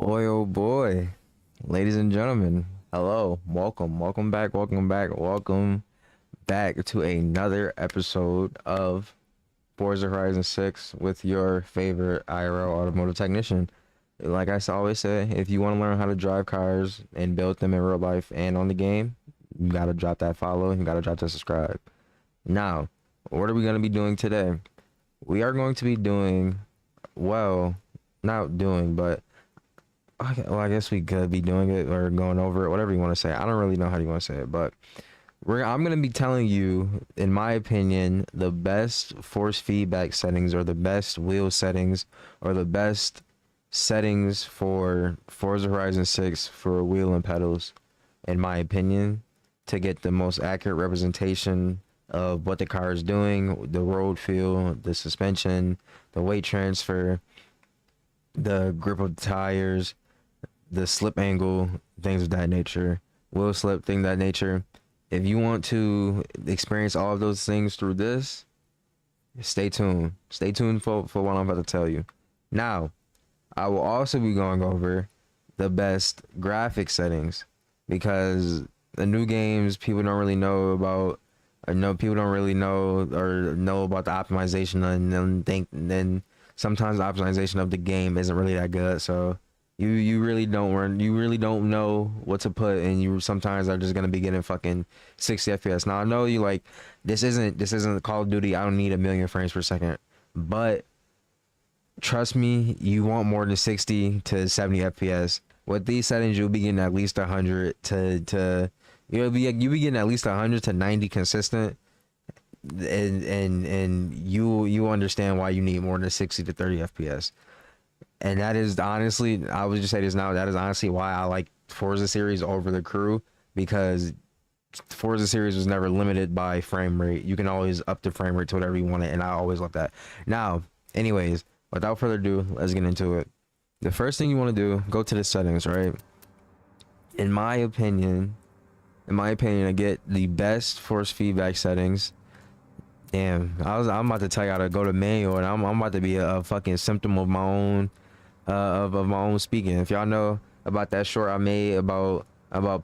Boy, oh boy, ladies and gentlemen, hello, welcome back to another episode of Forza Horizon 6 with your favorite IRL automotive technician. Like always say, if you want to learn how to drive cars and build them in real life and on the game, you gotta drop that follow, you gotta drop that subscribe. Now, what are we gonna be doing today? We are going to be doing, well, not doing, but well, I guess we could be doing it or going over it, whatever you want to say. I don't really know how you want to say it, but I'm going to be telling you, in my opinion, the best force feedback settings or the best wheel settings or the best settings for Forza Horizon 6 for wheel and pedals, in my opinion, to get the most accurate representation of what the car is doing, the road feel, the suspension, the weight transfer, the grip of the tires, the slip angle, things of that nature, wheel slip, thing of that nature. If you want to experience all of those things through this, stay tuned. Stay tuned for what I'm about to tell you. Now, I will also be going over the best graphic settings because the new games people don't really know about. Or no, people don't really know about the optimization, and then sometimes the optimization of the game isn't really that good. So you really don't know what to put, and you sometimes are just gonna be getting fucking 60 FPS. Now I know you like this isn't Call of Duty. I don't need a million frames per second, but trust me, you want more than 60 to 70 FPS. With these settings, you'll be getting at least 100 to you'll be getting at least 100 to 90 consistent, and you understand why you need more than 60 to 30 FPS. And that is honestly, I would just say this now, that is honestly why I like Forza series over the Crew, because Forza series was never limited by frame rate. You can always up the frame rate to whatever you want it, and I always love that. Now, anyways, without further ado, let's get into it. The first thing you want to do, go to the settings, right? In my opinion, to get the best force feedback settings, damn, I'm about to tell you how to go to manual, and I'm about to be a fucking symptom of my own of my own speaking. If y'all know about that short I made about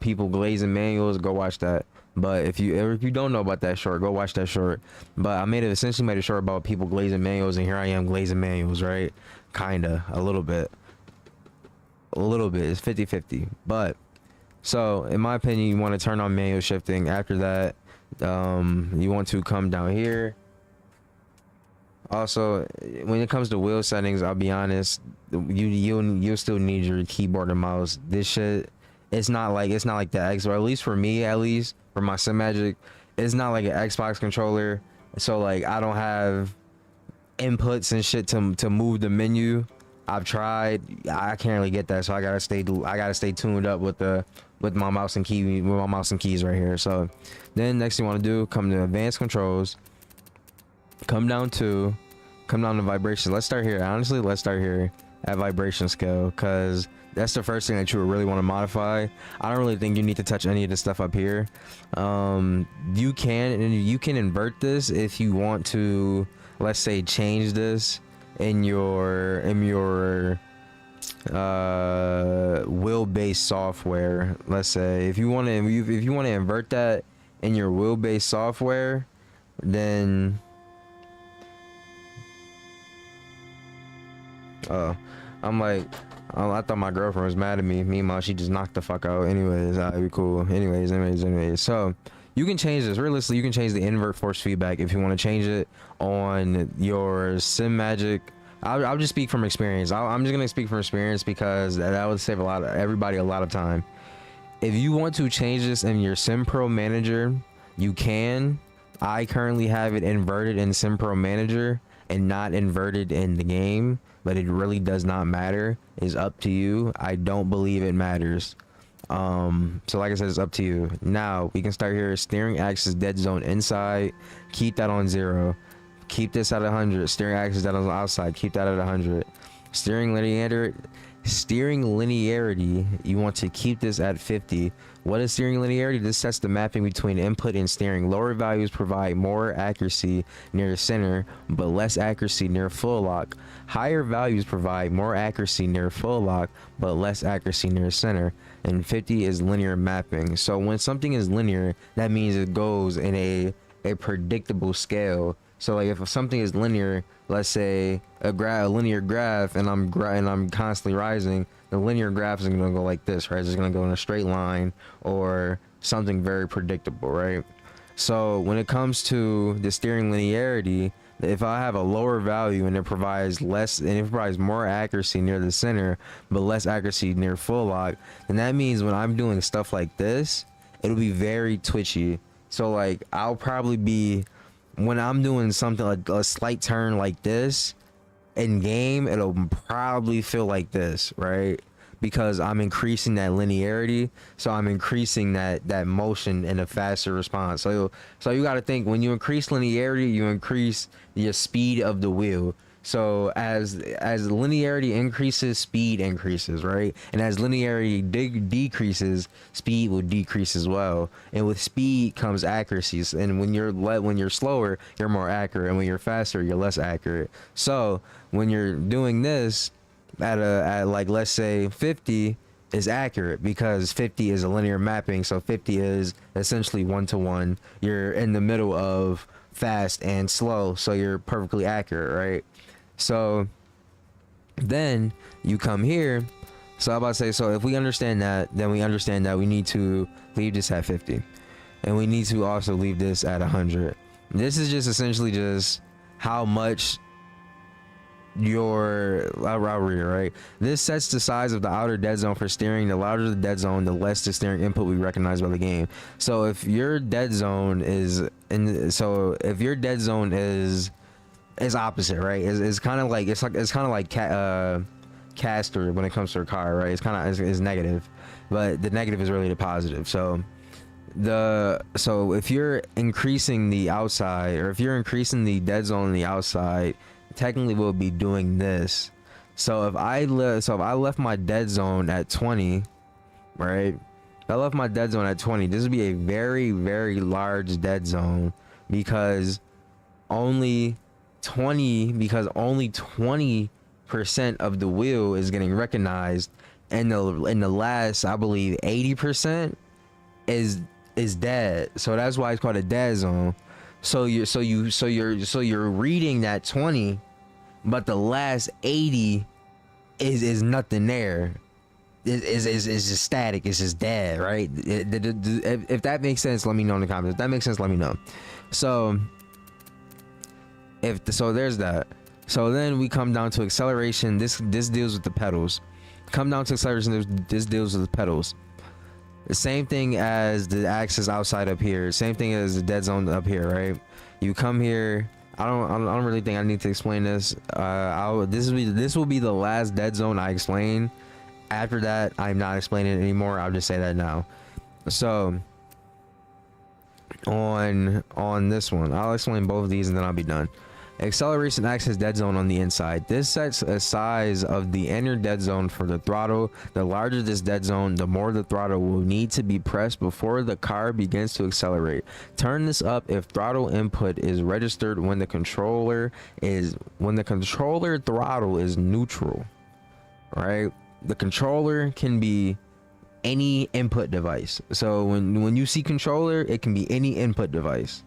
people glazing manuals, go watch that. But if you don't know about that short, go watch that short. But I essentially made a short about people glazing manuals, and here I am glazing manuals, right? Kinda, a little bit. It's 50-50. But so in my opinion, you want to turn on manual shifting. After that, you want to come down here. Also, when it comes to wheel settings, I'll be honest, you'll still need your keyboard and mouse. This shit, it's not like the X, or at least for me, for my Simagic, it's not like an Xbox controller. So like I don't have inputs and shit to move the menu. I've tried, I can't really get that, so I gotta stay tuned up with my mouse and keys right here. So then next thing you want to do, come to advanced controls, come down to vibration. Let's start here. Honestly, let's start here at vibration scale, because that's the first thing that you would really want to modify. I don't really think you need to touch any of this stuff up here. You can invert this if you want to, let's say, change this in your wheel-based software. Let's say if you want to invert that in your wheel-based software, then I'm like, I thought my girlfriend was mad at me. Meanwhile, she just knocked the fuck out. Anyways, that'd be cool. Anyways. So you can change this. Realistically, you can change the invert force feedback if you want to change it on your Simagic. I'll just speak from experience. I'm just gonna speak from experience because that would save everybody a lot of time. If you want to change this in your SimPro Manager, you can. I currently have it inverted in SimPro Manager and not inverted in the game, but it really does not matter. It's up to you. I don't believe it matters. So like I said, it's up to you. Now we can start here. Steering axis dead zone inside, keep that on 0. Keep this at 100. Steering axis dead on the outside, keep that at 100. Steering linear Steering linearity, you want to keep this at 50. What is steering linearity? This sets the mapping between input and steering. Lower values provide more accuracy near the center, but less accuracy near full lock. Higher values provide more accuracy near full lock, but less accuracy near center. And 50 is linear mapping. So when something is linear, that means it goes in a predictable scale. So like if something is linear, let's say a linear graph, and I'm constantly rising, the linear graph is gonna go like this, right? It's gonna go in a straight line or something very predictable, right? So when it comes to the steering linearity, if I have a lower value and it provides more accuracy near the center but less accuracy near full lock, then that means when I'm doing stuff like this, it'll be very twitchy. So like I'll probably be, when I'm doing something like a slight turn like this in game, it'll probably feel like this, right? Because I'm increasing that linearity, so I'm increasing that motion in a faster response. So you got to think, when you increase linearity, you increase the speed of the wheel. So as linearity increases, speed increases, right? And as linearity decreases, speed will decrease as well. And with speed comes accuracies. And when you're slower, you're more accurate, and when you're faster, you're less accurate. So when you're doing this at like, let's say 50 is accurate, because 50 is a linear mapping. So 50 is essentially 1-to-1. You're in the middle of fast and slow, so you're perfectly accurate, right? So then you come here. So I'm about to say, so if we understand that, then we understand that we need to leave this at 50, and we need to also leave this at 100. This is just essentially just how much I'll read it, right? This sets the size of the outer dead zone for steering. The larger the dead zone, the less the steering input we recognize by the game. So if your dead zone is opposite, right? It's kind of like caster when it comes to a car, right? It's negative, but the negative is really the positive. So if you're increasing the outside, or if you're increasing the dead zone on the outside, technically we'll be doing this. So if I left my dead zone at 20, right? If I left my dead zone at 20, this would be a very, very large dead zone, because only 20% of the wheel is getting recognized, and the last, I believe, 80% is dead. So that's why it's called a dead zone. So you're reading that 20, but the last 80 is nothing there. It's just static. It's just dead, right? If that makes sense, let me know in the comments. If that makes sense, let me know. So there's that. So then we come down to acceleration. This deals with the pedals. Come down to acceleration. This deals with the pedals. The same thing as the axis outside up here. Same thing as the dead zone up here, right? You come here. I don't really think I need to explain this. This will be the last dead zone I explain. After that, I'm not explaining it anymore. I'll just say that now. So on this one, I'll explain both of these and then I'll be done. Acceleration axis dead zone on the inside. This sets a size of the inner dead zone for the throttle. The larger this dead zone, the more the throttle will need to be pressed before the car begins to accelerate. Turn this up if throttle input is registered when the controller throttle is neutral. Right? The controller can be any input device. So when you see controller, it can be any input device.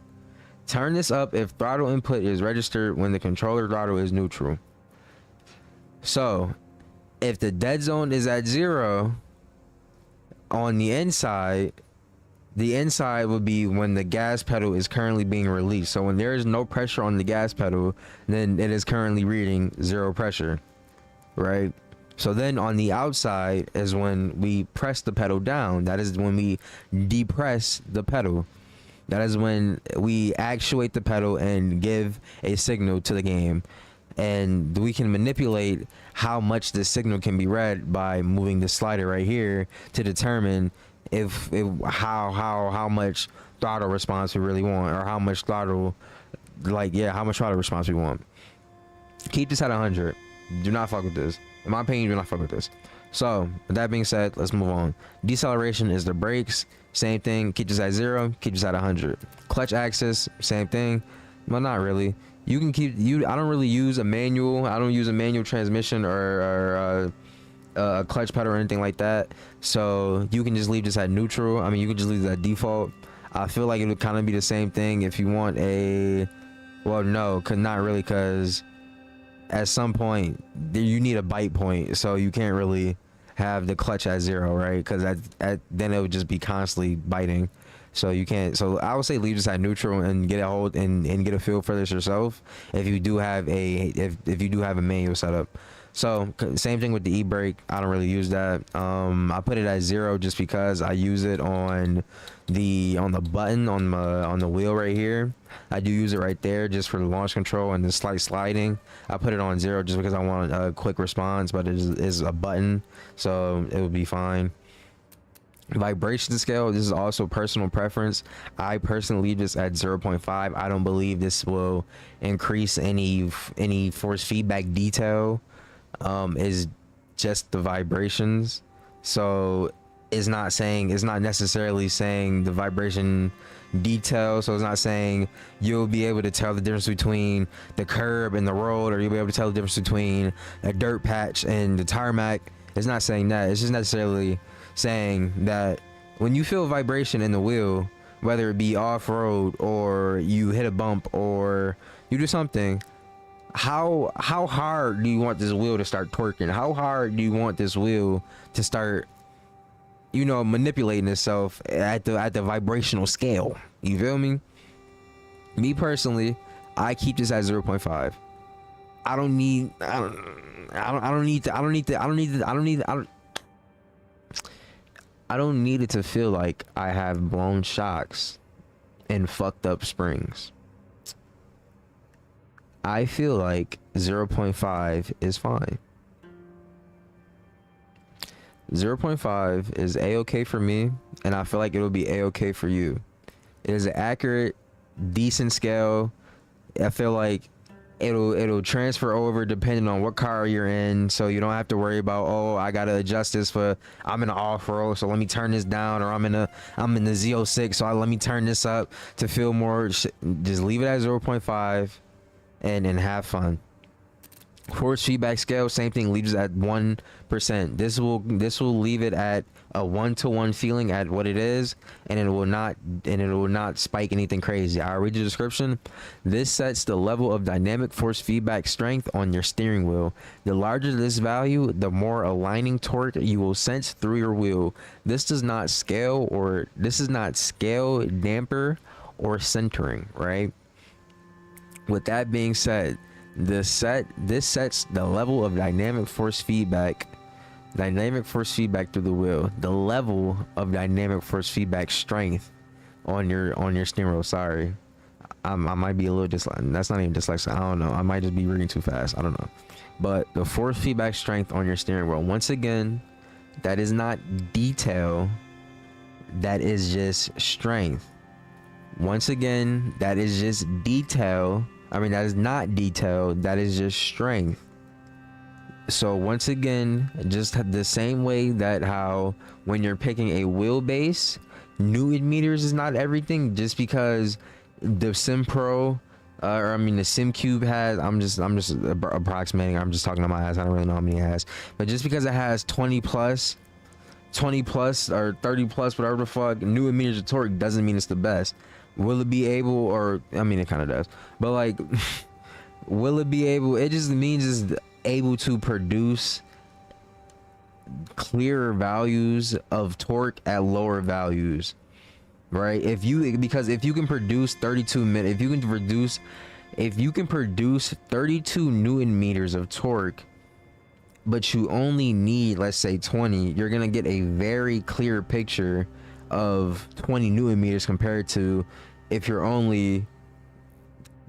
Turn this up if throttle input is registered when the controller throttle is neutral. So if the dead zone is at 0 on the inside would be when the gas pedal is currently being released. So when there is no pressure on the gas pedal, then it is currently reading 0 pressure, right? So then on the outside is when we press the pedal down. That is when we depress the pedal. That is when we actuate the pedal and give a signal to the game. And we can manipulate how much the signal can be read by moving the slider right here to determine how much throttle response we really want, or how much throttle response we want. Keep this at 100. Do not fuck with this. In my opinion, do not fuck with this. So with that being said, let's move on. Deceleration is the brakes. Same thing. Keep this at 0. Keep this at 100. Clutch axis, same thing. Well, not really. You can keep I don't really use a manual. I don't use a manual transmission or a clutch pedal or anything like that. So you can just leave this at neutral. I mean, you can just leave that default. I feel like it would kind of be the same thing if you want a, well, no, not really, because at some point you need a bite point, so you can't really have the clutch at 0, right? Because then it would just be constantly biting. So you can't. So I would say leave this at neutral and get a hold and get a feel for this yourself if you do have if you do have a manual setup. So same thing with the e-brake. I don't really use that. I put it at 0 just because I use it on the button on the wheel right here. I do use it right there just for the launch control and the slight sliding. I put it on 0 just because I want a quick response, but it is a button, so it would be fine. Vibration scale, this is also personal preference. I personally leave this at 0.5. I don't believe this will increase any force feedback detail. Is just the vibrations, so it's not necessarily saying the vibration detail, so it's not saying you'll be able to tell the difference between the curb and the road, or you'll be able to tell the difference between a dirt patch and the tarmac. It's not saying that. It's just necessarily saying that when you feel vibration in the wheel, whether it be off-road or you hit a bump or you do something, how hard do you want this wheel to start twerking? How hard do you want this wheel to start, you know, manipulating itself at the vibrational scale? You feel me? Me personally, I keep this at 0.5. I don't need it to feel like I have blown shocks and fucked up springs. I feel like 0.5 is fine. 0.5 is a-okay for me, and I feel like it'll be a-okay for you. It is an accurate, decent scale. I feel like it'll transfer over depending on what car you're in, so you don't have to worry about, oh, I gotta adjust this for, I'm in an off-road, so let me turn this down, or I'm in the Z06, so let me turn this up to feel more. Just leave it at 0.5 and have fun. Force feedback scale, same thing, leaves it at 1%. This will leave it at a 1-to-1 feeling at what it is, and it will not spike anything crazy. I'll read the description. This sets the level of dynamic force feedback strength on your steering wheel. The larger this value, the more aligning torque you will sense through your wheel. This does not scale damper or centering, right? With that being said, this sets the level of dynamic force feedback through the wheel, the level of dynamic force feedback strength on your steering wheel. Sorry, I might be a little dyslexic. That's not even dyslexic. I don't know. I might just be reading too fast. I don't know. But the force feedback strength on your steering wheel, once again, that is not detail. That is just strength. Once again, that is just detail. I mean, that is not detail. That is just strength. So once again, just the same way that how when you're picking a wheelbase, Newton meters is not everything. Just because the SimPro, the SimCube has, I'm just approximating. I'm just talking to my ass. I don't really know how many it has. But just because it has 20 plus or 30 plus, whatever the fuck, Newton meters of torque doesn't mean it's the best. Will it be able, or I mean, it kind of does, but like, will it be able? It just means it's able to produce clearer values of torque at lower values, right? If you can produce 32 minutes, if you can produce 32 Newton meters of torque, but you only need, let's say, 20, you're gonna get a very clear picture of 20 Newton meters compared to if you're only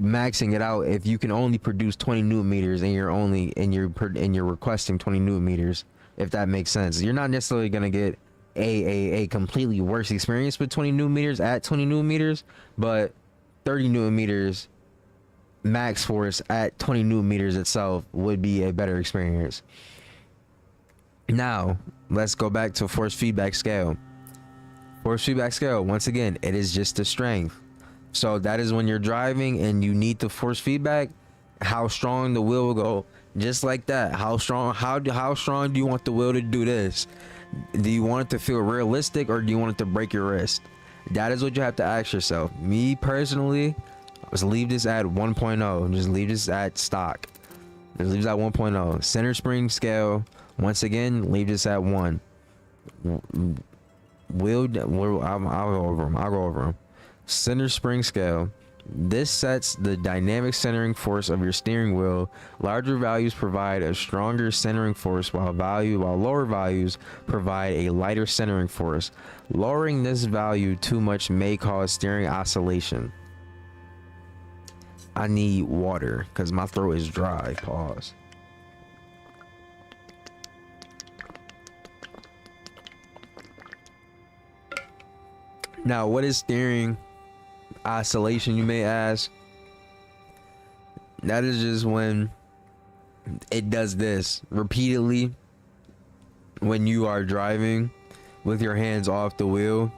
maxing it out. If you can only produce 20 Newton meters and you're requesting 20 Newton meters, if that makes sense, you're not necessarily gonna get a completely worse experience with 20 Newton meters at 20 Newton meters, but 30 Newton meters max force at 20 newton meters itself would be a better experience. Now let's go back to force feedback scale. Force feedback scale, once again, it is just the strength. So that is when you're driving and you need the force feedback, how strong the wheel will go. Just like that. How strong do you want the wheel to do this? Do you want it to feel realistic, or do you want it to break your wrist? That is what you have to ask yourself. Me personally, let's leave this at 1.0. Just leave this at stock. Just leave this at 1.0. Center spring scale, once again, leave this at 1. I'll go over them. Center spring scale. This sets the dynamic centering force of your steering wheel. Larger values provide a stronger centering force, while lower values provide a lighter centering force. Lowering this value too much may cause steering oscillation. I need water because my throat is dry. Pause. Now, what is steering oscillation, you may ask? That is just when it does this repeatedly when you are driving with your hands off the wheel,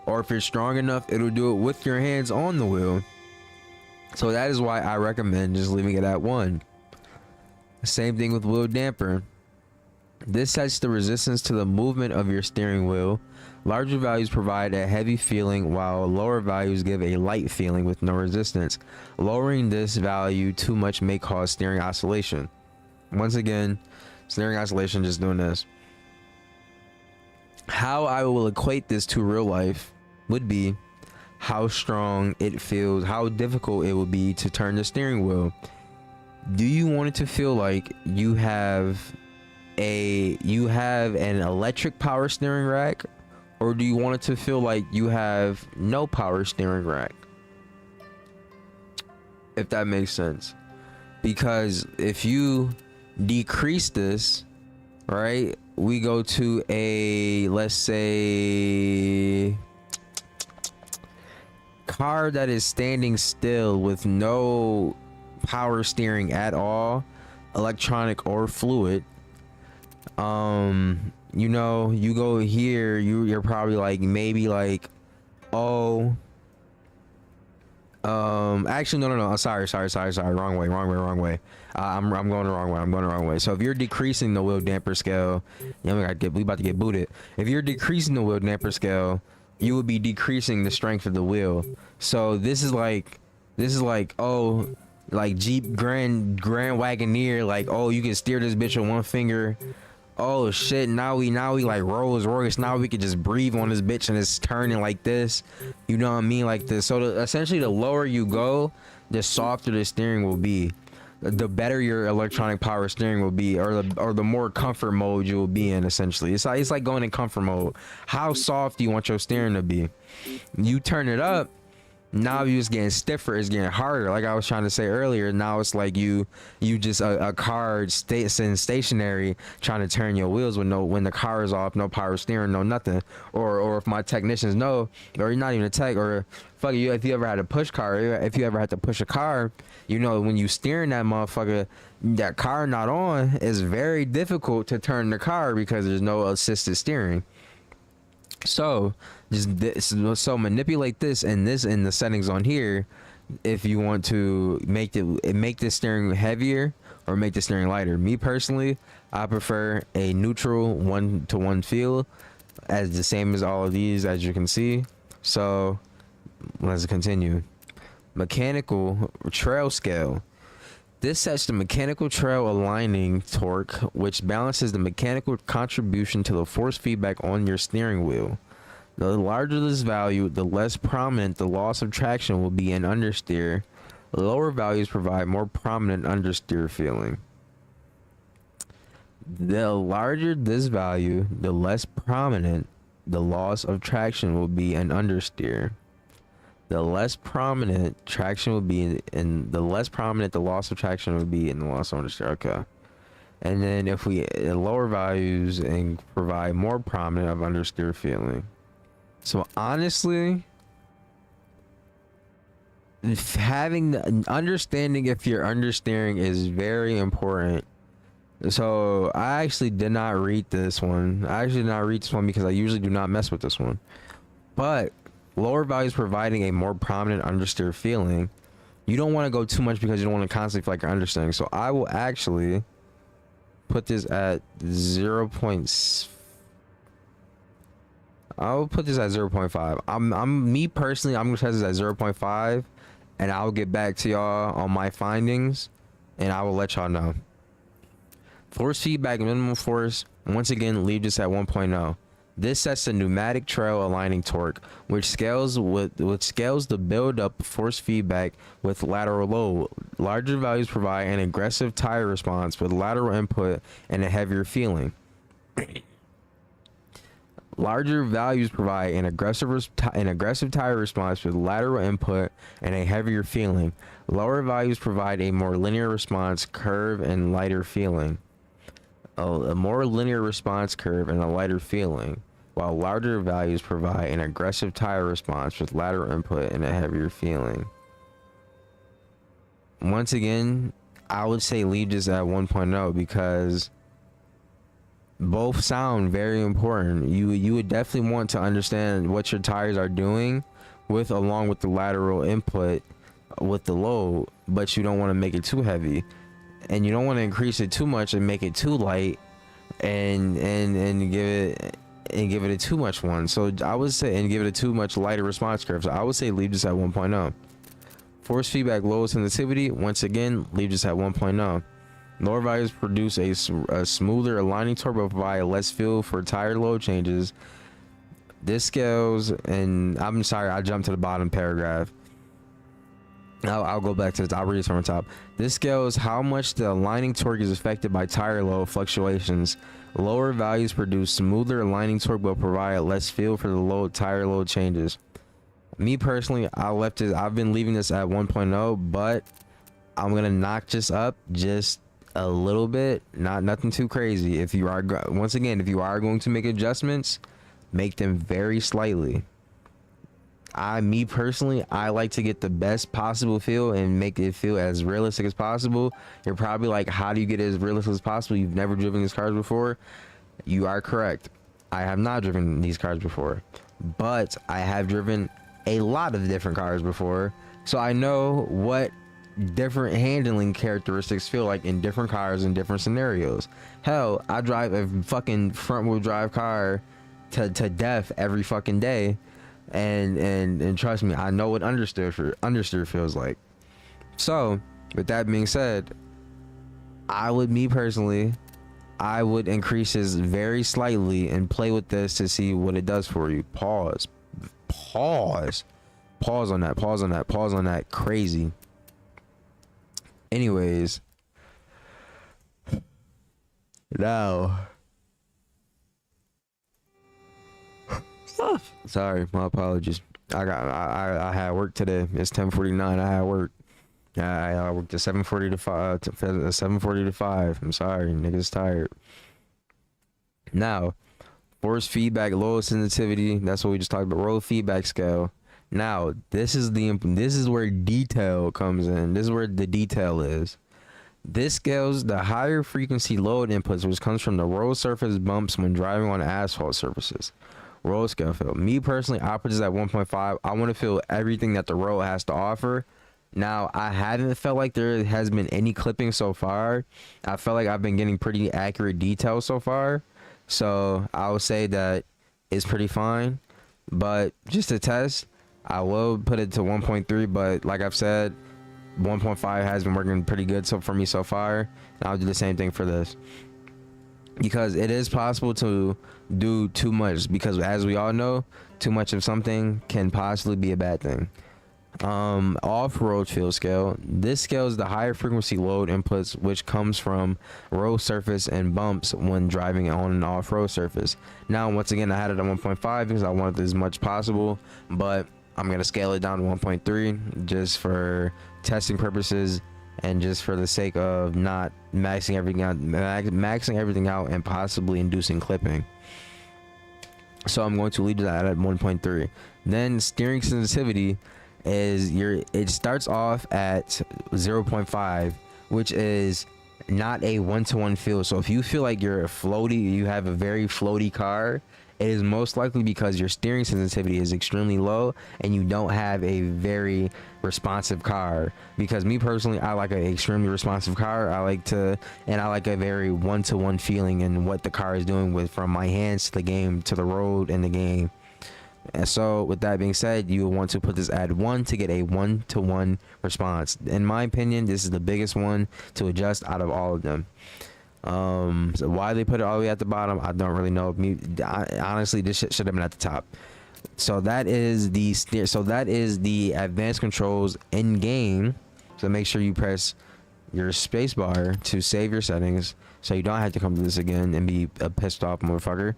or if you're strong enough, it'll do it with your hands on the wheel. So that is why I recommend just leaving it at 1. Same thing with wheel damper. This sets the resistance to the movement of your steering wheel. Larger values provide a heavy feeling, while lower values give a light feeling with no resistance. Lowering this value too much may cause steering oscillation. Once again, steering oscillation, just doing this. How I will equate this to real life would be how strong it feels, how difficult it would be to turn the steering wheel. Do you want it to feel like you have an electric power steering rack, or do you want it to feel like you have no power steering rack? If that makes sense. Because if you decrease this, right, we go to a, let's say, car that is standing still with no power steering at all, electronic or fluid. You know, you go here, you're probably like, maybe like, oh, actually no, sorry, wrong way. I'm going the wrong way. So if you're decreasing the wheel damper scale, we about to get booted. If you're decreasing the wheel damper scale, you would be decreasing the strength of the wheel. So this is like, oh, like Jeep Grand Wagoneer, like, oh, you can steer this bitch with one finger. Oh shit, now we like Rolls Royce, now we can just breathe on this bitch and it's turning like this, you know what I mean, like this. So essentially, the lower you go, the softer the steering will be, the better your electronic power steering will be, or the more comfort mode you will be in. Essentially, it's like going in comfort mode. How soft do you want your steering to be? You turn it up, now you're just getting stiffer, it's getting harder. Like I was trying to say earlier, now it's like you just a car sitting stationary trying to turn your wheels with when the car is off, no power steering, no nothing. Or if my technicians know, or you're not even a tech, or fuck you, if you ever had to push a car, you know, when you steering that motherfucker, that car not on, it's very difficult to turn the car because there's no assisted steering. So so manipulate this in the settings on here if you want to make the steering heavier or make the steering lighter. Me personally, I prefer a neutral 1-to-1 feel, as the same as all of these, as you can see. So let's continue. Mechanical trail scale. This sets the mechanical trail aligning torque, which balances the mechanical contribution to the force feedback on your steering wheel. The larger this value, the less prominent the loss of traction will be in understeer. Lower values provide more prominent understeer feeling. The larger this value, the less prominent the loss of traction will be in understeer. The less prominent traction will be in the less prominent the loss of traction will be in the loss of understeer. Okay. And then if we lower values and provide more prominent of understeer feeling. So honestly, having understanding if you're understeering is very important. So I actually did not read this one. I actually did not read this one because I usually do not mess with this one. But lower values providing a more prominent understeer feeling. You don't want to go too much because you don't want to constantly feel like you're understeering. So I will actually put this at 0. I'll put this at 0.5. I'm me personally, I'm gonna test this at 0.5, and I'll get back to y'all on my findings, and I will let y'all know. Force feedback, minimum force, once again, leave this at 1.0. This sets the pneumatic trail aligning torque, which scales the build-up force feedback with lateral load. Larger values provide an aggressive tire response with lateral input and a heavier feeling. Larger values provide an aggressive tire response with lateral input and a heavier feeling. Lower values provide a more linear response curve and lighter feeling. A more linear response curve and a lighter feeling, while larger values provide an aggressive tire response with lateral input and a heavier feeling. Once again, I would say leave this at 1.0 because both sound very important. You would definitely want to understand what your tires are doing along with the lateral input with the load, but you don't want to make it too heavy, and you don't want to increase it too much and make it too light and give it a too much one. So I would say, and give it a too much lighter response curve. So I would say leave this at 1.0. Force feedback low sensitivity, once again, leave this at 1.0. Lower values produce a smoother aligning torque but provide less fuel for tire load changes. This scales, and I'm sorry, I jumped to the bottom paragraph. I'll go back to this. I'll read it from the top. This scales how much the aligning torque is affected by tire load fluctuations. Lower values produce smoother aligning torque but provide less fuel for the tire load changes. Me personally, I've been leaving this at 1.0, but I'm gonna knock this up just a little bit, nothing too crazy. If you are going to make adjustments, make them very slightly. Me personally, I like to get the best possible feel and make it feel as realistic as possible. You're probably like, how do you get it as realistic as possible? You've never driven these cars before. You are correct. I have not driven these cars before, but I have driven a lot of different cars before, so I know what different handling characteristics feel like in different cars in different scenarios. Hell, I drive a fucking front wheel drive car to death every fucking day, and trust me, I know what understeer feels like. So with that being said, I would increase this very slightly and play with this to see what it does for you. Pause on that. Crazy. Anyways, now, sorry, my apologies. I had work today. It's 10:49. I had work. I worked at 7:40 to 5. 7:40 to 5. I'm sorry, niggas tired. Now, force feedback, low sensitivity. That's what we just talked about. Roll feedback scale. Now, this is where detail comes in. This is where the detail is. This scales the higher frequency load inputs, which comes from the road surface bumps when driving on asphalt surfaces. Road scale feel. Me personally, I put this at 1.5. I want to feel everything that the road has to offer. Now, I haven't felt like there has been any clipping so far. I felt like I've been getting pretty accurate details so far. So I would say that it's pretty fine. But just to test, I will put it to 1.3, but like I've said, 1.5 has been working pretty good for me so far, and I'll do the same thing for this, because it is possible to do too much, because as we all know, too much of something can possibly be a bad thing. Off-road feel scale. This scales the higher frequency load inputs, which comes from road surface and bumps when driving on an off-road surface. Now, once again, I had it at 1.5 because I wanted as much possible, but I'm gonna scale it down to 1.3 just for testing purposes and just for the sake of not maxing everything out and possibly inducing clipping. So I'm going to leave that at 1.3. Then steering sensitivity. is it starts off at 0.5, which is not a one-to-one feel. So if you feel like you're you have a very floaty car, it is most likely because your steering sensitivity is extremely low and you don't have a very responsive car. Because me personally, I like an extremely responsive car. I like a very one-to-one feeling in what the car is doing with from my hands to the game to the road and the game. And so with that being said, you will want to put this at 1 to get a one-to-one response. In my opinion, this is the biggest one to adjust out of all of them. So why they put it all the way at the bottom, I don't really know. Honestly, this shit should have been at the top. So that is the advanced controls in game. So make sure you press your space bar to save your settings, so you don't have to come to this again and be a pissed off motherfucker.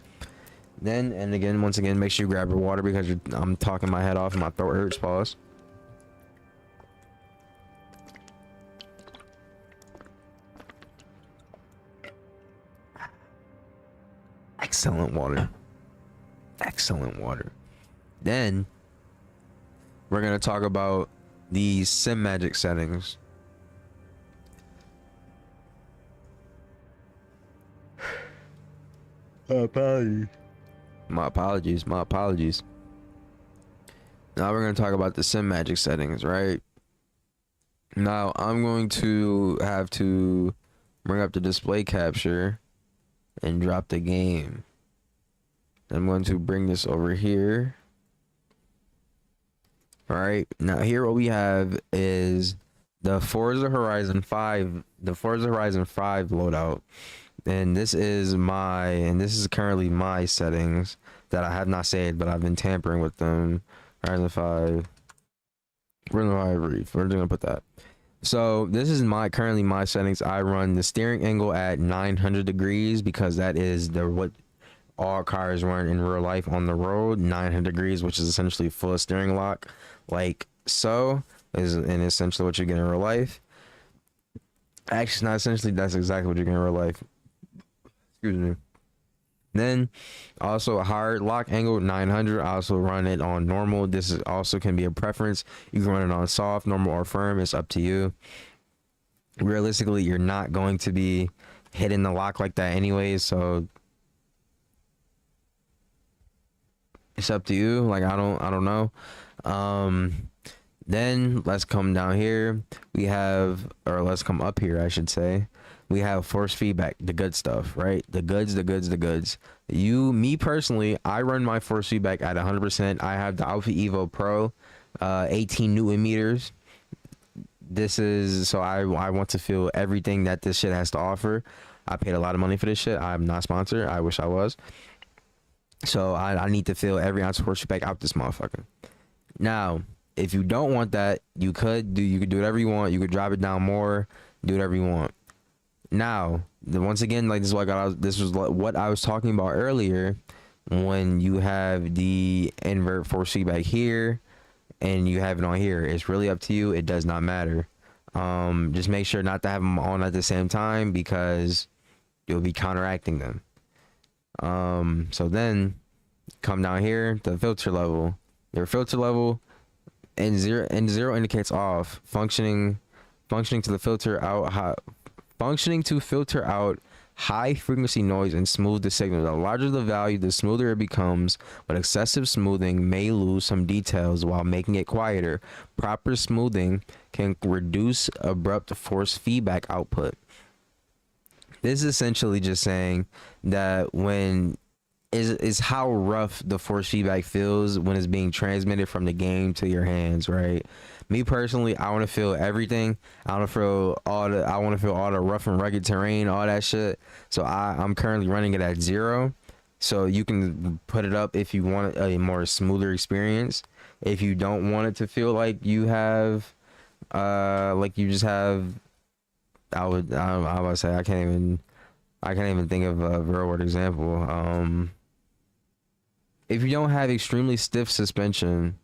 Then, and again, once again, make sure you grab your water because I'm talking my head off and my throat hurts. Pause. Excellent water. Excellent water. Then, we're going to talk about the Simagic settings. My apologies. Now we're going to talk about the Simagic settings, right? Now I'm going to have to bring up the display capture and drop the game. I'm going to bring this over here. All right. Now here what we have is the Forza Horizon 5 loadout. And this is currently my settings that I have not saved, but I've been tampering with them. Horizon 5. We're just gonna put that. So this is currently my settings. I run the steering angle at 900 degrees because that is what all cars run in real life on the road. 900 degrees, which is essentially full steering lock, like so, and essentially what you get in real life. Actually, not essentially. That's exactly what you get in real life. Excuse me. Then also a hard lock angle 900. I also run it on normal. This is also can be a preference. You can run it on soft, normal, or firm. It's up to you. Realistically, you're not going to be hitting the lock like that anyways, so it's up to you. Like I don't know. Then let's come down here. Let's come up here, I should say. We have force feedback, the good stuff, right? The goods. Me personally, I run my force feedback at 100%. I have the Alpha Evo Pro, 18 Newton meters. This is, so I want to feel everything that this shit has to offer. I paid a lot of money for this shit. I'm not sponsored. I wish I was. So I need to feel every ounce of force feedback out this motherfucker. Now, if you don't want that, you could do whatever you want. You could drop it down more, do whatever you want. Now, once again, like this was what I was talking about earlier, when you have the invert force feedback here and you have it on here. It's really up to you. It does not matter. Just make sure not to have them on at the same time because you'll be counteracting them. So then come down here to the filter level. Your filter level and zero indicates off. Functioning to filter out high frequency noise and smooth the signal. The larger the value, the smoother it becomes, but excessive smoothing may lose some details while making it quieter. Proper smoothing can reduce abrupt force feedback output. This is essentially just saying that is how rough the force feedback feels when it's being transmitted from the game to your hands, right? Me personally, I want to feel everything. I want to feel all the rough and rugged terrain, all that shit. So I'm currently running it at 0. So you can put it up if you want a more smoother experience. If you don't want it to feel like you have, like you just have, I would say I can't even think of a real world example. If you don't have extremely stiff suspension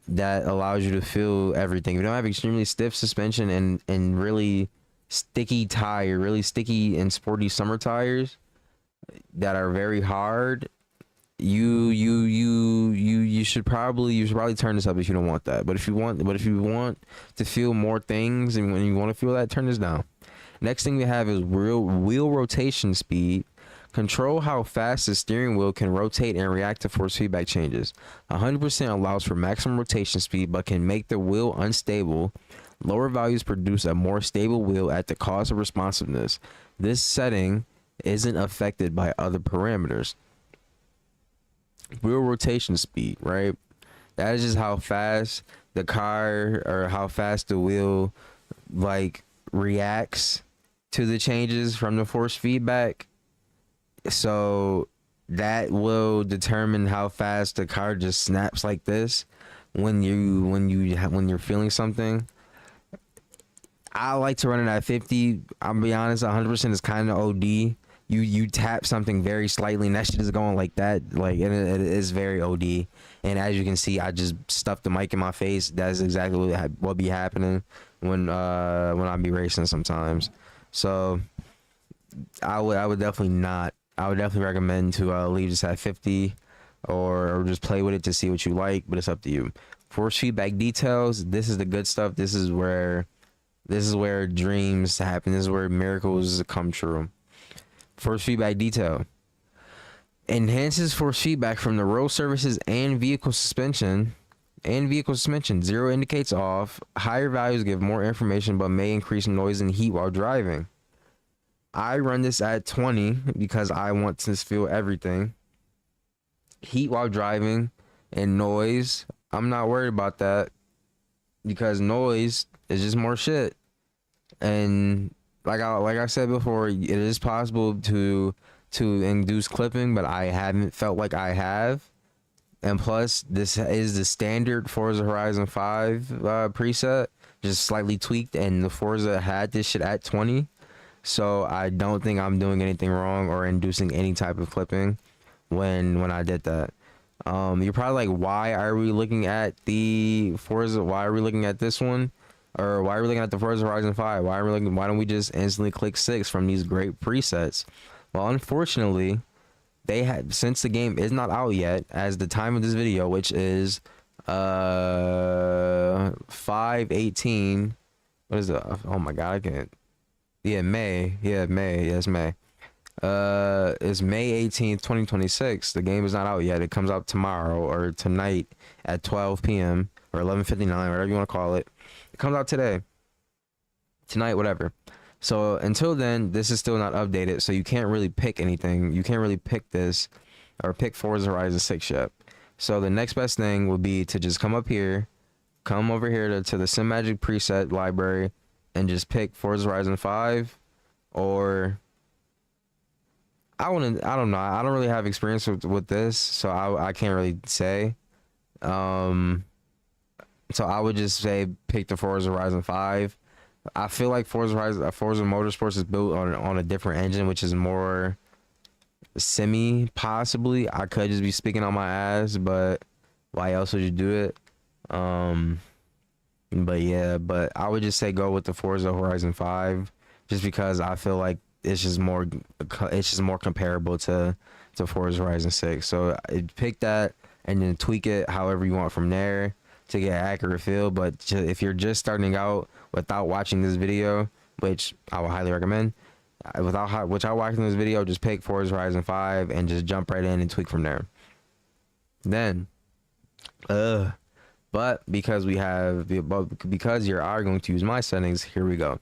that allows you to feel everything, if you don't have extremely stiff suspension and really sticky and sporty summer tires that are very hard, you should probably turn this up if you don't want that. But if you want to feel more things, and when you want to feel that, turn this down. Next thing we have is wheel rotation speed. Control how fast the steering wheel can rotate and react to force feedback changes. 100% allows for maximum rotation speed, but can make the wheel unstable. Lower values produce a more stable wheel at the cost of responsiveness. This setting isn't affected by other parameters. Wheel rotation speed, right? That is just how fast the car, or how fast the wheel like reacts to the changes from the force feedback. So that will determine how fast the car just snaps like this when you're feeling something. I like to run it at 50. I'll be honest, 100% is kind of OD. You tap something very slightly and that shit is going like that, like, and it is very OD. And as you can see, I just stuffed the mic in my face. That's exactly what be happening when I be racing sometimes. So I would definitely recommend to leave this at 50, or just play with it to see what you like, but it's up to you. Force feedback details, this is the good stuff. This is where dreams happen. This is where miracles come true. Force feedback detail enhances force feedback from the road surfaces and vehicle suspension. 0 indicates off. Higher values give more information but may increase noise and heat while driving. I run this at 20 because I want to feel everything. Heat while driving and noise, I'm not worried about that, because noise is just more shit. And like I said before, it is possible to induce clipping, but I haven't felt like I have. And plus, this is the standard Forza Horizon 5 preset, just slightly tweaked, and the Forza had this shit at 20. So I don't think I'm doing anything wrong or inducing any type of clipping when I did that. You're probably like, why are we looking at the Forza? Why are we looking at this one? Or why are we looking at the Forza Horizon 5? Why don't we just instantly click 6 from these great presets? Well, unfortunately, they had, since the game is not out yet, as the time of this video, which is 5/18. What is it? Oh my god, I can't. May. It's May 18th, 2026. The game is not out yet. It comes out tomorrow or tonight at 12 p.m. or 11:59, whatever you want to call it. It comes out tonight, whatever. So until then, this is still not updated, so you can't really pick anything. You can't really pick this or pick Forza Horizon 6 yet. So the next best thing would be to just come over here to the Simagic preset library and just pick Forza Horizon 5, or I don't know. I don't really have experience with this, so I can't really say. So I would just say pick the Forza Horizon 5. I feel like Forza Motorsports is built on a different engine, which is more semi, possibly. I could just be speaking on my ass, but why else would you do it? But yeah, but I would just say go with the Forza Horizon 5, just because I feel like it's just more comparable to Forza Horizon 6. So pick that and then tweak it however you want from there to get an accurate feel. But if you're just starting out without watching this video, which I would highly recommend, without watching this video, just pick Forza Horizon 5 and just jump right in and tweak from there. Then, but because you are going to use my settings, here we go.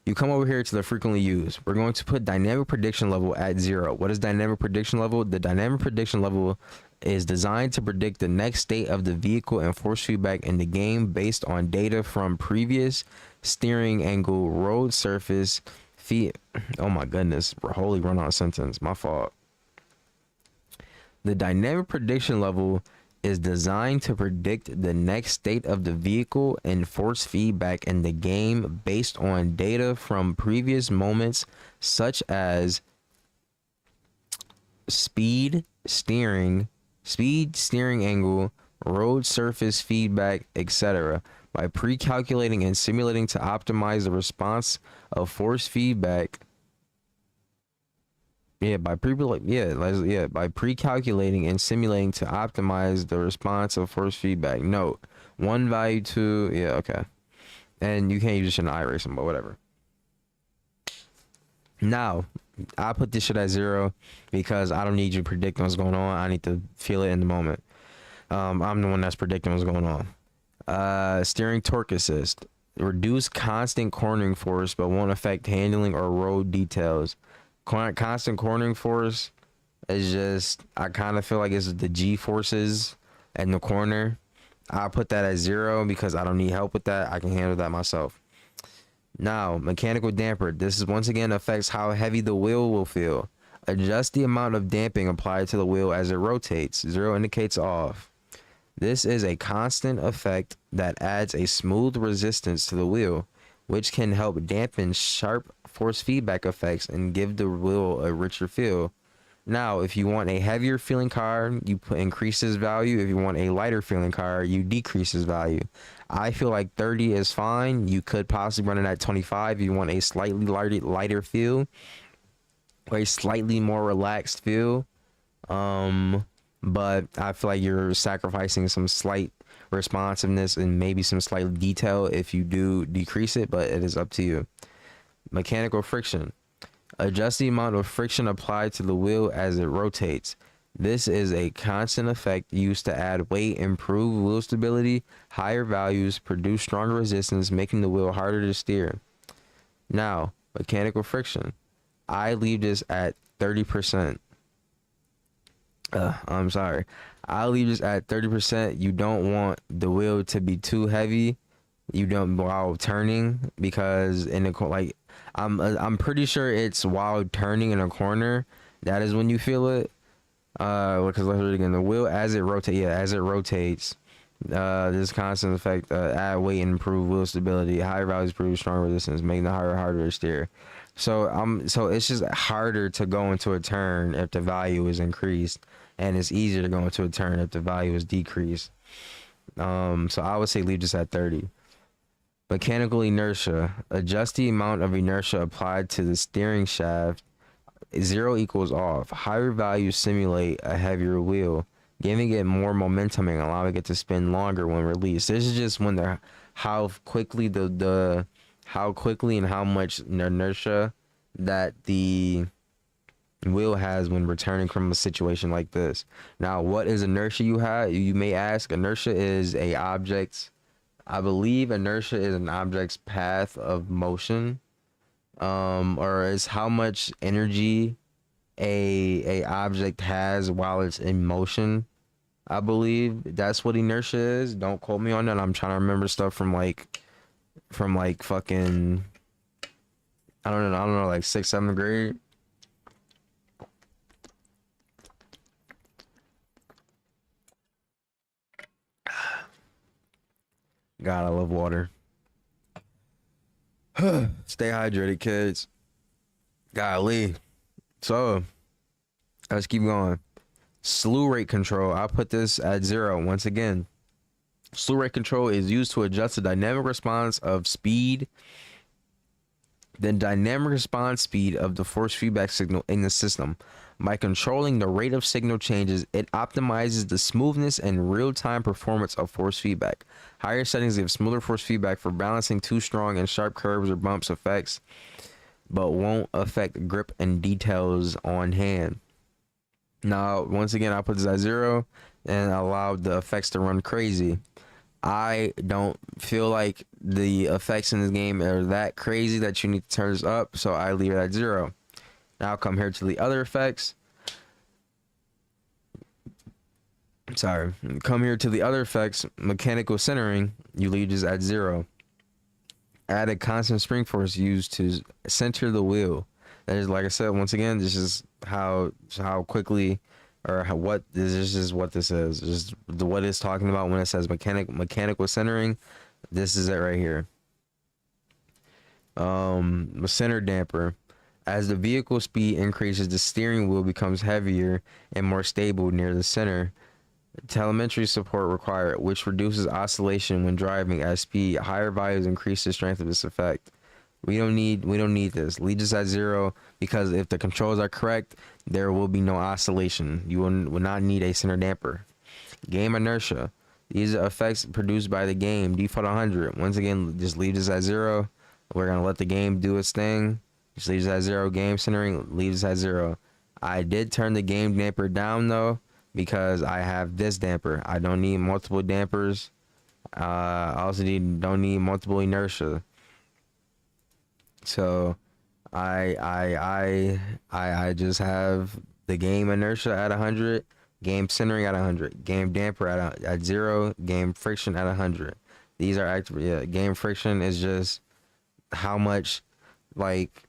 You come over here to the frequently used. We're going to put dynamic prediction level at 0. What is dynamic prediction level? The dynamic prediction level is designed to predict the next state of the vehicle and force feedback in the game based on data from previous steering angle, road surface, feet. Oh my goodness, holy run-on sentence. My fault. The dynamic prediction level is designed to predict the next state of the vehicle and force feedback in the game based on data from previous moments, such as speed, steering angle, road surface feedback, etc. By pre-calculating and simulating to optimize the response of force feedback By pre-calculating and simulating to optimize the response of force feedback. Note, one value to okay. And you can't use this in iRacing, but whatever. Now, I put this shit at 0 because I don't need you predicting what's going on. I need to feel it in the moment. I'm the one that's predicting what's going on. Steering torque assist. Reduce constant cornering force, but won't affect handling or road details. Constant cornering force is just, I kind of feel like it's the G forces in the corner. I put that at 0 because I don't need help with that. I can handle that myself. Now, mechanical damper. This is once again affects how heavy the wheel will feel. Adjust the amount of damping applied to the wheel as it rotates. 0 indicates off. This is a constant effect that adds a smooth resistance to the wheel, which can help dampen sharp force feedback effects and give the wheel a richer feel. Now, if you want a heavier feeling car, you increase this value. If you want a lighter feeling car, you decrease this value. I feel like 30 is fine. You could possibly run it at 25 if you want a slightly lighter feel or a slightly more relaxed feel. But I feel like you're sacrificing some slight responsiveness and maybe some slight detail if you do decrease it, but it is up to you. Mechanical friction. Adjust the amount of friction applied to the wheel as it rotates. This is a constant effect used to add weight, improve wheel stability. Higher values produce stronger resistance, making the wheel harder to steer. Now, mechanical friction. I leave this at 30%. I'm sorry. I'll leave this at 30%. You don't want the wheel to be too heavy. You don't while turning, because in the like I'm pretty sure it's while turning in a corner that is when you feel it. Because let's read it again. The wheel as it rotates, this constant effect add weight and improve wheel stability. Higher values produce strong resistance, making the harder to steer. So it's just harder to go into a turn if the value is increased, and it's easier to go into a turn if the value is decreased. So I would say leave this at 30. Mechanical inertia. Adjust the amount of inertia applied to the steering shaft. 0 equals off. Higher values simulate a heavier wheel, giving it more momentum and allowing it to spin longer when released. This is just when how quickly how quickly and how much inertia that the wheel has when returning from a situation like this. Now, what is inertia you have? You may ask. Inertia is a object's, I believe inertia is an object's path of motion, or is how much energy a object has while it's in motion. I believe that's what inertia is. Don't quote me on that. I'm trying to remember stuff from fucking, I don't know, like 6th, 7th grade. God, I love water. Stay hydrated, kids. Golly. So, let's keep going. Slew rate control. I'll put this at 0 once again. Slew rate control is used to adjust the dynamic response of speed, the dynamic response speed of the force feedback signal in the system. By controlling the rate of signal changes, it optimizes the smoothness and real-time performance of force feedback. Higher settings give smoother force feedback for balancing too strong and sharp curves or bumps effects, but won't affect grip and details on hand. Now, once again, I put this at 0 and allow the effects to run crazy. I don't feel like the effects in this game are that crazy that you need to turn this up, so I leave it at 0. Now come here to the other effects. Come here to the other effects. Mechanical centering, you leave this at 0. Add a constant spring force used to center the wheel. That is, like I said, once again, this is how quickly, or what this is what this is. Just what it's talking about when it says mechanical centering. This is it right here. The center damper. As the vehicle speed increases, the steering wheel becomes heavier and more stable near the center. Telemetry support required, which reduces oscillation when driving at speed. Higher values increase the strength of this effect. We don't need this. Leave this at 0, because if the controls are correct, there will be no oscillation. You will not need a center damper. Game inertia. These are effects produced by the game. Default 100. Once again, just leave this at 0. We're gonna let the game do its thing. Just leave this at 0. Game centering, leave this at 0. I did turn the game damper down though, because I have this damper. I don't need multiple dampers. I also don't need multiple inertia. So I just have the game inertia at 100, game centering at 100, game damper at 0, game friction at 100. These are active. Yeah, game friction is just how much, like,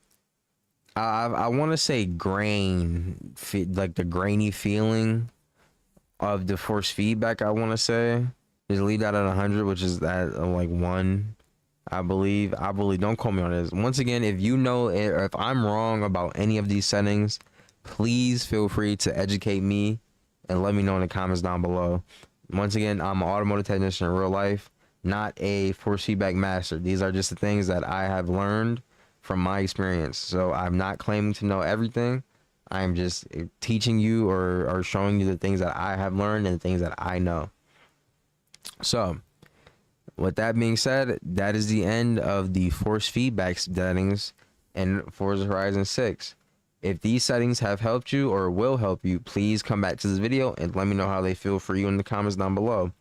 I want to say grain, like the grainy feeling of the force feedback. I want to say just leave that at 100, which is at like 1. I believe. Don't quote me on this. Once again, if you know it, or if I'm wrong about any of these settings, please feel free to educate me and let me know in the comments down below. Once again, I'm an automotive technician in real life, not a force feedback master. These are just the things that I have learned from my experience. So I'm not claiming to know everything. I'm just teaching you or showing you the things that I have learned and the things that I know. So with that being said, that is the end of the force feedback settings in Forza Horizon 6. If these settings have helped you or will help you, please come back to this video and let me know how they feel for you in the comments down below.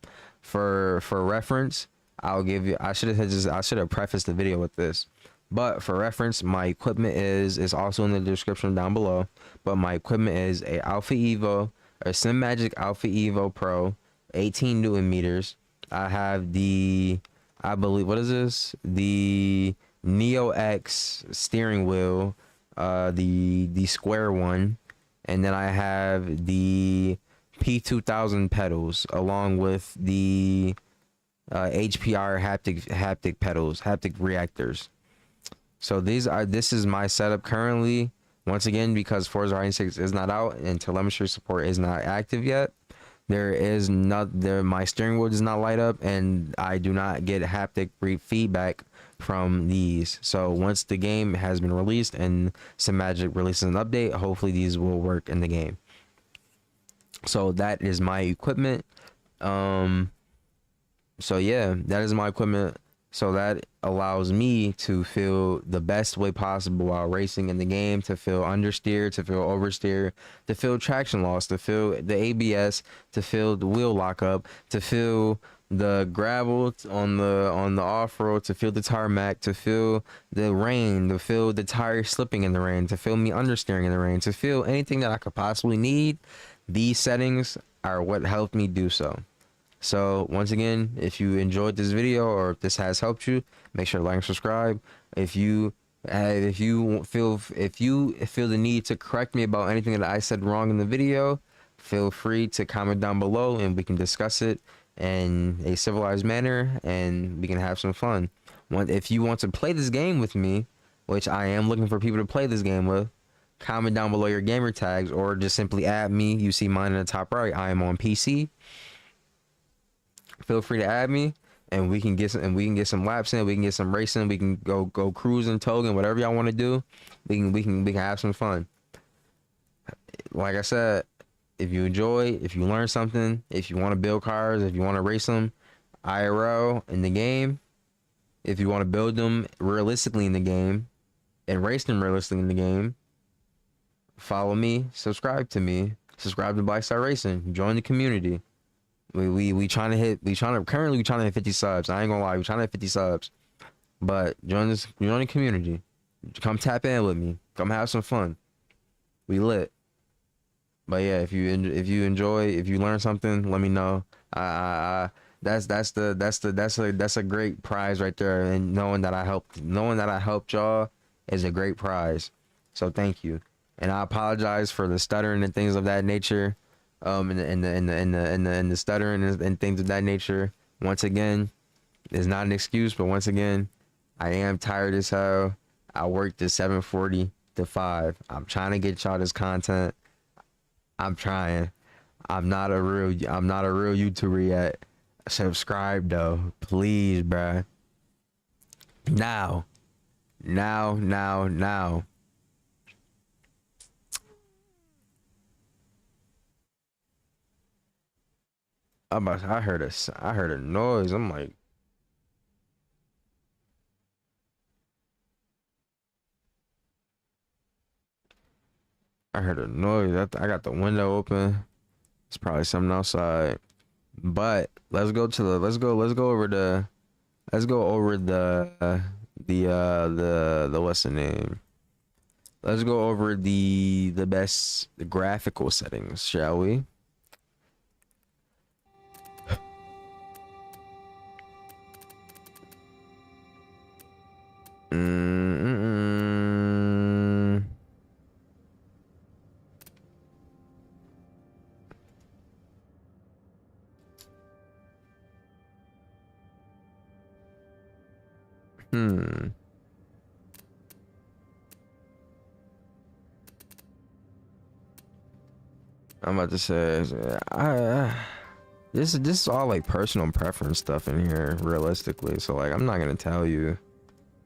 For reference, I'll give you. I should have prefaced the video with this, but for reference, my equipment is also in the description down below. But my equipment is a Alpha Evo, a Simagic Alpha Evo Pro, 18 Newton meters. I have the, I believe, what is this? The Neo X steering wheel, the square one, and then I have the P2000 pedals along with the HPR haptic pedals, haptic reactors. So this is my setup currently. Once again, because Forza Horizon 6 is not out and telemetry support is not active yet, my steering wheel does not light up, and I do not get haptic feedback from these. So once the game has been released and Simagic releases an update, hopefully these will work in the game. So that is my equipment. So yeah, that is my equipment. So that allows me to feel the best way possible while racing in the game, to feel understeer, to feel oversteer, to feel traction loss, to feel the ABS, to feel the wheel lockup, to feel the gravel on the off-road, to feel the tarmac, to feel the rain, to feel the tires slipping in the rain, to feel me understeering in the rain, to feel anything that I could possibly need. These settings are what helped me do so. So once again, if you enjoyed this video or if this has helped you, make sure to like and subscribe. If you feel the need to correct me about anything that I said wrong in the video, feel free to comment down below and we can discuss it in a civilized manner and we can have some fun. If you want to play this game with me, which I am looking for people to play this game with, comment down below your gamer tags or just simply add me. You see mine in the top right. I am on PC. Feel free to add me, and we can get some laps in. We can get some racing. We can go cruising, togging, whatever y'all want to do. We can have some fun. Like I said, if you enjoy, if you learn something, if you want to build cars, if you want to race them IRL in the game, if you want to build them realistically in the game and race them realistically in the game, follow me, subscribe to me, subscribe to Black Star Racing, join the community. Currently we trying to hit 50 subs. I ain't gonna lie, we trying to hit 50 subs. But join the community. Come tap in with me. Come have some fun. We lit. But yeah, if you enjoy, if you learn something, let me know. That's a great prize right there. And knowing that I helped y'all is a great prize. So thank you. And I apologize for the stuttering and things of that nature. And the stuttering and things of that nature. Once again, it's not an excuse, but once again, I am tired as hell. I worked at 7:40 to 5. I'm trying to get y'all this content. I'm trying. I'm not a real YouTuber yet. Subscribe though, please, bruh. Now, Now. I heard a noise. I'm like, I heard a noise. I got the window open. It's probably something outside. But let's go over the what's the name? Let's go over the best graphical settings, shall we? Mm-mm. Hmm. I'm about to say, this is all like personal preference stuff in here, realistically. So like, I'm not gonna tell you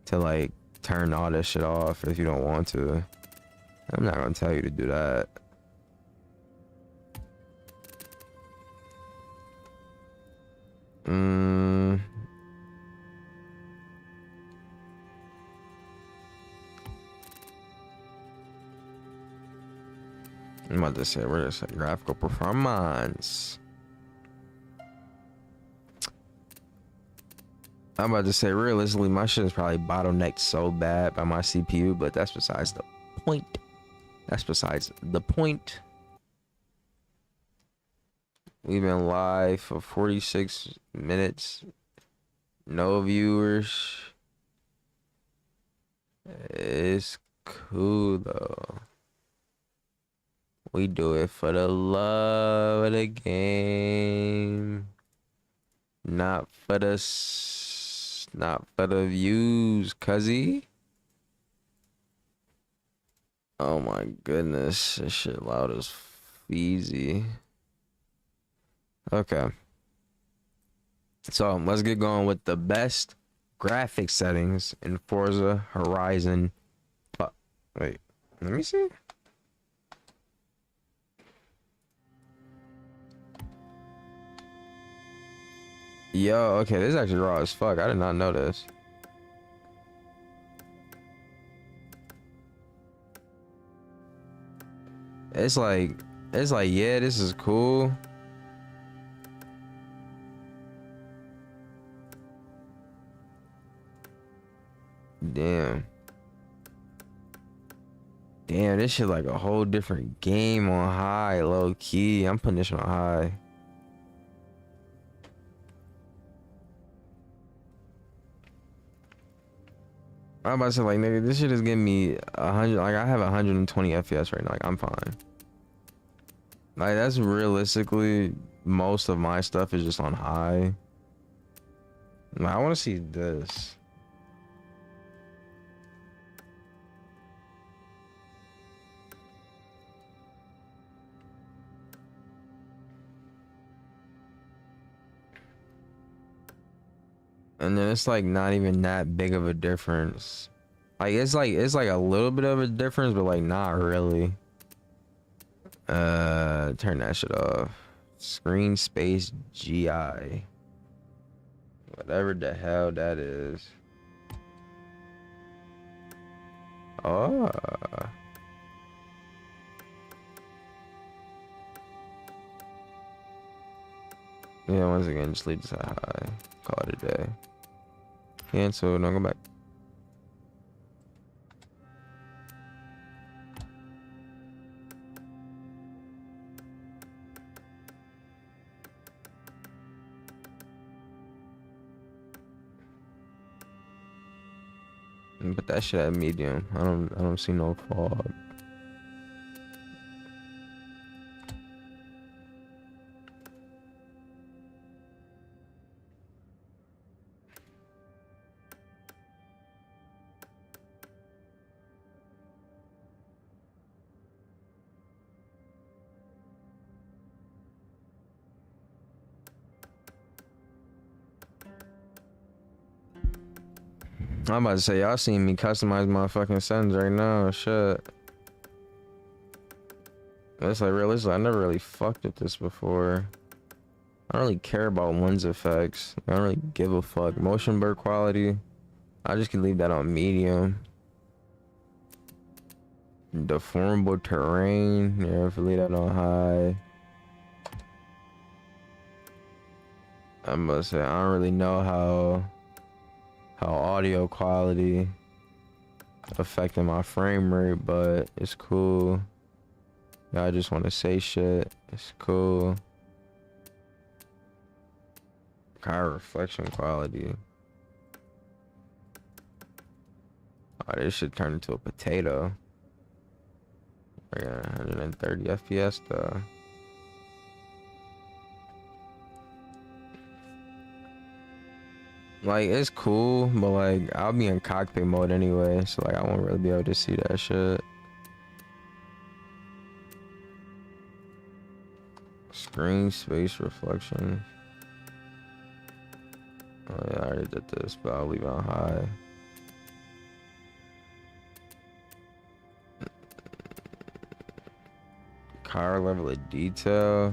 to like turn all this shit off if you don't want to. I'm not gonna tell you to do that. Mm, I'm about to say, we're just like graphical performance. I'm about to say, realistically, my shit is probably bottlenecked so bad by my CPU, but that's besides the point. That's besides the point. We've been live for 46 minutes. No viewers. It's cool though. We do it for the love of the game. Not for the views, cuzzy. Oh my goodness, this shit loud as feezy. Okay. So let's get going with the best graphic settings in Forza Horizon. Wait, let me see. Yo, okay, this is actually raw as fuck. I did not know this. It's like, yeah, this is cool. Damn. Damn, this shit like a whole different game on high, low key. I'm putting this on high. I'm about to say, like, nigga, this shit is giving me 100. Like, I have 120 FPS right now. Like, I'm fine. Like, that's realistically most of my stuff is just on high. Like, I want to see this. And then it's like not even that big of a difference. Like it's like a little bit of a difference, but like not really. Turn that shit off. Screen space GI. Whatever the hell that is. Oh. Yeah, once again, just leave this at high. Call it a day. Cancel, don't go back. Put that shit at medium. I don't see no fog. I'm about to say, y'all seen me customize my fucking settings right now. Shit. It's like realistically, I never really fucked with this before. I don't really care about lens effects. I don't really give a fuck. Motion blur quality, I just can leave that on medium. Deformable terrain, yeah, if I leave that on high. I must say, I don't really know how audio quality affecting my frame rate, but it's cool. I just want to say shit. It's cool. Car reflection quality. Oh, this should turn into a potato. I got 130 FPS though. Like, it's cool, but like, I'll be in cockpit mode anyway, so like, I won't really be able to see that shit. Screen space reflection. Oh yeah, I already did this, but I'll leave it on high. Car level of detail.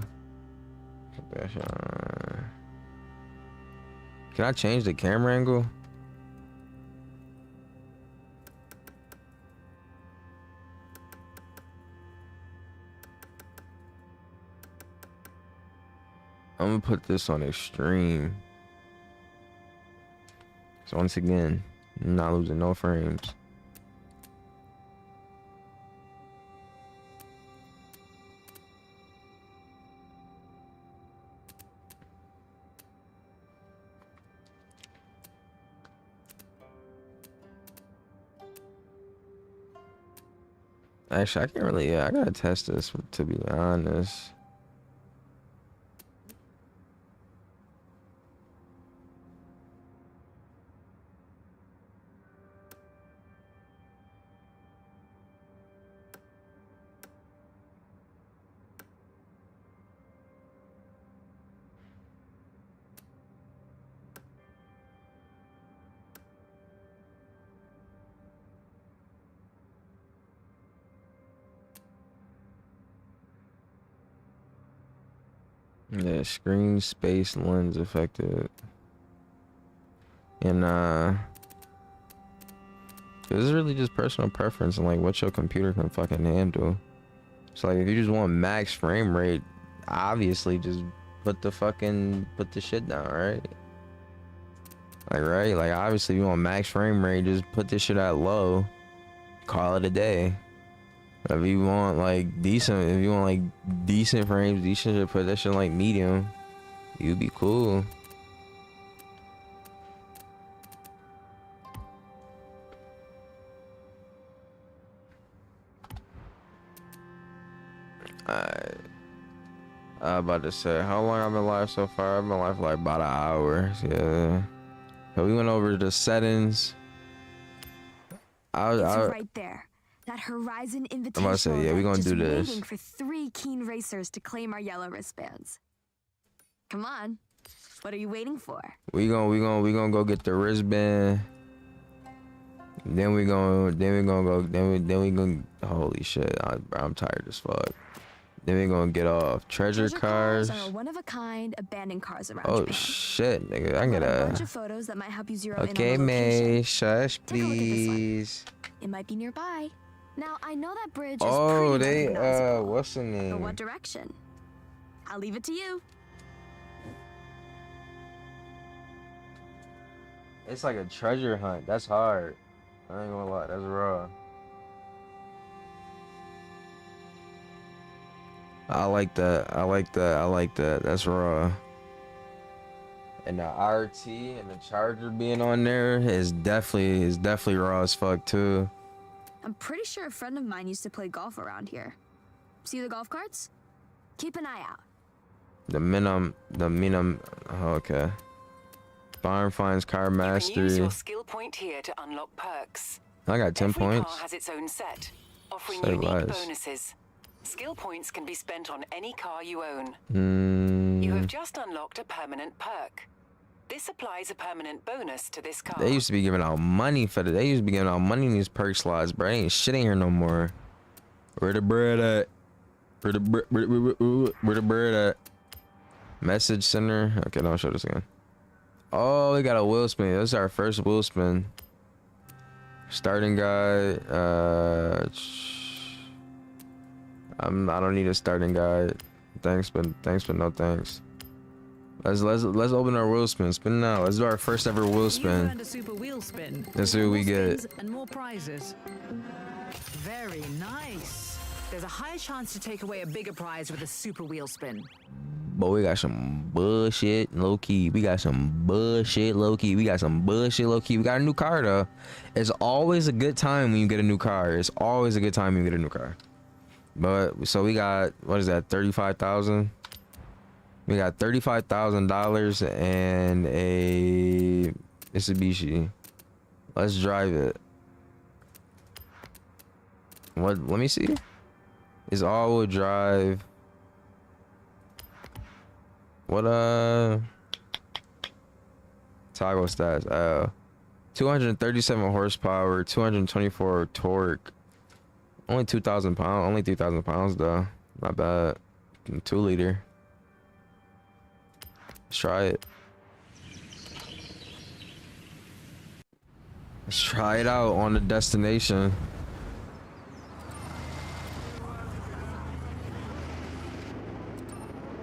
Can I change the camera angle? I'm gonna put this on extreme. So once again, I'm not losing no frames. Actually, I can't really, yeah, I gotta test this to be honest. Yeah, screen space lens affected. And this is really just personal preference and like what your computer can fucking handle. So like if you just want max frame rate, obviously just put the shit down, right? Like right? Like obviously if you want max frame rate, just put this shit at low. Call it a day. If you want like decent, if you want like decent frames, decent shit, put that shit like medium. You'd be cool. Alright. I'm about to say, how long I've been live so far? I've been live for like about an hour. Yeah. So we went over the settings. It's right there. That Horizon invitation. I'm about to say, yeah, we're gonna do this. Waiting for 3 keen racers to claim our yellow wristbands. Come on. What are you waiting for? We gonna go get the wristband. Then we gonna holy shit, I'm tired as fuck. Then we gonna get off treasure cars. Are one of a kind abandoned cars around Oh Japan. Shit, nigga, I can get a bunch of photos that might help you zero in on Okay, the location. May, shush, please. It might be nearby. Now I know that bridge is Oh, pretty they recognizable. what's the But name? what direction? I'll leave it to you. It's like a treasure hunt. That's hard. I ain't gonna lie, that's raw. I like that. That's raw. And the RT and the Charger being on there is definitely raw as fuck too. I'm pretty sure a friend of mine used to play golf around here. See the golf carts? Keep an eye out. The minimum. Oh, okay. Barn finds car mastery. You can use your skill point here to unlock perks. I got 10 Every points. car has its own set, offering Say unique less. bonuses. Skill points can be spent on any car you own. Mm. You have just unlocked a permanent perk. This applies a permanent bonus to this car. They used to be giving out money for the. They used to be giving out money in these perk slots, bro. Ain't shit in here no more. Where the bread at? Where the bread at? Message center. Okay, don't show this again. Oh, we got a wheel spin. This is our first wheel spin. Starting guide. I don't need a starting guide. Thanks, but no thanks. Let's open our wheel spin. Spin now. Let's do our first ever wheel spin. A super wheel spin. Let's see what we get. And more prizes. Very nice. There's a higher chance to take away a bigger prize with a super wheel spin. But we got some bullshit low key. We got some bullshit low key. We got some bullshit low key. We got a new car though. It's always a good time when you get a new car. It's always a good time when you get a new car. But so we got, what is that, 35,000? We got $35,000 and a Mitsubishi. Let's drive it. What? Let me see. It's all-wheel drive. What toggle stats? 237 horsepower, 224 torque. Only 2,000 pounds. Only 3,000 pounds though. Not bad. 2 liter. Let's try it. Let's try it out on the destination.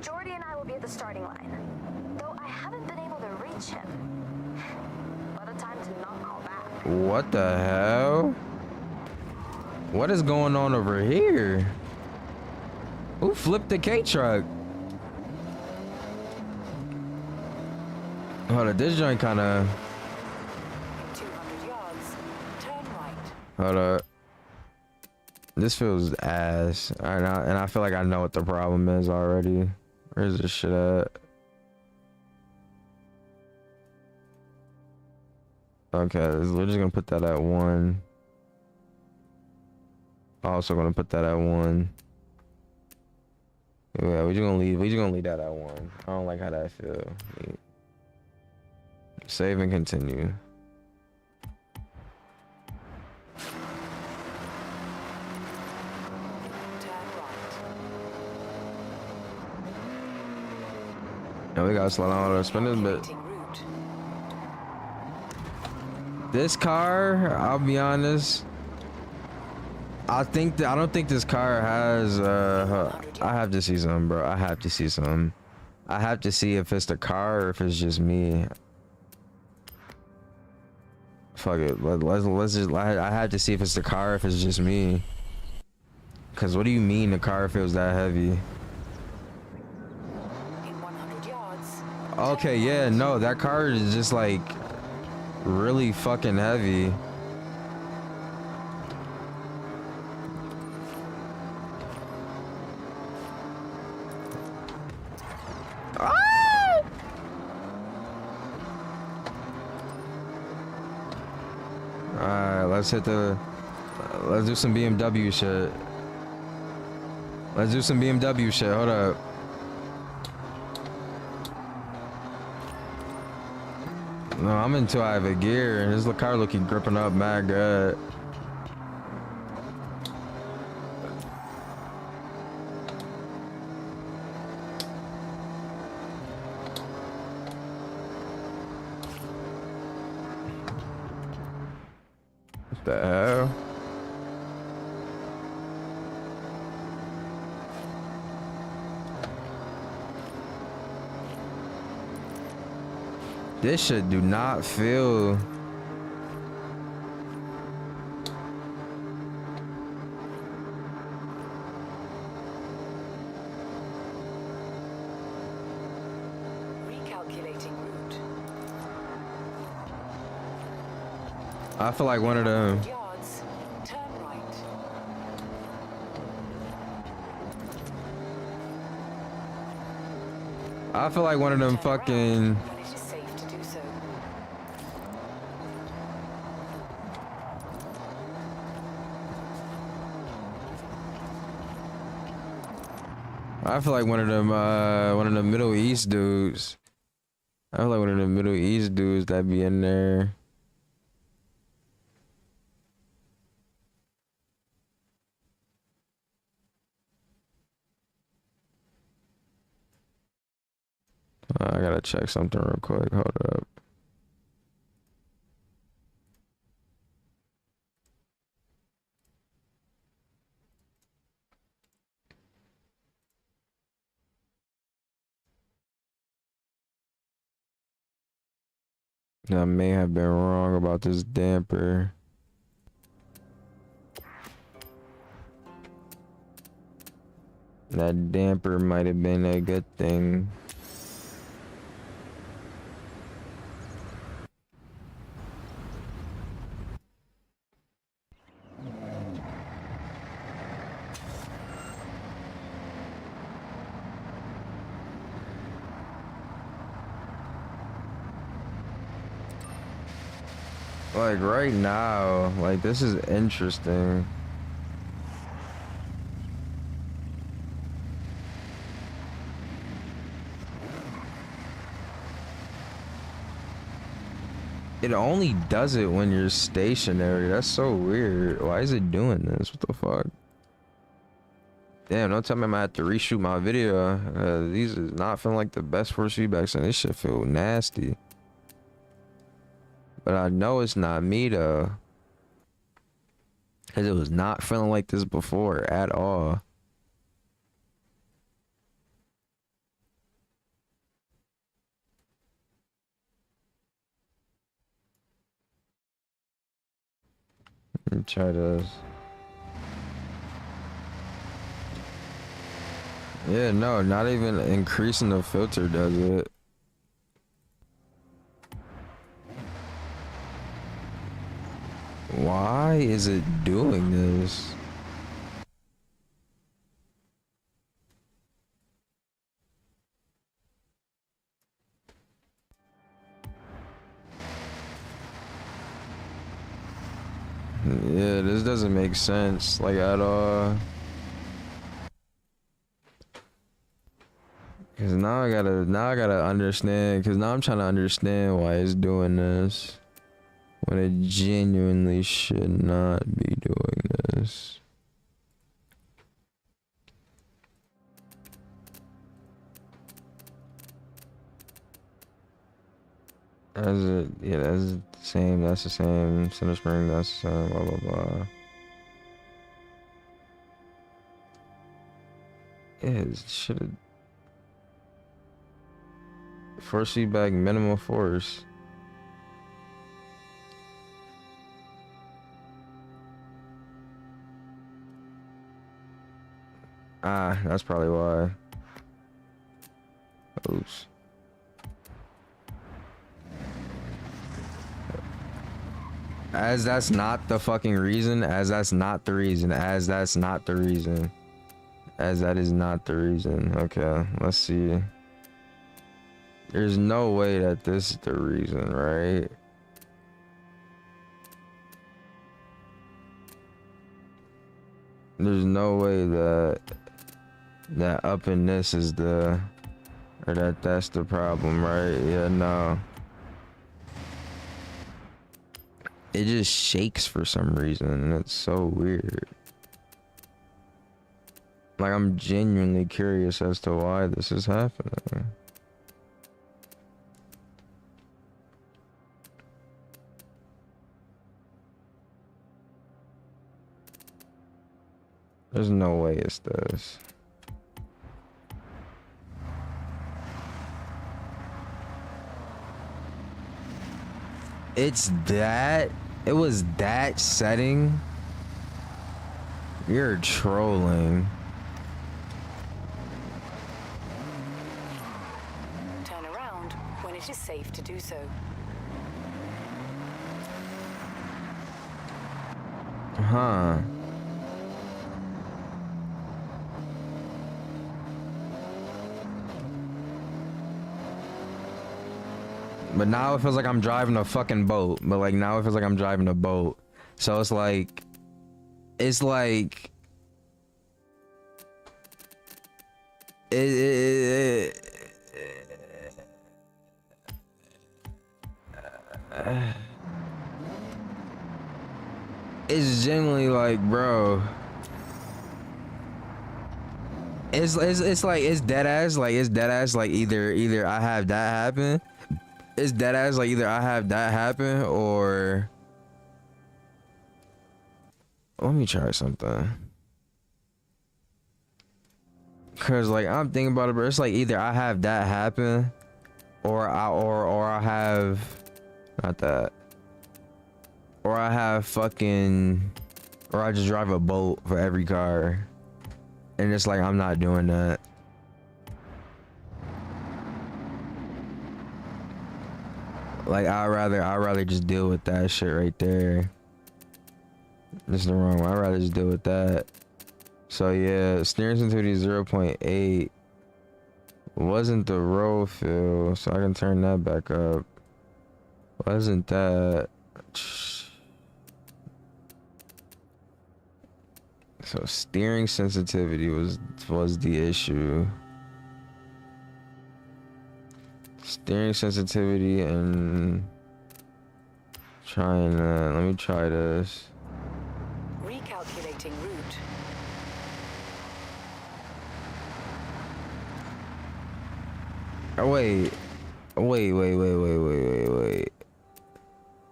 Jordy and I will be at the starting line, though I haven't been able to reach him. What a time to not call back. What the hell? What is going on over here? Who flipped the K-truck? Hold on, this joint kind of. 200 yards. Turn right. Hold up. This feels ass. And I feel like I know what the problem is already. Where's this shit at? Okay, we're just gonna put that at 1. Also gonna put that at 1. Yeah, we're just gonna leave that at 1. I don't like how that feel. Save and continue. And we gotta slow down our spinning bit. This car, I'll be honest. I don't think this car has. I have to see some, bro. I have to see some. I have to see if it's the car or if it's just me. Fuck it. Let's just. I have to see if it's the car, or if it's just me. Cause what do you mean the car feels that heavy? In 100 yards. Okay, yeah, no, that car is just like really fucking heavy. Alright, let's do some BMW shit. Let's do some BMW shit. Hold up. No, I'm in too high of a gear. This car looking gripping up mad good. What the hell? This shit do not feel. Recalculating route. I feel like one of them. Yards. Turn right. I feel like one of them fucking. When it is safe to do so. I feel like one of them Middle East dudes. I feel like one of the Middle East dudes that be in there. I gotta check something real quick. Hold up. I may have been wrong about this damper. That damper might have been a good thing. Like right now, like this is interesting. It only does it when you're stationary. That's so weird. Why is it doing this? What the fuck? Damn, don't tell me I'm gonna have to reshoot my video. These is not feeling like the best force feedbacks, and this shit feel nasty. But I know it's not me though, cause it was not feeling like this before at all. Let me try this. Yeah, no, not even increasing the filter does it. Why is it doing this? Yeah, this doesn't make sense, like at all. Cause now I gotta understand. Cause now I'm trying to understand why it's doing this when it genuinely should not be doing this. As it, yeah, that's the same. That's the same. Center spring. That's the same. Blah blah blah. Yeah, it should have. Force feedback, minimum force. Ah, that's probably why. Oops. As that's not the fucking reason, as that's not the reason, as that's not the reason, as that is not the reason. Okay, let's see. There's no way that this is the reason, right? There's no way that up in this is the, or that's the problem, right? Yeah, no. It just shakes for some reason, and it's so weird. Like, I'm genuinely curious as to why this is happening. There's no way it's this. It's that? It was that setting? You're trolling. Turn around when it is safe to do so. Huh. But now it feels like I'm driving a fucking boat. But like now it feels like I'm driving a boat. So it's like it it's genuinely like, bro. It's like it's dead ass. Like it's dead ass. Like either I have that happen. It's dead ass. Like either I have that happen or. Let me try something. Cause like I'm thinking about it, but it's like either I have that happen, or I have, not that, or I have fucking, or I just drive a boat for every car, and it's like I'm not doing that. Like I'd rather just deal with that shit right there. This is the wrong one. I'd rather just deal with that. So yeah, steering sensitivity 0.8 wasn't the roll fill, so I can turn that back up. Wasn't that? So steering sensitivity was the issue. Steering sensitivity and trying to, let me try this. Recalculating route. Oh, wait.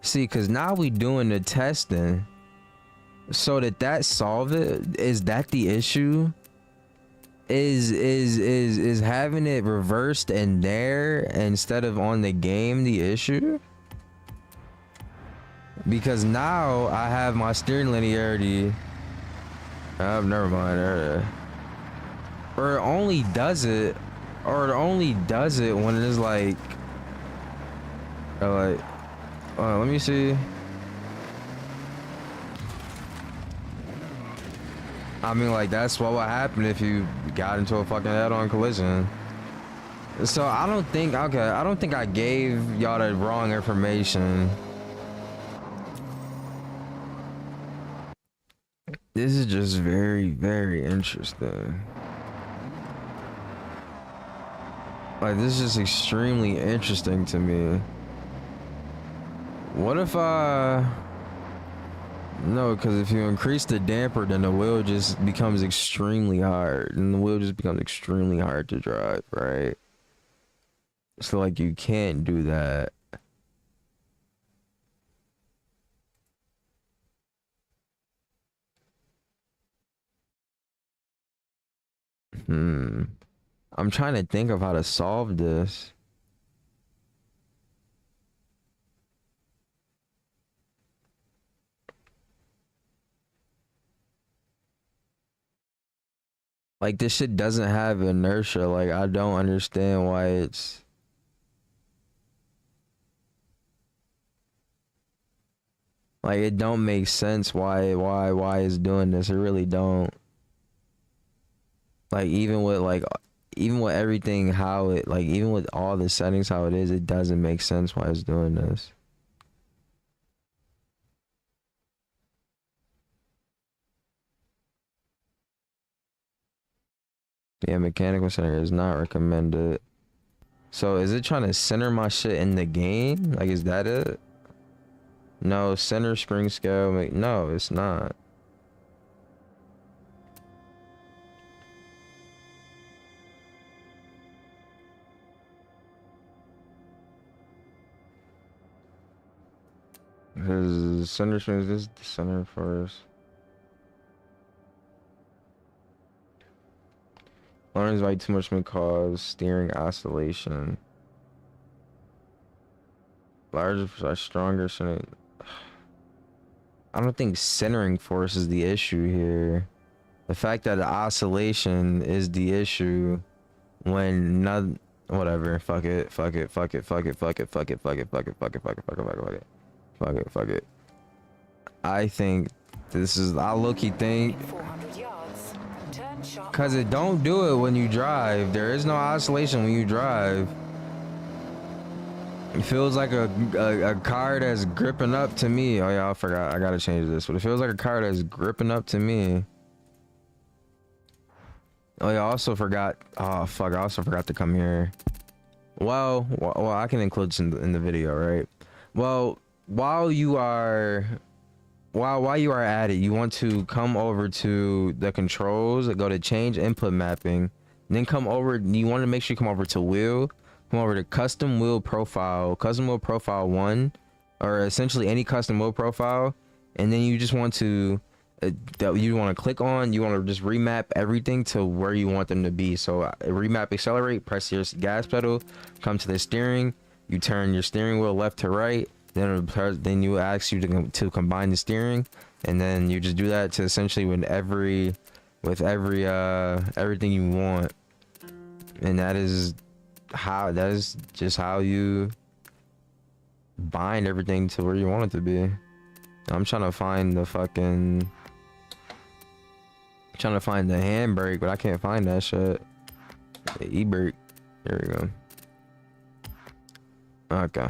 See, cause now we doing the testing. So that solve it? Is that the issue? Is having it reversed in there instead of on the game the issue? Because now I have my steering linearity. Never mind. Or it only does it when it is like, let me see. I mean, like, that's what would happen if you got into a fucking head-on collision. So I don't think I gave y'all the wrong information. This is just very, very interesting. Like, this is just extremely interesting to me. What if no, because if you increase the damper, then the wheel just becomes extremely hard. And the wheel just becomes extremely hard to drive, right? So, like, you can't do that. I'm trying to think of how to solve this. Like, this shit doesn't have inertia. Like, I don't understand why it's... Like, it don't make sense why it's doing this. It really don't. Like, even with everything, how it, like, even with all the settings, how it is, it doesn't make sense why it's doing this. Yeah, mechanical center is not recommended. So is it trying to center my shit in the game? Like, is that it? No, center spring scale. No, it's not. Because center spring is this the center first. Learns by too much may cause steering oscillation. Larger, stronger center. I don't think centering force is the issue here. The fact that the oscillation is the issue when not whatever. Fuck it. I think this is, I low-key think, cause it don't do it when you drive. There is no oscillation when you drive. It feels like a car that's gripping up to me. Oh yeah, I forgot. I gotta change this. But it feels like a car that's gripping up to me. Oh yeah, I also forgot. Oh fuck, I also forgot to come here. Well, I can include this in the video, right? Well, while you are while you are at it, you want to come over to the controls, go to change input mapping, then come over. You want to make sure you come over to wheel, come over to custom wheel profile 1, or essentially any custom wheel profile, and then you just want to you want to click on, you want to just remap everything to where you want them to be. So remap accelerate, press your gas pedal, come to the steering, you turn your steering wheel left to right, then you ask you to combine the steering, and then you just do that to essentially with every everything you want. And that is just how you bind everything to where you want it to be. I'm trying to find the handbrake, but I can't find that shit. The e-brake. There we go. Okay.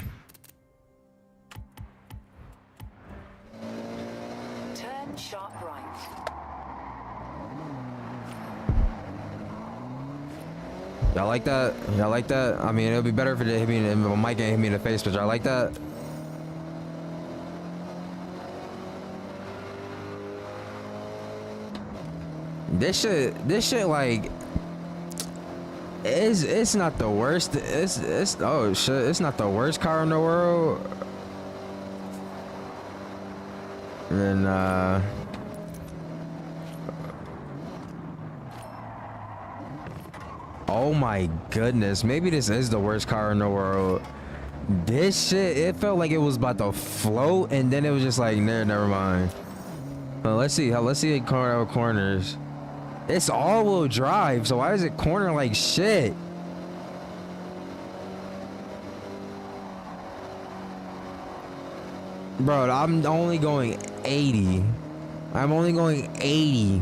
Turn sharp right. Y'all like that? Y'all like that? I mean, it'll be better if it hit me in the mic and hit me in the face, but y'all like that? This shit like it's not the worst. It's oh shit, it's not the worst car in the world. And oh my goodness, maybe this is the worst car in the world. This shit, it felt like it was about to float, and then it was just like, never mind. Well, let's see it corners. It's all-wheel drive, so why does it corner like shit? Bro, I'm only going 80. I'm only going 80.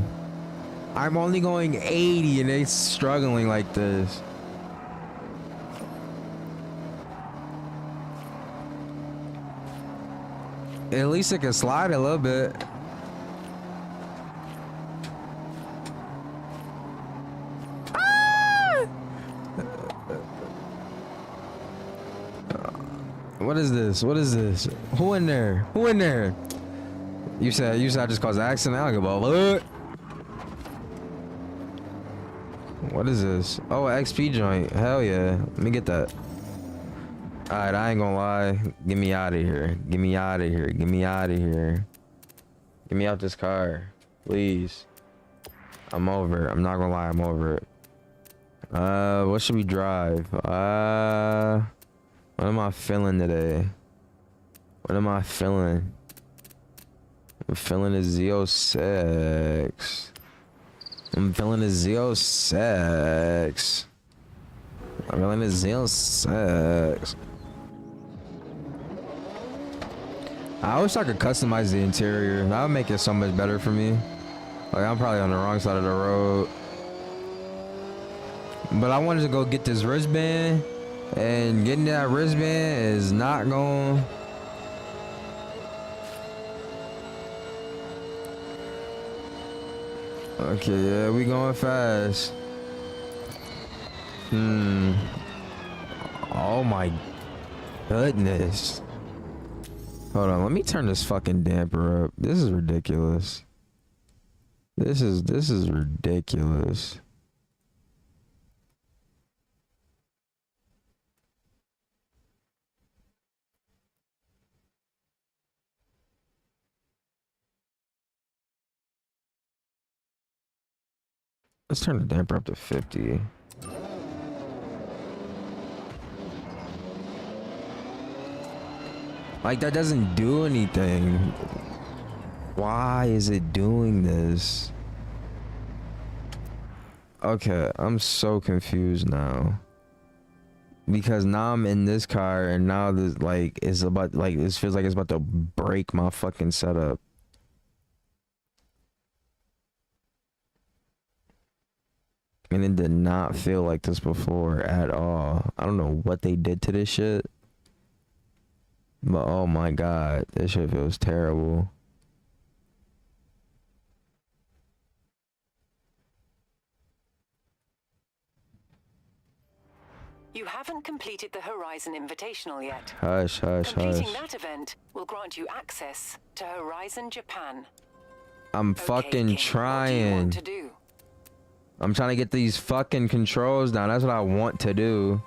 I'm only going 80 and it's struggling like this. At least it can slide a little bit. What is this? What is this? Who in there? Who in there? You said I just caused an accident. I don't give a look. What is this? Oh, XP joint. Hell yeah. Let me get that. Alright, I ain't gonna lie. Get me out of here. Get me out of here. Get me out of here. Get me out this car. Please. I'm over it. I'm not gonna lie, I'm over it. What should we drive? What am I feeling today? What am I feeling? I'm feeling a Z06. I'm feeling a Z06. I'm feeling a Z06. I wish I could customize the interior. That would make it so much better for me. Like, I'm probably on the wrong side of the road. But I wanted to go get this wristband. And getting that wristband is not going. Okay, yeah, we going fast. Oh my goodness. Hold on, let me turn this fucking damper up. This is ridiculous. This is ridiculous. Let's turn the damper up to 50. Like, that doesn't do anything. Why is it doing this? Okay, I'm so confused now. Because now I'm in this car and now this, like, it's about, like, this feels like it's about to break my fucking setup. And it did not feel like this before at all. I don't know what they did to this shit. But oh my god, this shit feels terrible. You You haven't completed the Horizon Invitational yet. Hush, hush, Completing hush. that event will grant you access to Horizon Japan. I'm Okay, fucking King, what do you trying. want to do? I'm trying to get these fucking controls down. That's what I want to do.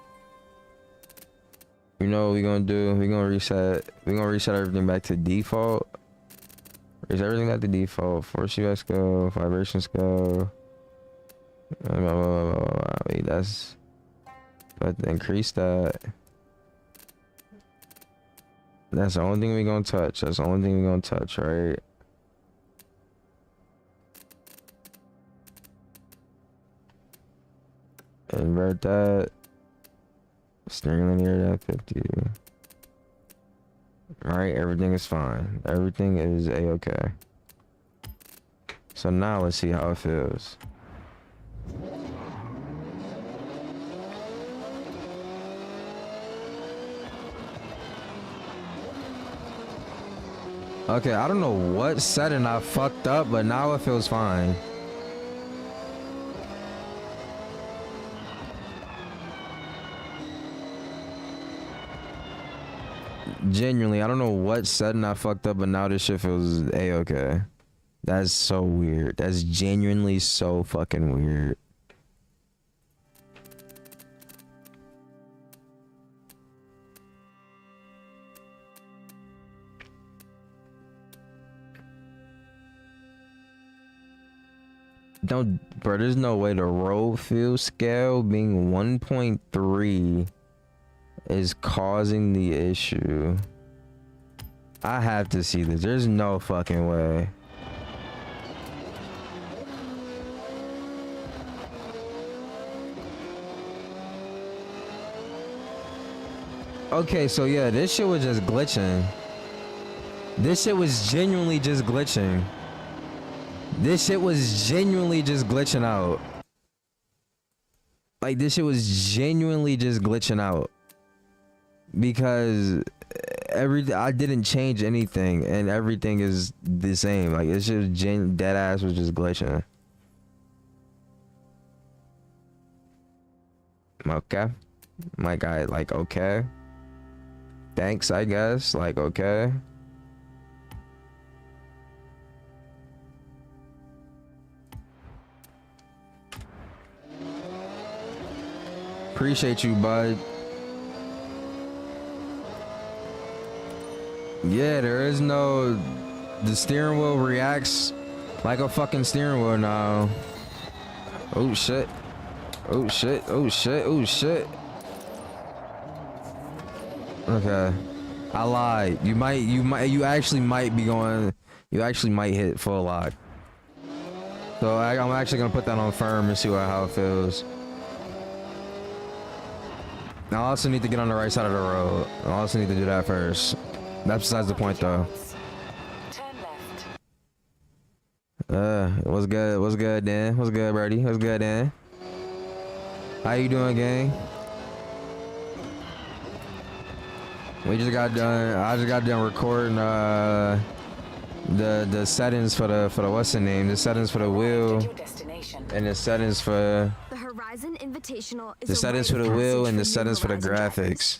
You know what we're gonna do? We're gonna reset. We're gonna reset everything back to default. Reset everything back to default. Force US go. Vibrations go. Wait, that's... But increase that. That's the only thing we're gonna touch. That's the only thing we're gonna touch, right? Invert that. Steering linear at 50. Alright, everything is fine. Everything is a-okay. So now let's see how it feels. Okay, I don't know what setting I fucked up, but now it feels fine. Genuinely, I don't know what setting I fucked up, but now this shit feels a-okay. That's so weird. That's genuinely so fucking weird. Don't, bro, there's no way the road feel scale being 1.3 is causing the issue. I have to see this. There's no fucking way. Okay, so yeah, this shit was just glitching. This shit was genuinely just glitching. This shit was genuinely just glitching out. Like, this shit was genuinely just glitching out. Because I didn't change anything and everything is the same. Like, it's just dead ass was just glitching. Okay. My guy, like, okay. Thanks, I guess. Like, okay. Appreciate you, bud. Yeah, there is no... The steering wheel reacts like a fucking steering wheel now. Oh shit. Oh shit. Oh shit. Oh shit. Okay. I lied. You actually might be going... You actually might hit full lock. So I'm actually gonna put that on firm and see how it feels. I also need to get on the right side of the road. I also need to do that first. That's besides the point, though. Turn left. What's good? What's good, Dan? What's good, Birdie? What's good, Dan? How you doing, gang? We just got done. I just got done recording the settings for the what's the name? The settings for the wheel and the settings for The Horizon Invitational is the settings for the wheel and the settings for the graphics.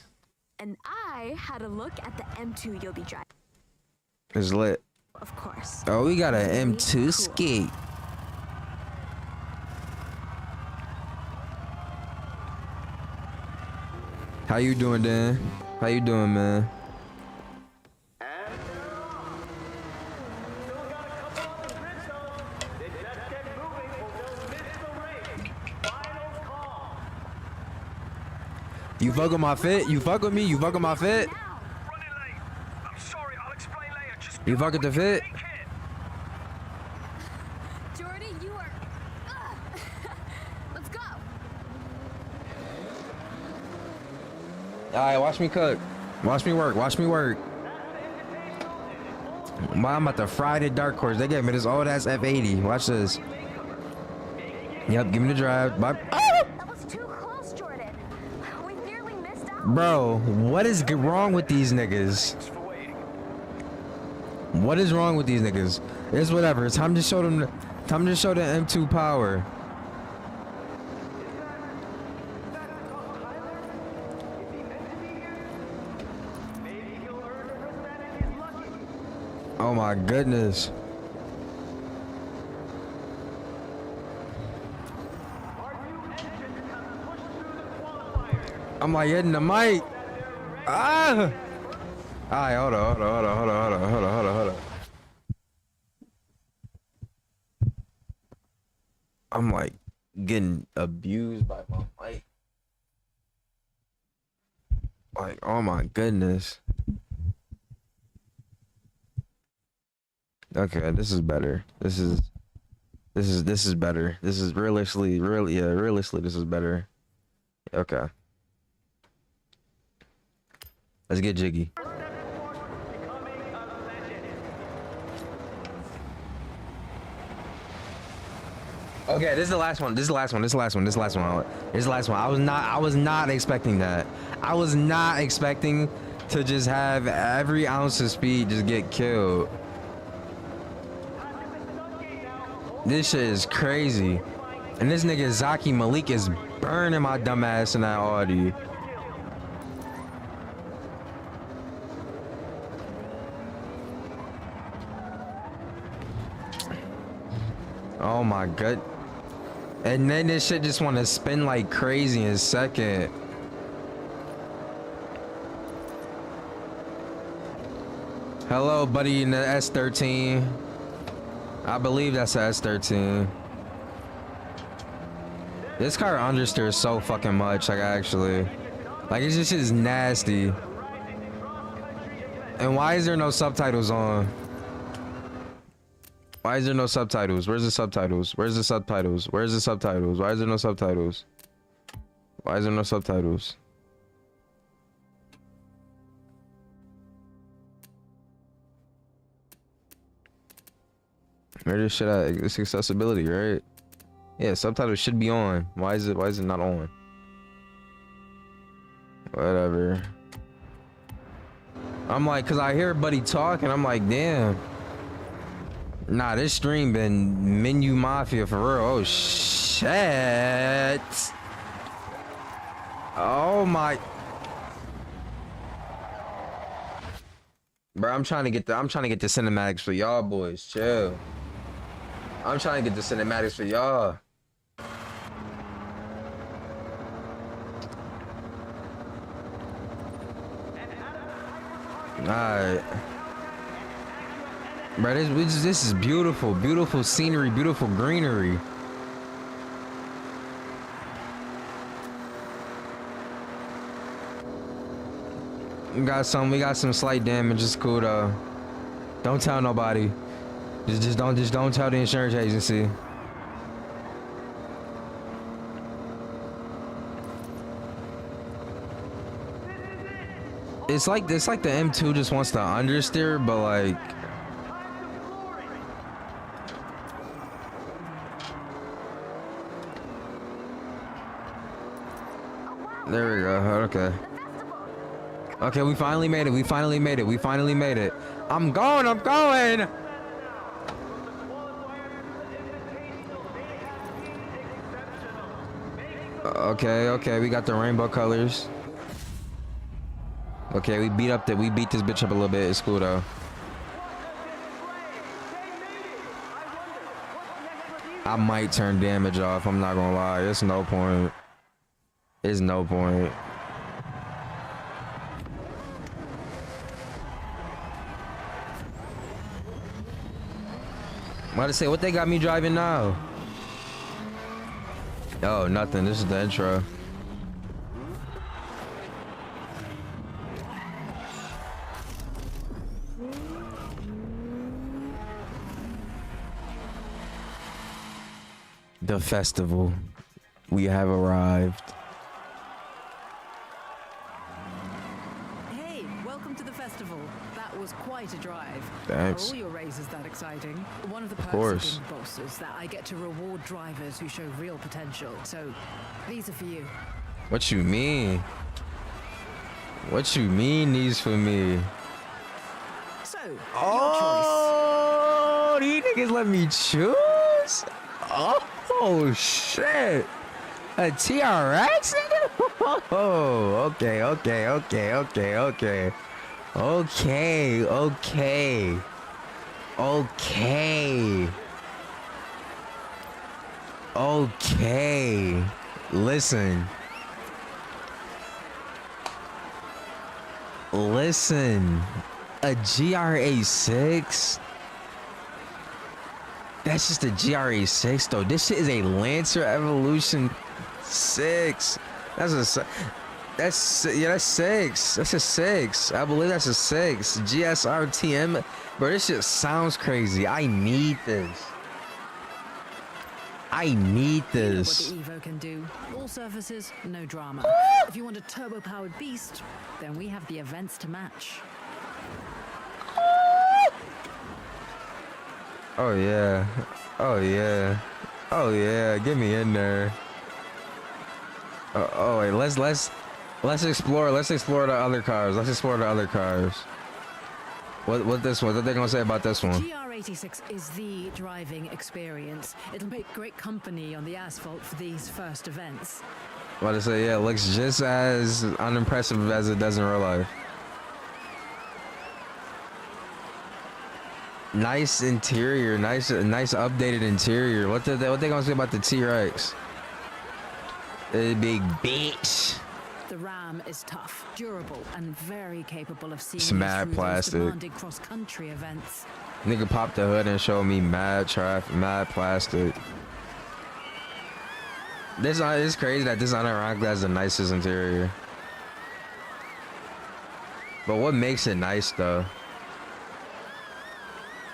And I had a look at the M2 you'll be driving. It's lit. Of course. Oh, we got an Very M2 cool. skate. How you doing, Dan? How you doing, man? You fuck with my fit? You fuck with me? You fuck with my fit? You fuck with the fit? Jordy, you are... Let's go. Alright, watch me cook. Watch me work. Watch me work. I'm at the Friday Dark Horse. They gave me this old ass F80. Watch this. Yep, give me the drive. Bye. That was too close, Jordan. We nearly missed out. Bro, what is wrong with these niggas? What is wrong with these niggas? It's whatever. It's time to show them. Time to show the M2 power. Oh my goodness. I'm like hitting the mic. Ah! Alright, hold on. I'm like getting abused by my mic. Like, oh my goodness. Okay, this is better. This is better. This is realistically, this is better. Okay. Let's get jiggy. Okay, this is the last one. This is the last one. I was not expecting that. I was not expecting to just have every ounce of speed just get killed. This shit is crazy. And this nigga Zaki Malik is burning my dumb ass in that Audi. Oh my god. And then this shit just want to spin like crazy in a second. Hello, buddy, in the S13. I believe that's the S13. This car understeers so fucking much, like actually. Like it's just is nasty. And why is there no subtitles on? Why is there no subtitles? Where's the subtitles? Where's the subtitles? Where's the subtitles? Why is there no subtitles? Why is there no subtitles? Where this shit at? It's accessibility, right? Yeah, subtitles should be on. Why is it not on? Whatever. I'm like, cause I hear buddy talking, I'm like, damn. Nah, this stream been menu mafia for real. Oh shit. Oh my. Bro, I'm trying to get the cinematics for y'all boys. Chill. I'm trying to get the cinematics for y'all. Alright. Bro, this is beautiful. Beautiful scenery, beautiful greenery. We got some slight damage. It's cool though. Don't tell nobody. Just don't tell the insurance agency. It's like the M2 just wants to understeer, but like there we go. Okay. Okay, we finally made it. I'm going. Okay, we got the rainbow colors. Okay, we beat this bitch up a little bit. It's cool though. I might turn damage off, I'm not gonna lie. It's no point. I'm about to say, what they got me driving now? Oh, nothing. This is the intro. The festival. We have arrived. Hey, welcome to the festival. That was quite a drive. Thanks. Are all your races that exciting? One of the perks course. of being boss is that I get to reward drivers who show real potential. So, these are for you. What you mean? What you mean these for me? So, Oh, these niggas let me choose? Oh, shit. A TRX, nigga? Oh, okay. Okay. Okay. Listen. Listen. A GRA6? That's just a GRA6 though. This shit is a Lancer Evolution 6. That's 6. That's a 6. I believe that's a 6. GSRTM. Bro, this shit sounds crazy. I need this. I need this. You know what the Evo can do. All surfaces, no drama. If you want a turbo-powered beast, then we have the events to match. Oh yeah. Oh yeah. Oh yeah. Get me in there. Oh wait. Let's explore. Let's explore the other cars. Let's explore the other cars. What this one? What they gonna say about this one? GR86 is the driving experience. It'll make great company on the asphalt for these first events. What to say? Yeah, it looks just as unimpressive as it does in real life. Nice interior, nice updated interior. What they gonna say about the T-Rex? The big bitch. The Ram is tough, durable, and very capable of seeing It's mad through plastic. those demanding cross-country events. Nigga popped the hood and showed me mad plastic. This is crazy that this unironically has the nicest interior. But what makes it nice though?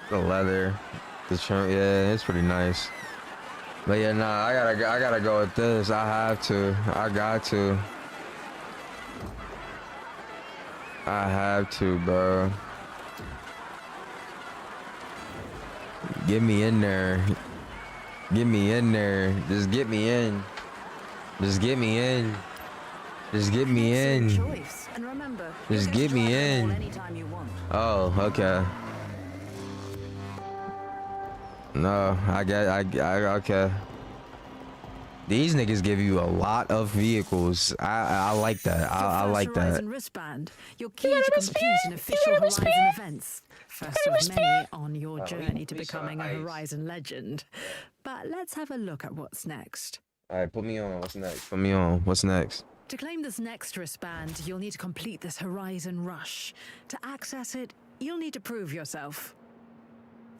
The leather, the trim, yeah, it's pretty nice. But yeah, nah, I gotta go with this. I have to. I got to. I have to, bro. Get me in there. Get me in there. Just get me in. Just get me in. Just get me in. Choice. And remember, Just you get can me drive them in. all anytime you want. Oh, okay. No, okay. These niggas give you a lot of vehicles. I like that. I like that. Horizon wristband. You're key to compete in official Horizon events. First of many on your journey to becoming a Horizon legend. But let's have a look at what's next. All right, put me on. What's next? Put me on. What's next? To claim this next wristband, you'll need to complete this Horizon Rush. To access it, you'll need to prove yourself.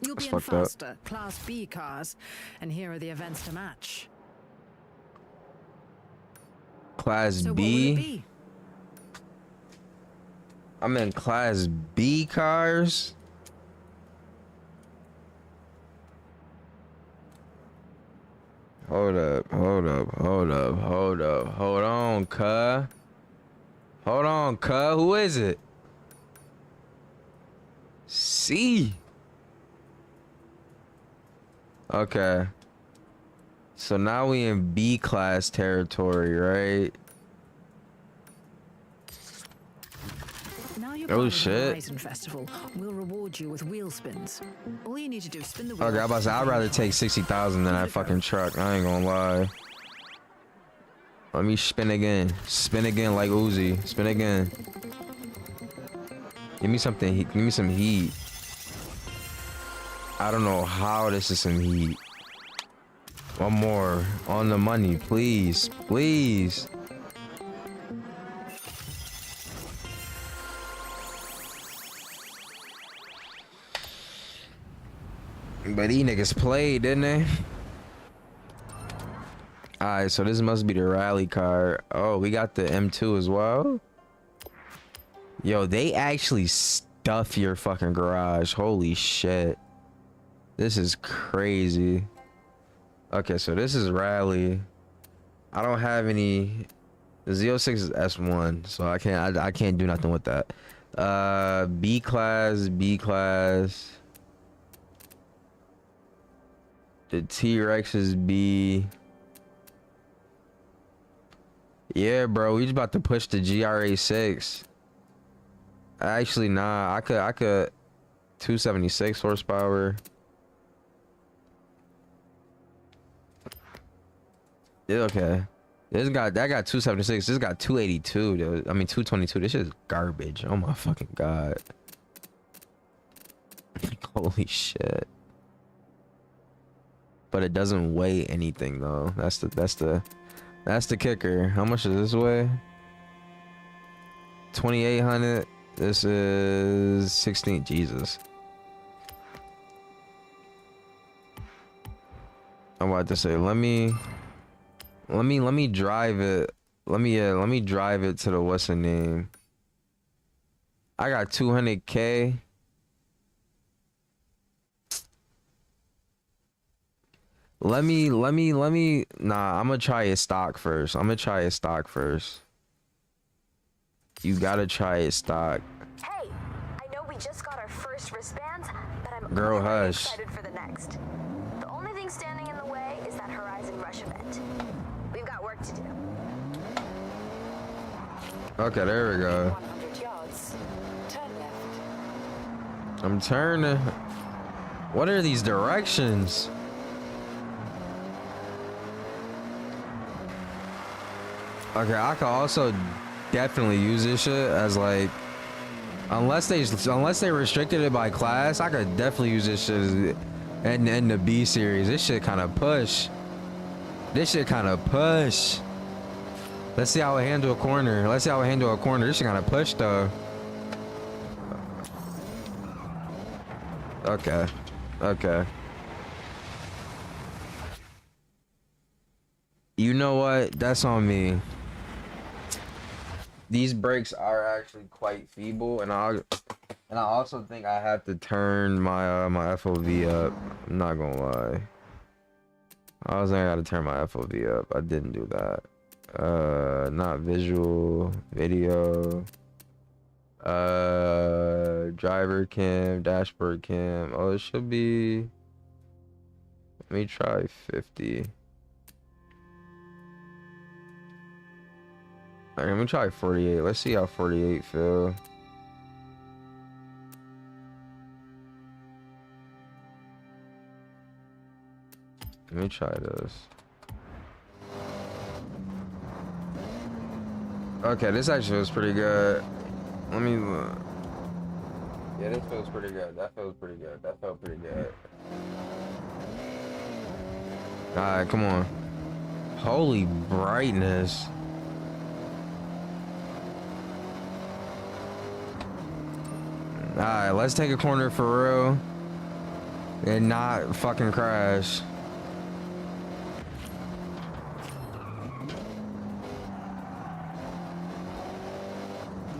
You'll be in fucked up. faster, Class B cars, and here are the events to match. Class So what will it B. be? I'm in Class B cars. Hold up. Hold on, cuh. Hold on, cuh. Who is it? C. Okay. So now we in B class territory, right? Now you're Oh, part of the shit. Horizon Festival. We'll reward you with wheel spins. All you need to do is spin the wheel. Okay, I'm about to say, I'd rather take 60,000 than that fucking truck. I ain't gonna lie. Let me spin again. Spin again like Uzi. Spin again. Give me something. Give me some heat. I don't know how this is some heat. One more. On the money, please. Please. But these niggas played, didn't they? Alright, so this must be the rally car. Oh, we got the M2 as well. Yo, they actually stuff your fucking garage. Holy shit. This is crazy. Okay, so this is rally. I don't have any. The Z06 is S1, so I can't do nothing with that. B class. The T-Rex is B. Yeah, bro, we just about to push the GRA6. Actually, nah, I could 276 horsepower. Yeah, okay. That got 276. This got 282. Dude. I mean 222. This shit is garbage. Oh my fucking god. Holy shit. But it doesn't weigh anything though. That's the kicker. How much does this weigh? 2,800. This is 16. Jesus. I'm about to say, let me drive it. Let me drive it to the what's the name? I got 200K. Let me nah, I'm gonna try it stock first. You gotta try it stock. Hey, I know we just got our first wristbands, but I'm Girl, really hush. excited for the next. The only thing standing in the way is that Horizon Rush event. We've got work to do. Okay, there we go. 100 yards. Turn left. I'm turning. What are these directions? Okay, I could also definitely use this shit as like, unless they restricted it by class, I could definitely use this shit as, in the B series. This shit kind of push. Let's see how it handle a corner. This shit kind of push though. Okay. You know what? That's on me. These brakes are actually quite feeble, and I also think I have to turn my my FOV up. I'm not gonna lie. I was thinking I gotta turn my FOV up. I didn't do that. Not visual, video. Driver cam, dashboard cam. Oh, it should be. Let me try 50. Alright, let me try 48. Let's see how 48 feel. Let me try this. Okay, this actually feels pretty good. Let me look. Yeah, this feels pretty good. That feels pretty good. That felt pretty good. Alright, come on. Holy brightness. Alright, let's take a corner for real and not fucking crash.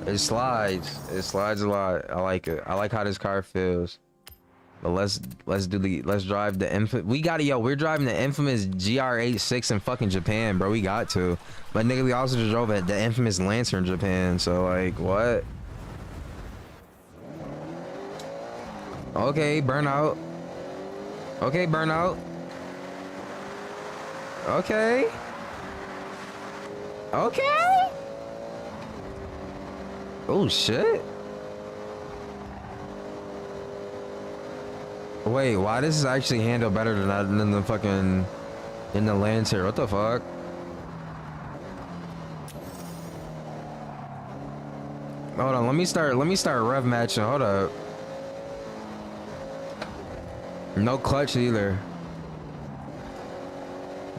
It slides a lot. I like it. I like how this car feels. But let's drive the infamous. We're driving the infamous GR86 in fucking Japan, bro. We got to. But nigga, we also just drove the infamous Lancer in Japan. So like, what? Okay, burnout. Okay. Oh shit. Wait, why does this actually handle better than the fucking in the Lancer? What the fuck? Hold on, let me start rev matching. Hold up. No clutch either.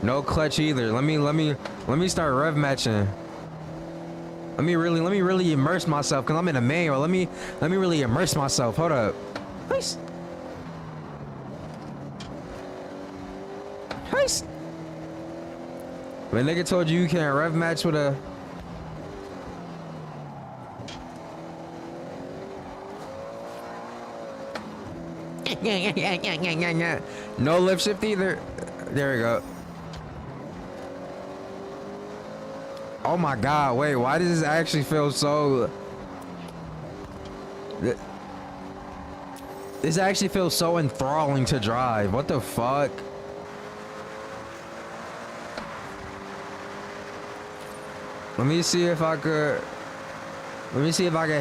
Let me start rev matching. Let me really immerse myself because I'm in a manual. Let me really immerse myself. Hold up. Nice. When nigga told you can't rev match with a. No lift shift either. There we go. Oh my god, wait, why does this actually feel so... This actually feels so enthralling to drive. What the fuck? Let me see if I could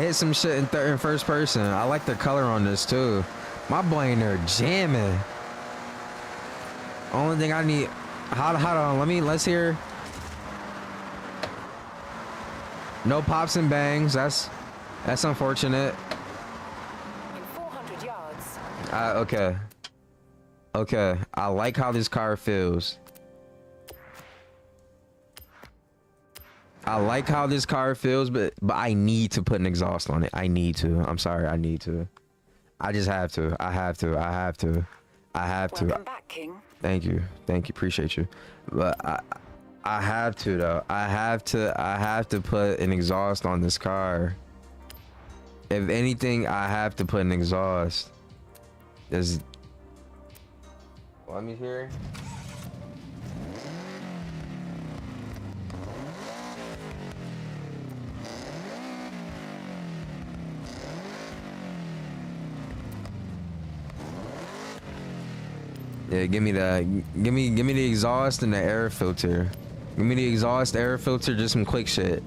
hit some shit in first person. I like the color on this too. My boy in there jamming. Only thing I need... Hold on, let's hear... No pops and bangs. That's unfortunate. In 400 yards. Okay. Okay. I like how this car feels. I like how this car feels, but I need to put an exhaust on it. I need to. I'm sorry. I need to. I just have to. I have to. I have to. I have to. Welcome back, King. Thank you. Thank you. Appreciate you. But I have to though. I have to put an exhaust on this car. If anything, I have to put an exhaust. There's let me hear. Yeah, give me the exhaust and the air filter. Give me the exhaust, air filter, just some quick shit.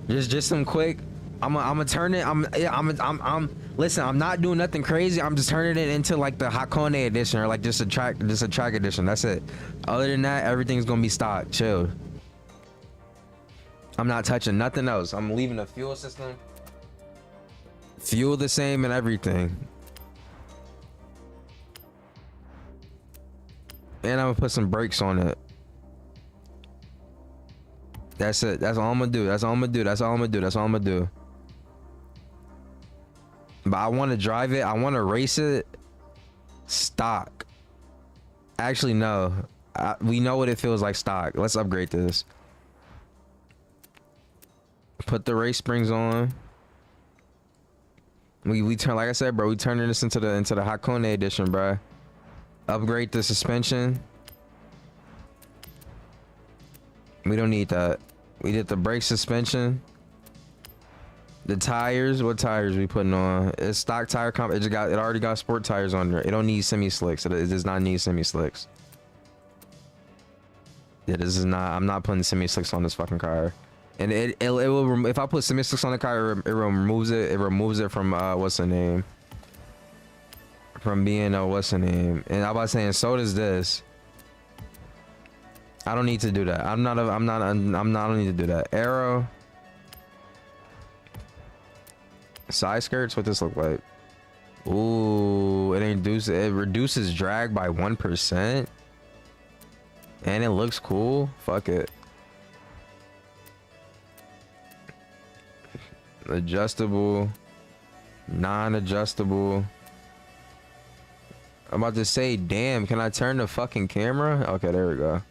Just some quick. I'm gonna turn it. Listen, I'm not doing nothing crazy. I'm just turning it into like the Hakone edition or like just a track edition. That's it. Other than that, everything's gonna be stock. Chill. I'm not touching nothing else. I'm leaving the fuel system. Fuel the same and everything. And I'm gonna put some brakes on it. That's it. That's all I'm gonna do. That's all I'm gonna do. That's all I'm gonna do. That's all I'm gonna do. But I want to drive it. I want to race it stock. Actually, no. We know what it feels like stock. Let's upgrade this. Put the race springs on. We turn, like I said, bro. We turning this into the Hakone edition, bro. Upgrade the suspension. We don't need that. We did the brake suspension. The tires, what tires we putting on? It's stock tire comp. It already got sport tires on there. It don't need semi slicks. It does not need semi slicks. Yeah, this is not. I'm not putting semi slicks on this fucking car. And it will. If I put semi slicks on the car, it removes it. It removes it from what's the name? From being what's the name? And I'm about saying so does this. I don't need to do that. I don't need to do that. Arrow. Side skirts, what this look like? Ooh, it reduces drag by 1%. And it looks cool. Fuck it. Adjustable. Non-adjustable. I'm about to say, damn, can I turn the fucking camera? Okay, there we go.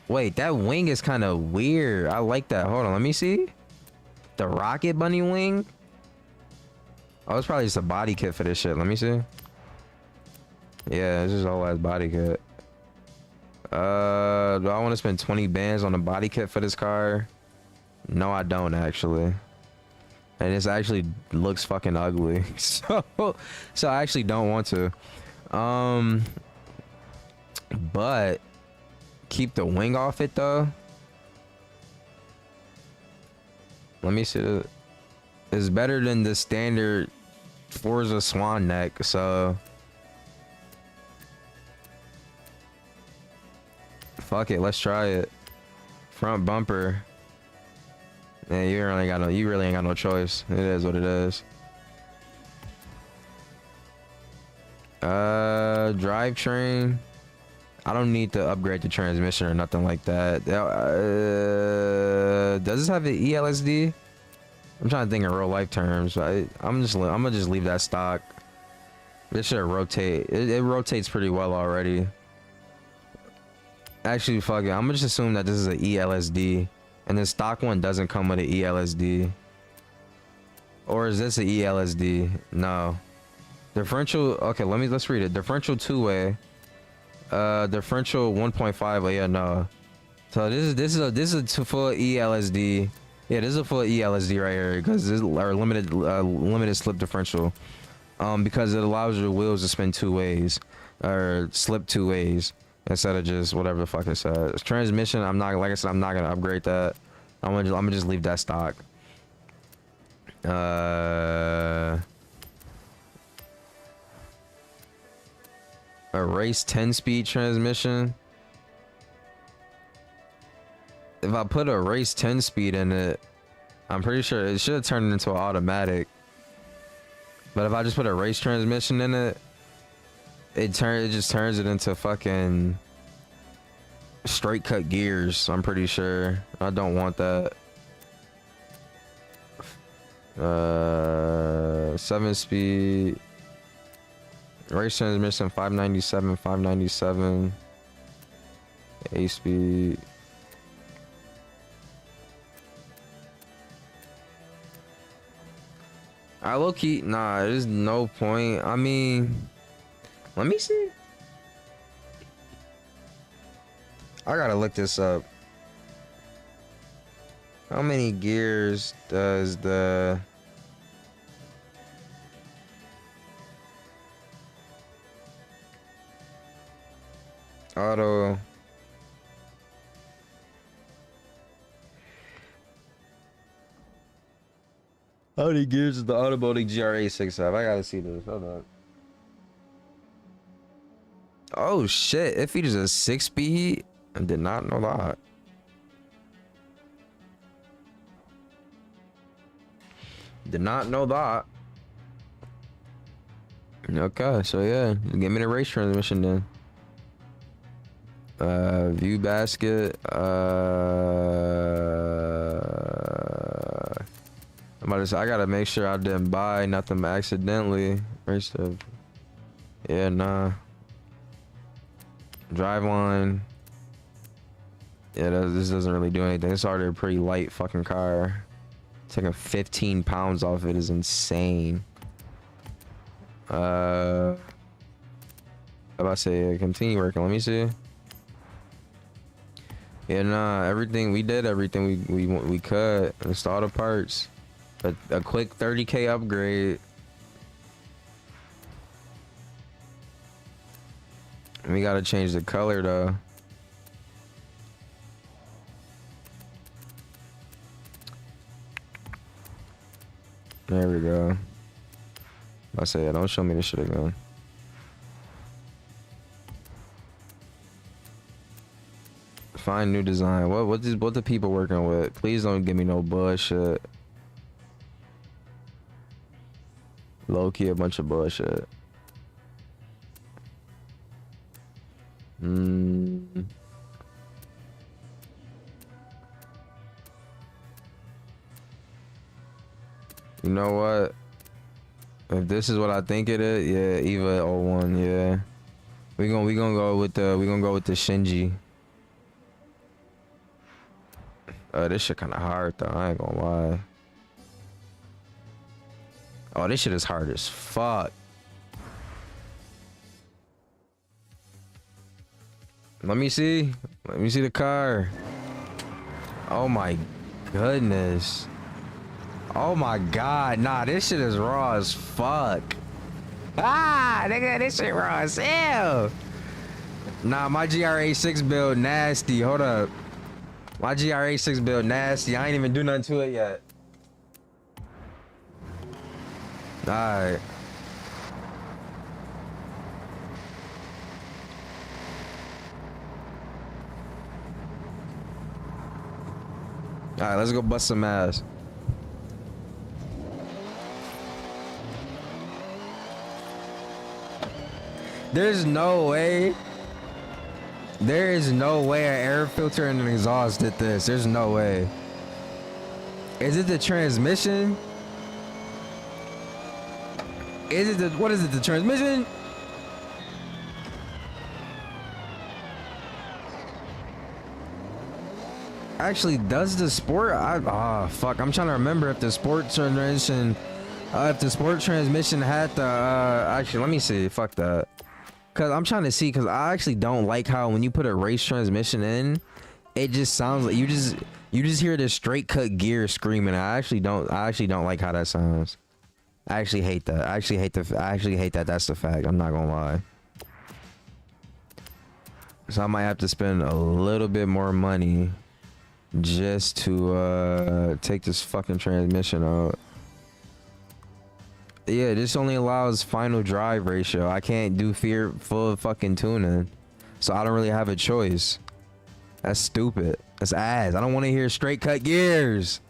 Wait, that wing is kind of weird. I like that. Hold on, let me see. The rocket bunny wing. Oh, it's probably just a body kit for this shit. Let me see. Yeah, it's just a whole ass body kit. Do I want to spend 20 bands on a body kit for this car? No, I don't actually. And this actually looks fucking ugly. So I actually don't want to. But keep the wing off it though. Let me see. It's better than the standard Forza swan neck, so fuck it, let's try it. Front bumper. Yeah, you really ain't got no choice. It is what it is. Drivetrain. I don't need to upgrade the transmission or nothing like that. Does this have an ELSD? I'm trying to think in real life terms. I'm gonna just leave that stock. This should rotate. It rotates pretty well already. Actually, fuck it. I'm gonna just assume that this is an ELSD, and the stock one doesn't come with an ELSD. Or is this an ELSD? No. Differential. Okay, let's read it. Differential two-way. Differential 1.5. Oh, yeah, no. So this is a full ELSD. Yeah, this is a full ELSD right here because this is our limited slip differential. Because it allows your wheels to spin two ways or slip two ways instead of just whatever the fuck it says. Transmission, like I said, I'm not gonna upgrade that. I'm gonna just leave that stock. A race 10-speed transmission. If I put a race 10-speed in it, I'm pretty sure it should have turned into an automatic. But if I just put a race transmission in it, it just turns it into fucking straight cut gears. I'm pretty sure. I don't want that. 7-speed race transmission, 597, 8-speed. I low key, nah, there's no point. I mean, let me see. I gotta look this up. How many gears does the auto how many gears does the Automotive GRA6 have? I gotta see this. Hold on. Oh shit, it features a 6-speed. I did not know that. Did not know that. Okay, so yeah, give me the race transmission then. View basket. I'm about to say, I gotta make sure I didn't buy nothing accidentally. Race of, yeah, nah. Driveline. Yeah, this doesn't really do anything. It's already a pretty light fucking car. Taking 15 pounds off it is insane. How about to say continue working? Let me see. Yeah, nah, everything we did, everything we could. Install the parts. A quick 30K upgrade. We gotta change the color though. There we go. I say, don't show me this shit again. Find new design. What the people working with? Please don't give me no bullshit. Low key a bunch of bullshit. You know what? If this is what I think it is, yeah, Eva 01, yeah. We gonna go with the Shinji. This shit kind of hard though. I ain't gonna lie. Oh, this shit is hard as fuck. Let me see. Let me see the car. Oh my goodness. Oh my god. Nah, this shit is raw as fuck. Ah, nigga, this shit raw as hell. Nah, my GRA6 build nasty. Hold up. My GRA6 build nasty. I ain't even do nothing to it yet. Alright. Alright, let's go bust some ass. There's no way. There is no way an air filter and an exhaust did this. There's no way. Is it the transmission? Is it the, what is it, the transmission? Actually, does the sport, fuck, I'm trying to remember if the sport transmission, had the, actually, let me see, fuck that. Cause I'm trying to see, cause I actually don't like how when you put a race transmission in, it just sounds like you just hear this straight cut gear screaming. I actually don't like how that sounds. I actually hate that. I actually hate that. That's the fact. I'm not gonna lie. So I might have to spend a little bit more money just to take this fucking transmission out. Yeah, this only allows final drive ratio. I can't do full fucking tuning, so I don't really have a choice. That's stupid. That's ass. I don't want to hear straight cut gears.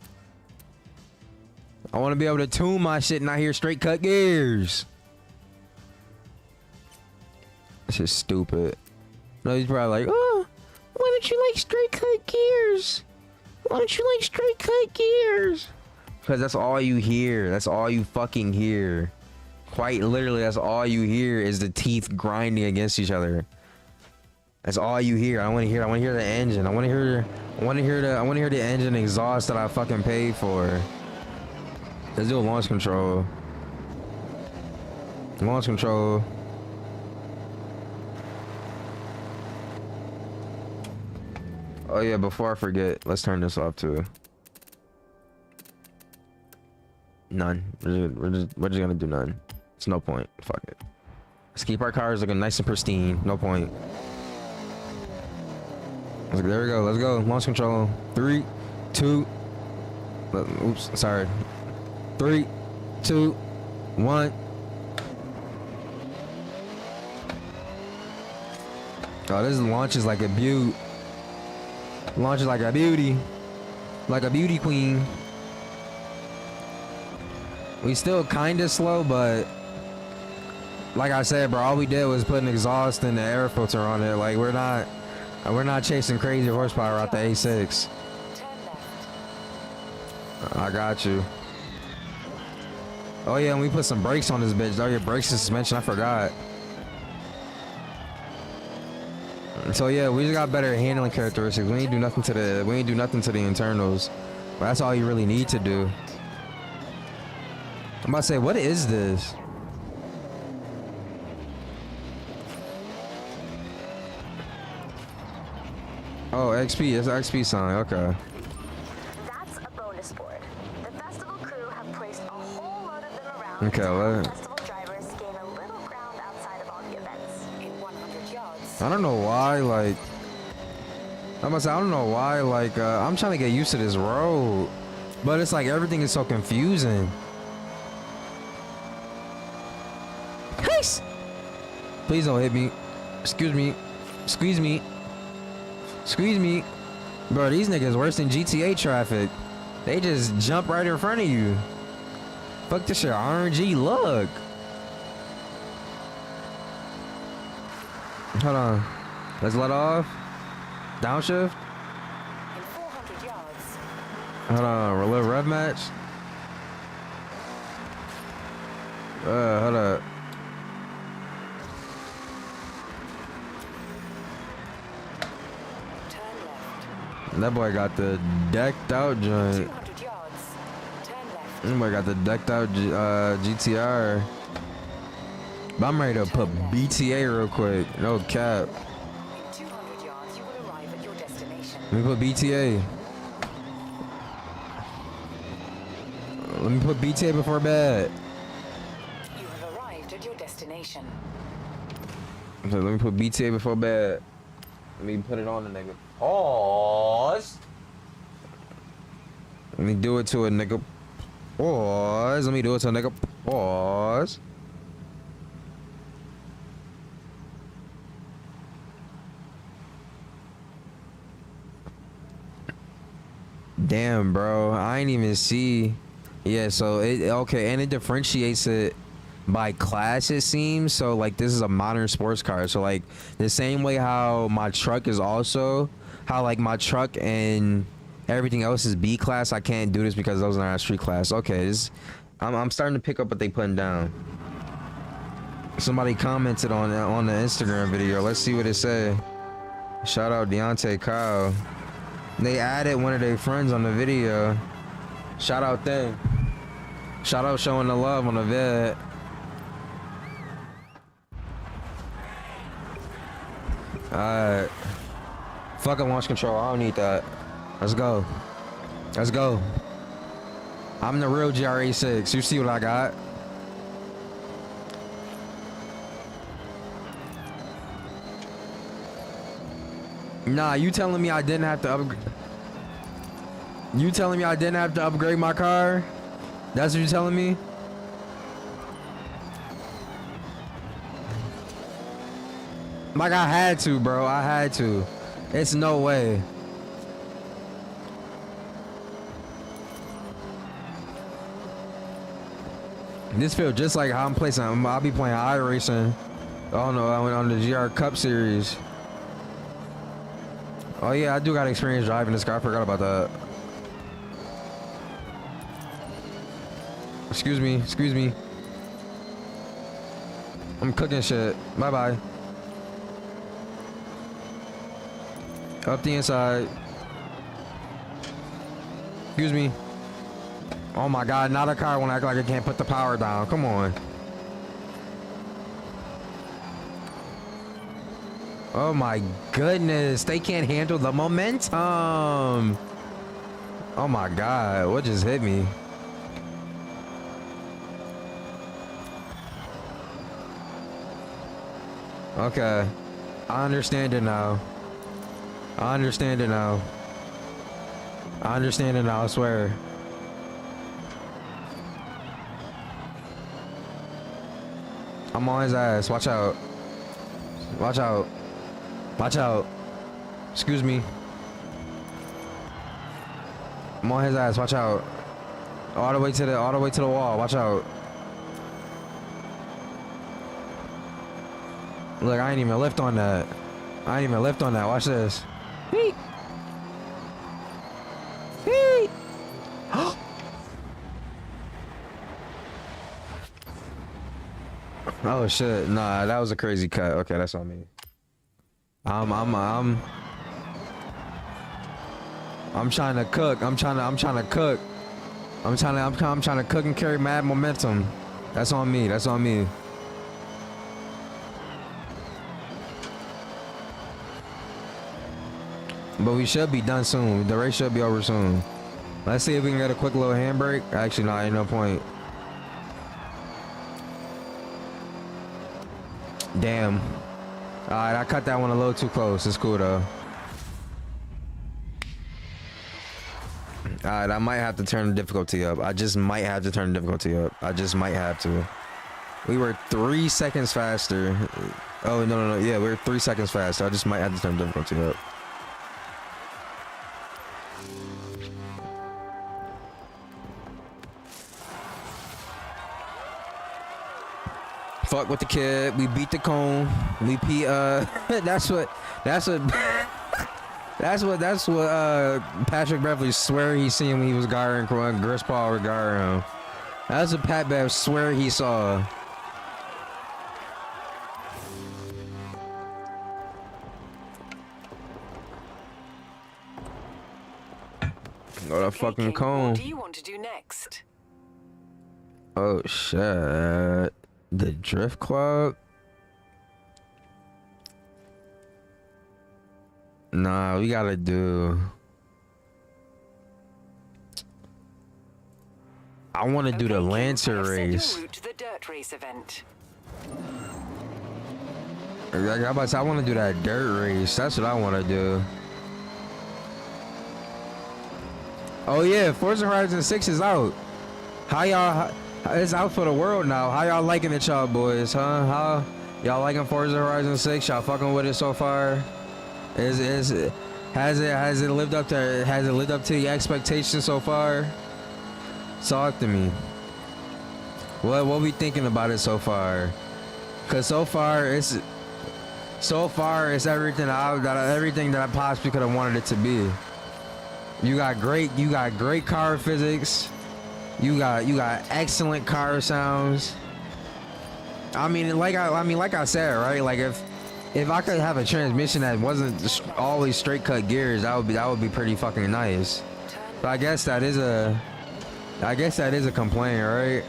I want to be able to tune my shit and not hear straight cut gears. This is stupid. No, he's probably like, oh, why don't you like straight cut gears? Why don't you like straight cut gears? Because that's all you hear. That's all you fucking hear. Quite literally, that's all you hear is the teeth grinding against each other. That's all you hear. I want to hear. I want to hear the engine. I want to hear the engine exhaust that I fucking paid for. Let's do a launch control. Launch control. Oh yeah, before I forget, let's turn this off too. None. We're just gonna do none. It's no point. Fuck it. Let's keep our cars looking nice and pristine. No point. There we go. Let's go. Launch control. 3, 2. Oops. Sorry. 3, 2, 1. Oh, this launch is like a beaut. Launches like a beauty. Like a beauty queen. We still kind of slow, but like I said, bro, all we did was put an exhaust and the air filter on it. Like we're not chasing crazy horsepower out the A6. I got you. Oh yeah, and we put some brakes on this bitch. Oh yeah, brakes and suspension. I forgot. So yeah, we just got better handling characteristics. We ain't do nothing to the internals. But that's all you really need to do. I'm about to say, what is this? Oh, XP. It's an XP sign. Okay. That's a bonus board. The festival crew have placed a whole load of them around. Okay, well, Festival drivers gain a little ground outside of all the events. In 100 yards. I don't know why, like, I'm about to say, I don't know why, like, I'm trying to get used to this road, but it's like everything is so confusing. Nice. Please don't hit me. Excuse me. Squeeze me. Squeeze me. Bro, these niggas worse than GTA traffic. They just jump right in front of you. Fuck this shit. RNG, look. Hold on. Let's let off. Downshift. In 400 yards. Hold on. A little rev match. Hold up. Turn left. That boy got the decked out joint. 200 yards. Turn left. That boy got the decked out GTR. But I'm ready to put BTA real quick. No cap. In 200 yards, you will arrive at your destination. Let me put BTA. Let me put BTA before bed. You have arrived at your destination. So let me put BTA before bed. Let me put it on the nigga. Pause. Let me do it to a nigga. Pause. Let me do it to a nigga. Pause. Damn, bro. I ain't even see. Yeah, so it okay, and it differentiates it by class, it seems. So like this is a modern sports car. So like the same way how my truck is also how like my truck and everything else is B class. I can't do this because those are not street class. Okay, I'm starting to pick up what they putting down. Somebody commented on the Instagram video. Let's see what it said. Shout out Deontay Kyle. They added one of their friends on the video. Shout out them. Shout out showing the love on the vid. Alright. Fucking launch control. I don't need that. Let's go. Let's go. I'm the real GRA6. You see what I got? Nah, you telling me I didn't have to upgrade? You telling me I didn't have to upgrade my car? That's what you telling me? Like I had to, bro. I had to. It's no way. This feels just like how I'm playing. I'll be playing iRacing. Oh no, I went on the GR Cup Series. Oh yeah, I do got experience driving this car. I forgot about that. Excuse me, excuse me. I'm cooking shit. Bye bye. Up the inside. Excuse me. Oh my god, not a car when I act like I can't put the power down. Come on. Oh my goodness, they can't handle the momentum. Oh my god, what just hit me? Okay, I understand it now. I understand it now. I understand it now, I swear. I'm on his ass, watch out. Watch out. Watch out. Excuse me. I'm on his ass, watch out. All the way to the wall, watch out. Look, I ain't even lift on that. I ain't even lift on that. Watch this. Hey. Hey. Oh shit. Nah, that was a crazy cut. Okay, that's on me. I'm trying to cook. I'm trying to cook. I'm trying to cook and carry mad momentum. That's on me. That's on me. But we should be done soon. The race should be over soon. Let's see if we can get a quick little handbrake. Actually, no, ain't no point. Damn. Alright, I cut that one a little too close. It's cool though. Alright, I might have to turn the difficulty up. I just might have to turn the difficulty up. I just might have to. We were 3 seconds faster. Oh, no. Yeah, we were 3 seconds faster. I just might have to turn the difficulty up. Fuck with the kid. We beat the cone. We beat that's what Patrick Beverly swear he seen when he was guarding Chris Paul regarding him. That's what Pat Bev swear he saw. Go to fucking cone. What do you want to do next? Oh shit. The Drift Club? Nah, we gotta do. I want to do the Lancer race. The dirt race event. I want to do that dirt race. That's what I want to do. Oh yeah, Forza Horizon 6 is out. How y'all? It's out for the world now. How y'all liking it, y'all boys? Huh? How y'all liking Forza Horizon 6? Y'all fucking with it so far? Has it lived up to your expectations so far? Talk to me. What we thinking about it so far? Cause so far it's everything that I possibly could have wanted it to be. You got great car physics. You got excellent car sounds. I mean, like I said, right? Like if I could have a transmission that wasn't always straight cut gears, that would be pretty fucking nice. But I guess that is a complaint, right?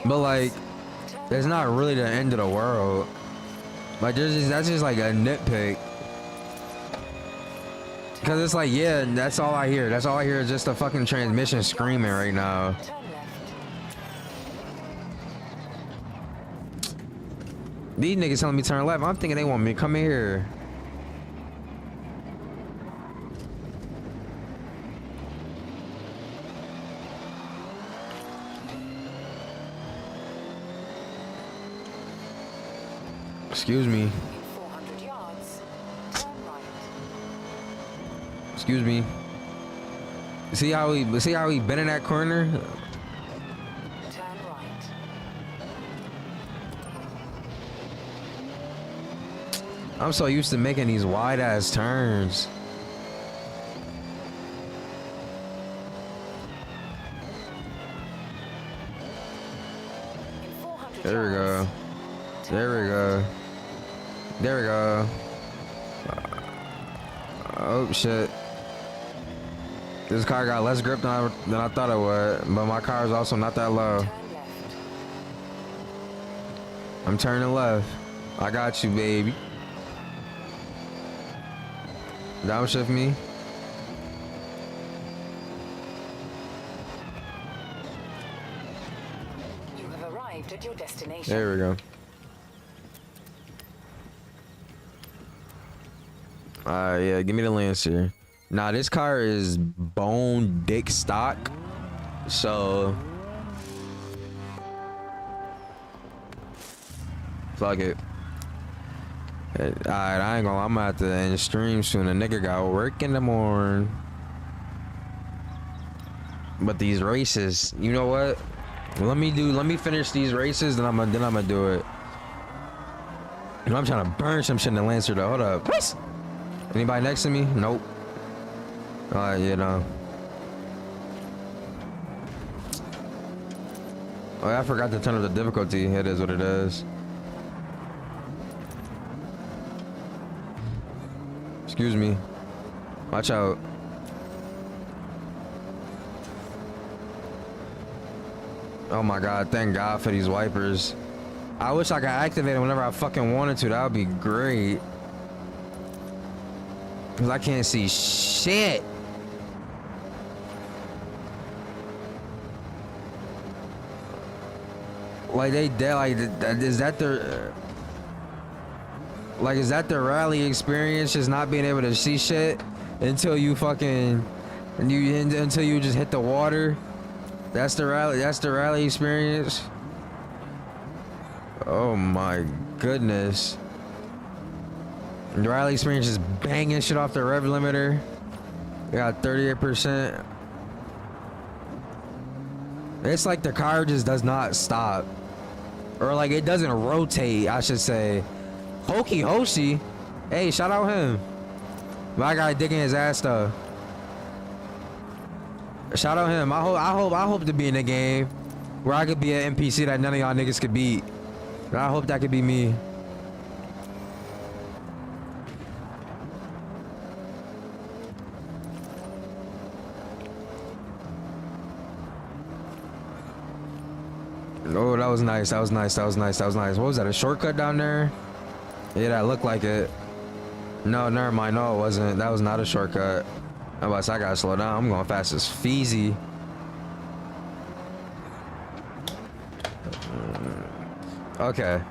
But like, it's not really the end of the world. Like that's just like a nitpick. Cause it's like, yeah, that's all I hear. That's all I hear is just the fucking transmission screaming right now. These niggas telling me turn left. I'm thinking they want me to come in here. Excuse me. 400 yards. Turn right. Excuse me. See how he been in that corner? I'm so used to making these wide ass turns. In 400 There we go. yards, There we go. There we go. Oh shit. This car got less grip than I thought it would, but my car is also not that low. turn left. I'm turning left. I got you, baby. Downshift me. You have arrived at your destination. There we go. Yeah, give me the Lancer. Nah, this car is bone dick stock. So fuck it. Alright, I ain't gonna lie, I'm gonna have to end the stream soon. A nigga got work in the morning. But these races, you know what? Let me finish these races, then I'm gonna do it. You know, I'm trying to burn some shit in the Lancer though. Hold up. What? Anybody next to me? Nope. You know. Oh, I forgot to turn up the difficulty. It is what it is. Excuse me. Watch out. Oh my god, thank God for these wipers. I wish I could activate them whenever I fucking wanted to. That would be great. Cause I can't see shit. Like they dead. Like is that the is that the rally experience? Just not being able to see shit until you fucking until you just hit the water. That's the rally. That's the rally experience. Oh my goodness. The rally experience is banging shit off the rev limiter. We got 38%. It's like the car just does not stop. Or like it doesn't rotate, I should say. Hokey Hoshi. Hey, shout out him. My guy digging his ass though. Shout out him. I hope to be in the game where I could be an NPC that none of y'all niggas could beat. I hope that could be me. Oh, that was nice. That was nice. That was nice. That was nice. What was that? A shortcut down there? Yeah, that looked like it. No, never mind. No, it wasn't. That was not a shortcut. I gotta slow down. I'm going fast as Feezy. Okay.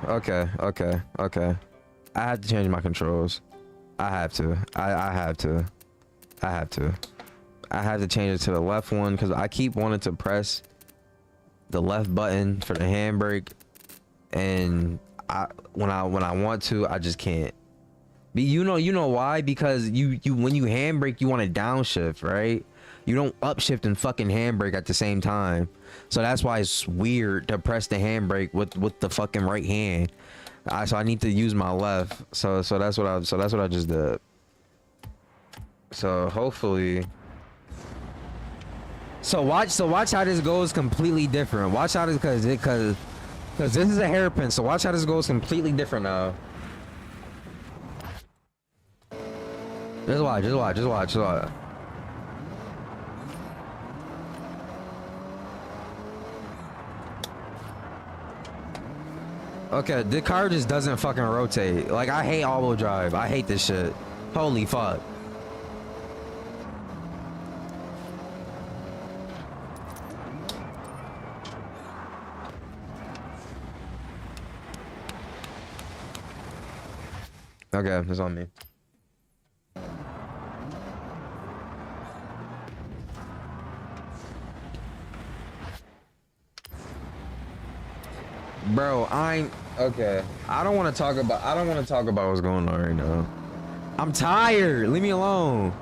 I have to change my controls. I have to. I have to. I have to change it to the left one because I keep wanting to press the left button for the handbrake, and when I want to, I just can't. But you know why? Because you when you handbrake, you want to downshift, right? You don't upshift and fucking handbrake at the same time. So that's why it's weird to press the handbrake with the fucking right hand. So I need to use my left. So that's what I just did. So hopefully. So watch how this goes completely different. Watch how this because this is a hairpin. So watch how this goes completely different now. Just watch. Okay, the car just doesn't fucking rotate. Like I hate all-wheel drive. I hate this shit. Holy fuck. Okay, it's on me. Bro, okay. I don't want to talk about what's going on right now. I'm tired. Leave me alone.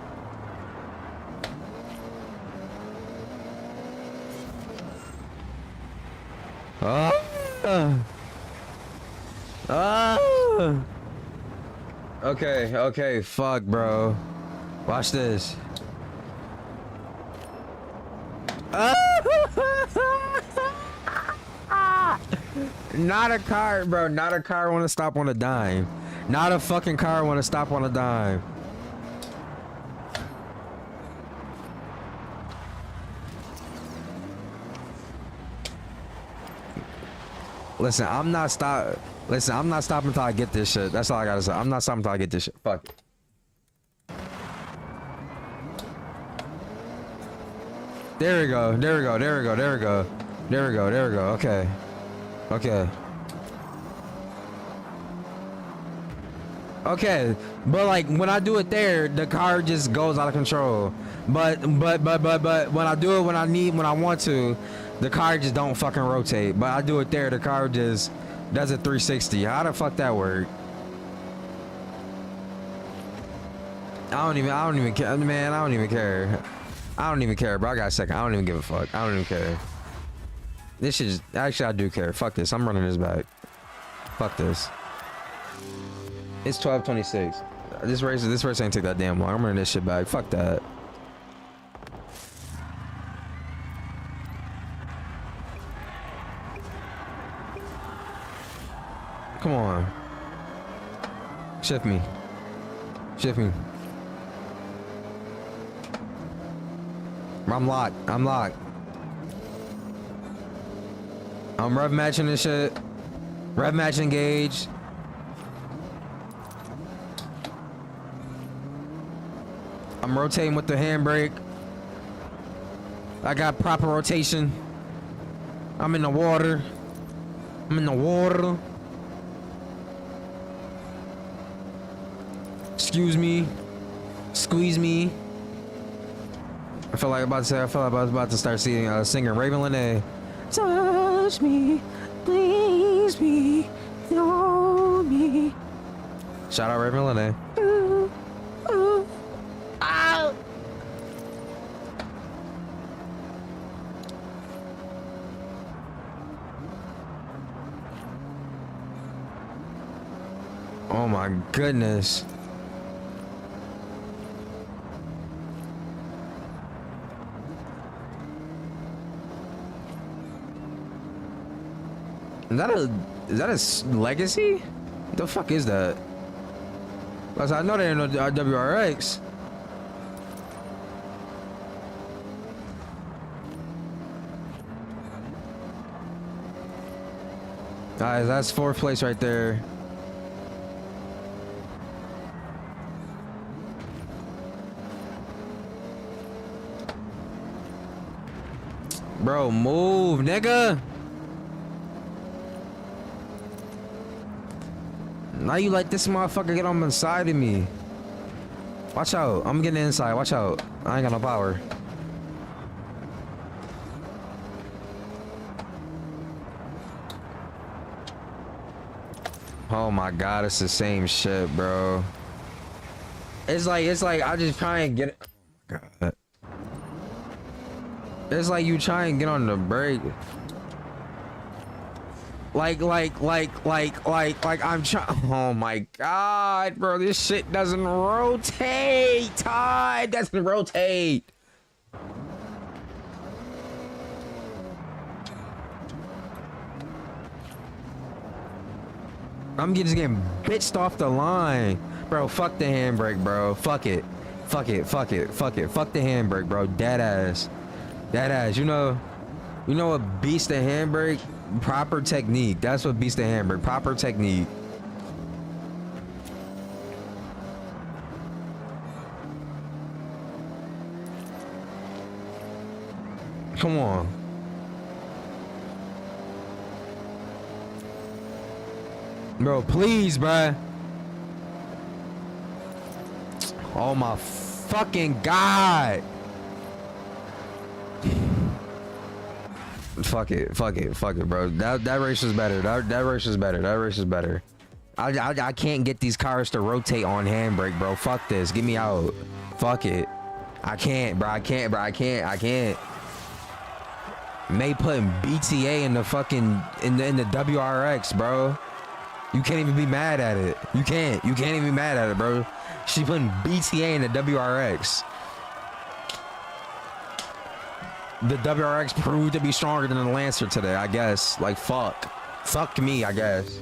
Okay, okay, fuck, bro. Watch this. Not a car, bro. Not a car want to stop on a dime. Not a fucking car want to stop on a dime. Listen, I'm not stopping until I get this shit. That's all I gotta say. I'm not stopping until I get this shit. Fuck it. There we go. There we go. There we go. There we go. There we go. There we go. Okay. Okay. Okay. But like when I do it there, the car just goes out of control. But when I do it when I want to, the car just don't fucking rotate. But I do it there, the car just does a 360. How the fuck that work? I don't even care, man. I don't even care. I don't even care, bro. I got a second. I don't even give a fuck. I don't even care. This shit is, actually, I do care. Fuck this. I'm running this back. Fuck this. It's 12:26. This race ain't take that damn long. I'm running this shit back. Fuck that. Come on. Shift me. Shift me. I'm locked. I'm locked. I'm rev matching this shit. Rev match engaged. I'm rotating with the handbrake. I got proper rotation. I'm in the water. I'm in the water. Excuse me. Squeeze me. I feel like I was about to start singing Raven Lene. Touch me, please me, know me. Shout out Raven Lene. Ooh, ooh, ow. Oh my goodness. Is that a legacy? What the fuck is that? Cause I know there ain't no WRX. Guys, that's fourth place right there. Bro, move, nigga. Now you let this motherfucker get on the side of me. Watch out. I'm getting inside. Watch out. I ain't got no power. Oh my god, it's the same shit, bro. It's like I just try and get God. It's like you try and get on the brake. Like I'm trying. Oh my god, bro, this shit doesn't rotate. It doesn't rotate. I'm just getting bitched off the line, bro. Fuck the handbrake, bro. Fuck it. Fuck it. Fuck it. Fuck it. Fuck the handbrake, bro. Dead ass. Dead ass. You know what beats the handbrake? Proper technique. That's what beats the handbrake. Proper technique. Come on. Bro, please, bruh. Oh my fucking god. Fuck it, bro. That race was better. That race was better. That race was better. I can't get these cars to rotate on handbrake, bro. Fuck this. Get me out. Fuck it. I can't, bro. I can't. May putting BTA in the fucking in the WRX, bro. You can't even be mad at it. You can't even be mad at it, bro. She putting BTA in the WRX. The WRX proved to be stronger than the Lancer today, I guess. Like, fuck me, I guess.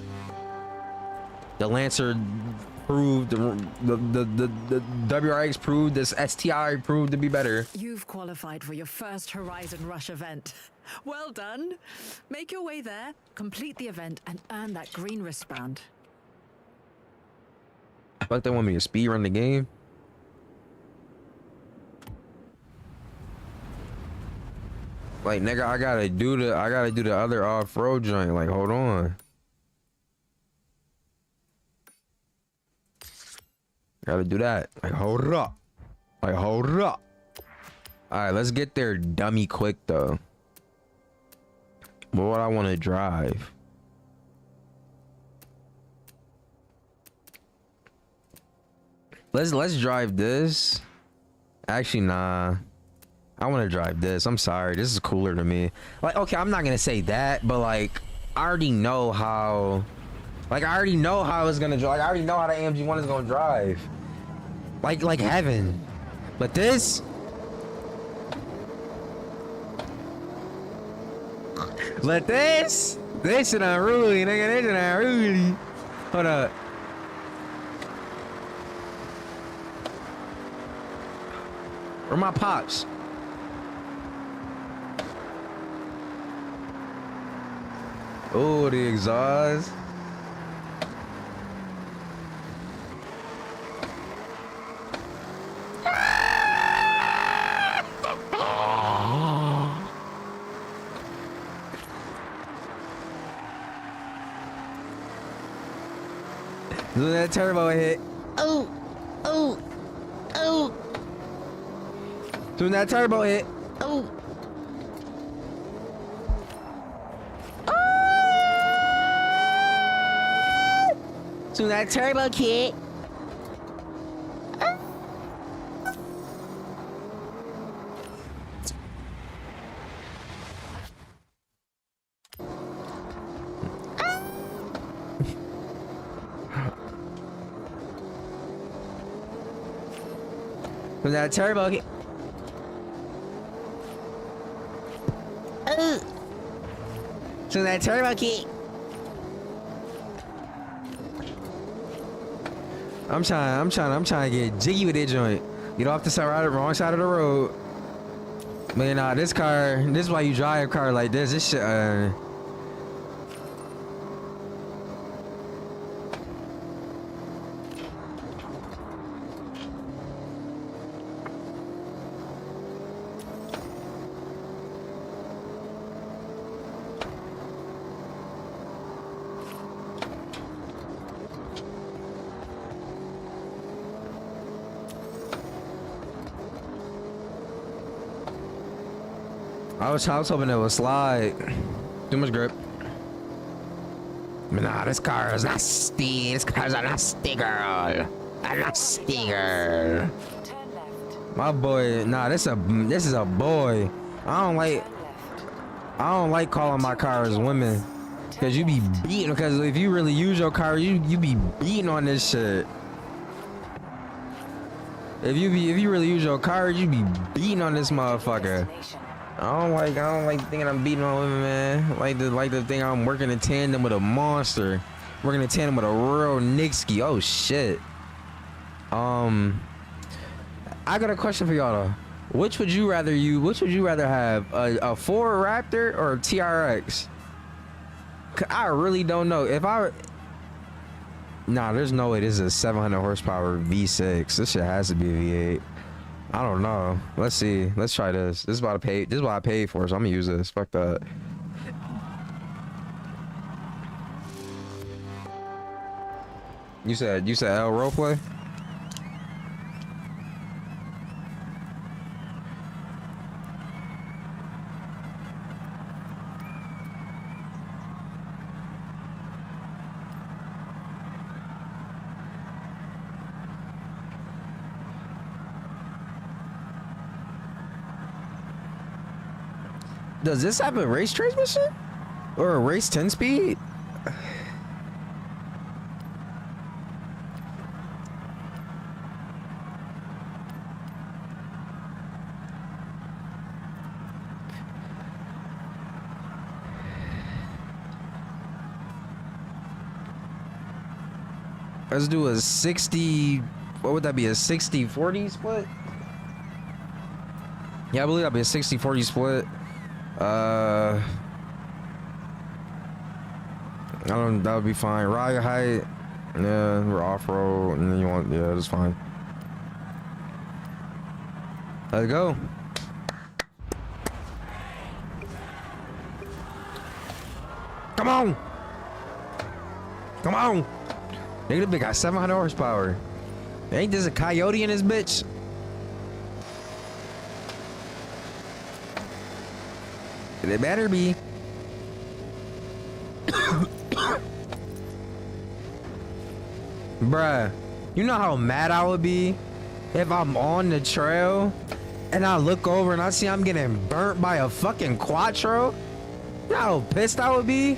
The Lancer proved, the WRX proved, this STI proved to be better. You've qualified for your first Horizon Rush event. Well done. Make your way there, complete the event, and earn that green wristband. Fuck, they want me to speed run the game? Like, nigga, I gotta do the other off-road joint. Like, hold on. Gotta do that. Like, hold up. Like, hold up. Alright, let's get there dummy quick though. But what I want to drive. Let's drive this. Actually, nah. I want to drive this. I'm sorry. This is cooler to me. Like, okay, I'm not gonna say that, but like, I already know how. Like, I already know how it's gonna drive. Like, I already know how the AMG 1 is gonna drive. Like heaven. But this. But this shit unruly, nigga. This shit unruly. Hold up. Where my pops? Oh, the exhaust. Look at that turbo hit. Oh, oh, oh. Doing that turbo hit. Oh. Doing that turbo kick. Doing that turbo kick. So that turbo kick. I'm trying to get jiggy with that joint. Get off the side, wrong side of the road. Man, nah, this is why you drive a car like this. This shit, I was hoping it would slide. Too much grip. But nah, this car is nasty. This car's a nasty girl. A nasty girl. My boy, nah, this is a boy. I don't like calling my cars women. Cause you be beating, because if you really use your car, you be beating on this shit. If you really use your car, you be beating on this motherfucker. I don't like thinking I'm beating on women, man. Like the thing I'm working in tandem with a monster. Working in tandem with a real Nixky. Oh shit. I got a question for y'all though. Which would you rather have? A Ford Raptor or a TRX? I really don't know. Nah, there's no way this is a 700 horsepower V6. This shit has to be a V8. I don't know. Let's see. Let's try this. This is what I paid for, so I'm gonna use this. Fuck that. You said L roleplay? Does this have a race transmission? Or a race 10 speed? Let's do a 60. What would that be? A 60-40 split? Yeah, I believe that'd be a 60-40 split. I don't. That would be fine. Ride height. Yeah, we're off road, and then you want. Yeah, that's fine. Let's go. Come on. Come on. Nigga, the big got 700 horsepower. Ain't this a coyote in this bitch? It better be. Bruh, you know how mad I would be if I'm on the trail and I look over and I see I'm getting burnt by a fucking quattro? You know how pissed I would be?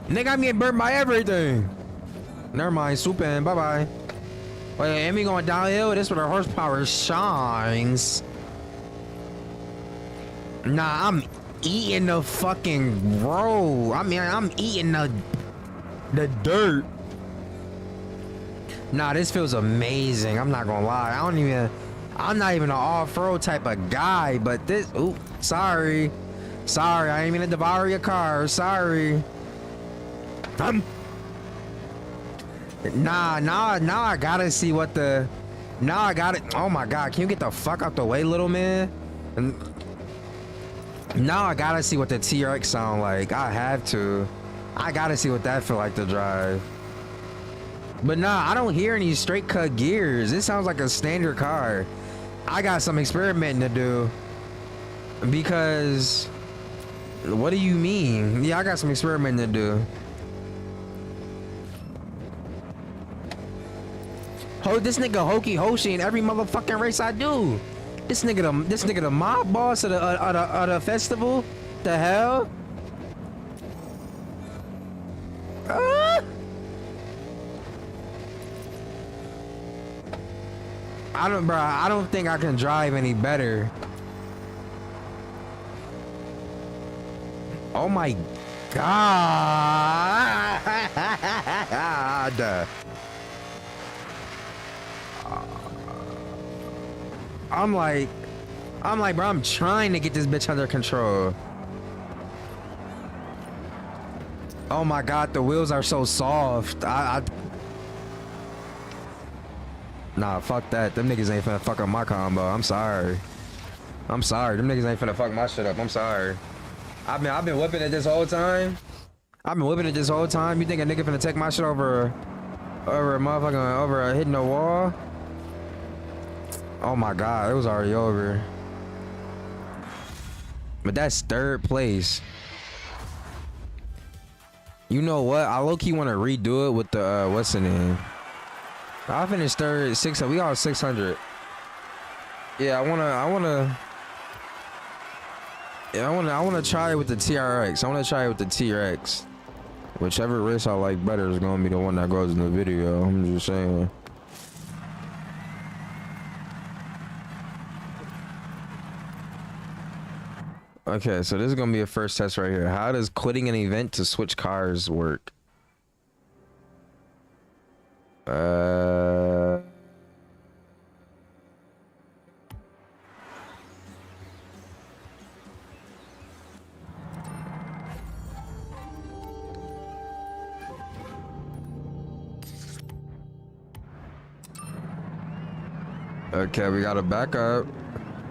Nigga, I'm getting burnt by everything. Never mind, swoop in, bye-bye. Wait, and we going downhill? This is where the horsepower shines. Nah, I'm eating the fucking road. I mean, I'm eating the dirt. Nah, this feels amazing. I'm not gonna lie. I'm not even an off-road type of guy, but this, ooh, sorry. Sorry, I ain't mean to devour your car. Sorry. Now I gotta see what the, now I gotta, oh my God, can you get the fuck out the way, little man? And now I gotta see what the TRX sound like. I have to. I gotta see what that feel like to drive. But nah, I don't hear any straight cut gears. It sounds like a standard car. I got some experimenting to do. Because, what do you mean? Yeah, I got some experimenting to do. Oh, this nigga Hokey Hoshi in every motherfucking race I do. This nigga the mob boss of the festival. The hell? I don't think I can drive any better. Oh my God. I'm like, bro, I'm trying to get this bitch under control. Oh my God, the wheels are so soft. Nah, fuck that. Them niggas ain't finna fuck up my combo. I'm sorry. Them niggas ain't finna fuck my shit up. I'm sorry. I've been whipping it this whole time. You think a nigga finna take my shit over a motherfucking, over a hitting a wall? Oh my God, it was already over. But that's third place. You know what? I low-key want to redo it with the what's the name? I finished third, 600. We all 600. Yeah, I wanna try it with the TRX. I wanna try it with the TRX. Whichever race I like better is gonna be the one that goes in the video. I'm just saying. Okay, so this is gonna be a first test right here. How does quitting an event to switch cars work? Okay, we gotta back up.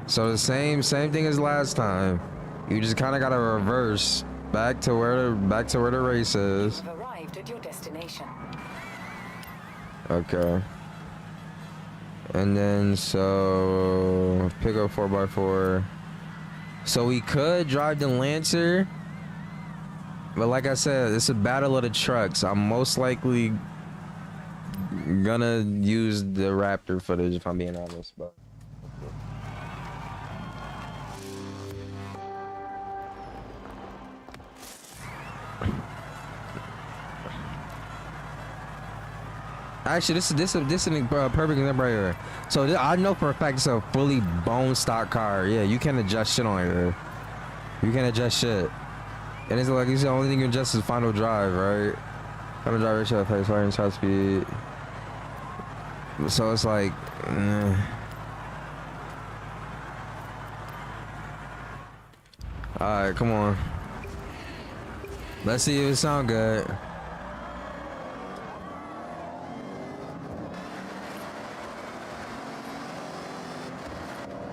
So the same thing as last time. You just kind of gotta reverse back to where the race is. You've arrived at your destination. Okay. And then so pick up 4x4. So we could drive the Lancer, but like I said, it's a battle of the trucks. I'm most likely gonna use the Raptor footage if I'm being honest, but. Actually, this is a perfect example right here. So I know for a fact it's a fully bone stock car. Yeah, you can adjust shit on here. You can adjust shit, and it's like the only thing you adjust is final drive, right? I'm a driver show face fire and top speed. So it's like, alright, come on. Let's see if it sound good.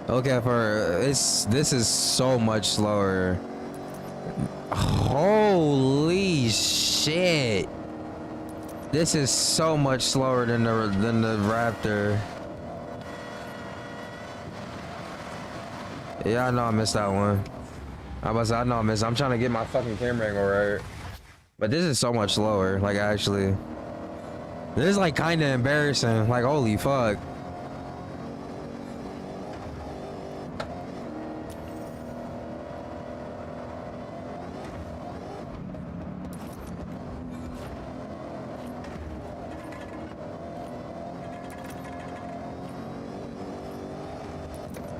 Okay, this is so much slower. Holy shit. This is so much slower than the Raptor. Yeah, I know I missed that one. I know I missed. I'm trying to get my fucking camera angle right. But this is so much slower. Like, actually. This is like kind of embarrassing. Like, holy fuck.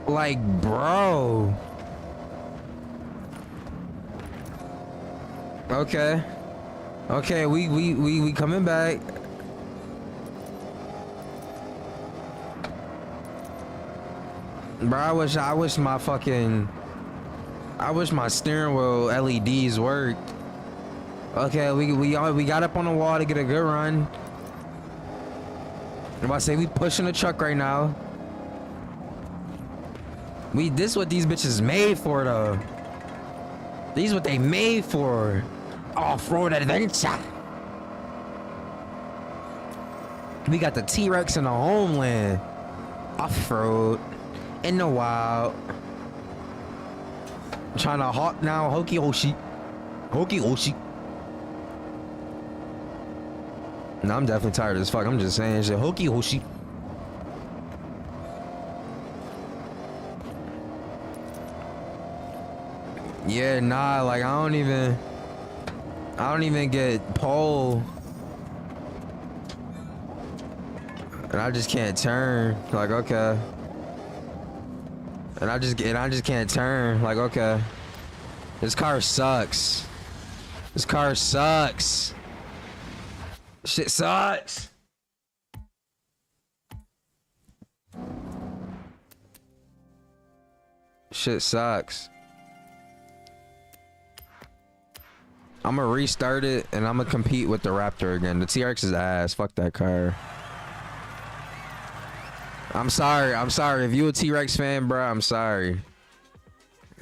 Like, bro. Okay. Okay, we coming back. Bro, I wish my steering wheel LEDs worked. Okay, we got up on the wall to get a good run. I'm about to say we pushing the truck right now. This is what these bitches made for though. These what they made for. Off-road adventure. We got the T-Rex in the homeland. Off-road. In the wild. I'm trying to hawk now. Hokey Hoshi. Hokey Hoshi. No, I'm definitely tired as fuck. I'm just saying shit. Hokey Hoshi. Yeah, nah, like I don't even get pole. And I just can't turn. Like, okay. And I just can't turn. Like, okay. This car sucks. This car sucks. Shit sucks. Shit sucks. I'm gonna restart it and I'm gonna compete with the Raptor again. The TRX is ass. Fuck that car. I'm sorry. If you a T-Rex fan, bro, I'm sorry.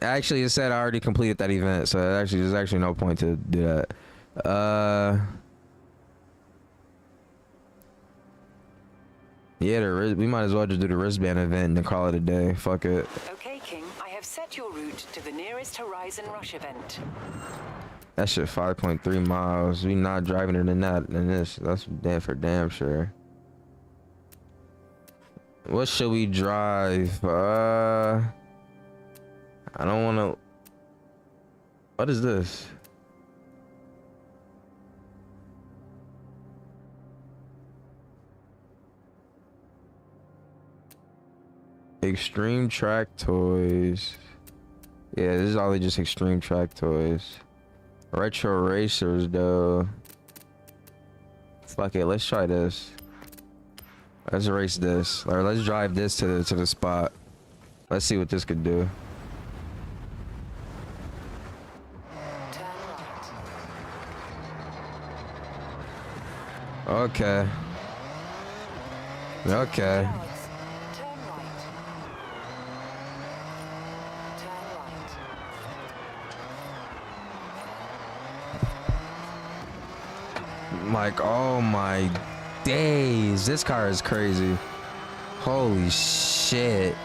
Actually, it said I already completed that event, so there's actually no point to do that. Yeah, we might as well just do the wristband event and call it a day. Fuck it. Okay, King, I have set your route to the nearest Horizon Rush event. That shit 5.3 miles. We not driving it in this. That's damn sure. What should we drive? I don't want to. What is this? Extreme Track Toys. Yeah, this is all just Extreme Track Toys. Retro Racers though. Fuck it, let's try this. Let's race this, or let's drive this to the spot. Let's see what this could do. Okay. Okay. Like, oh my days, this car is crazy. Holy shit.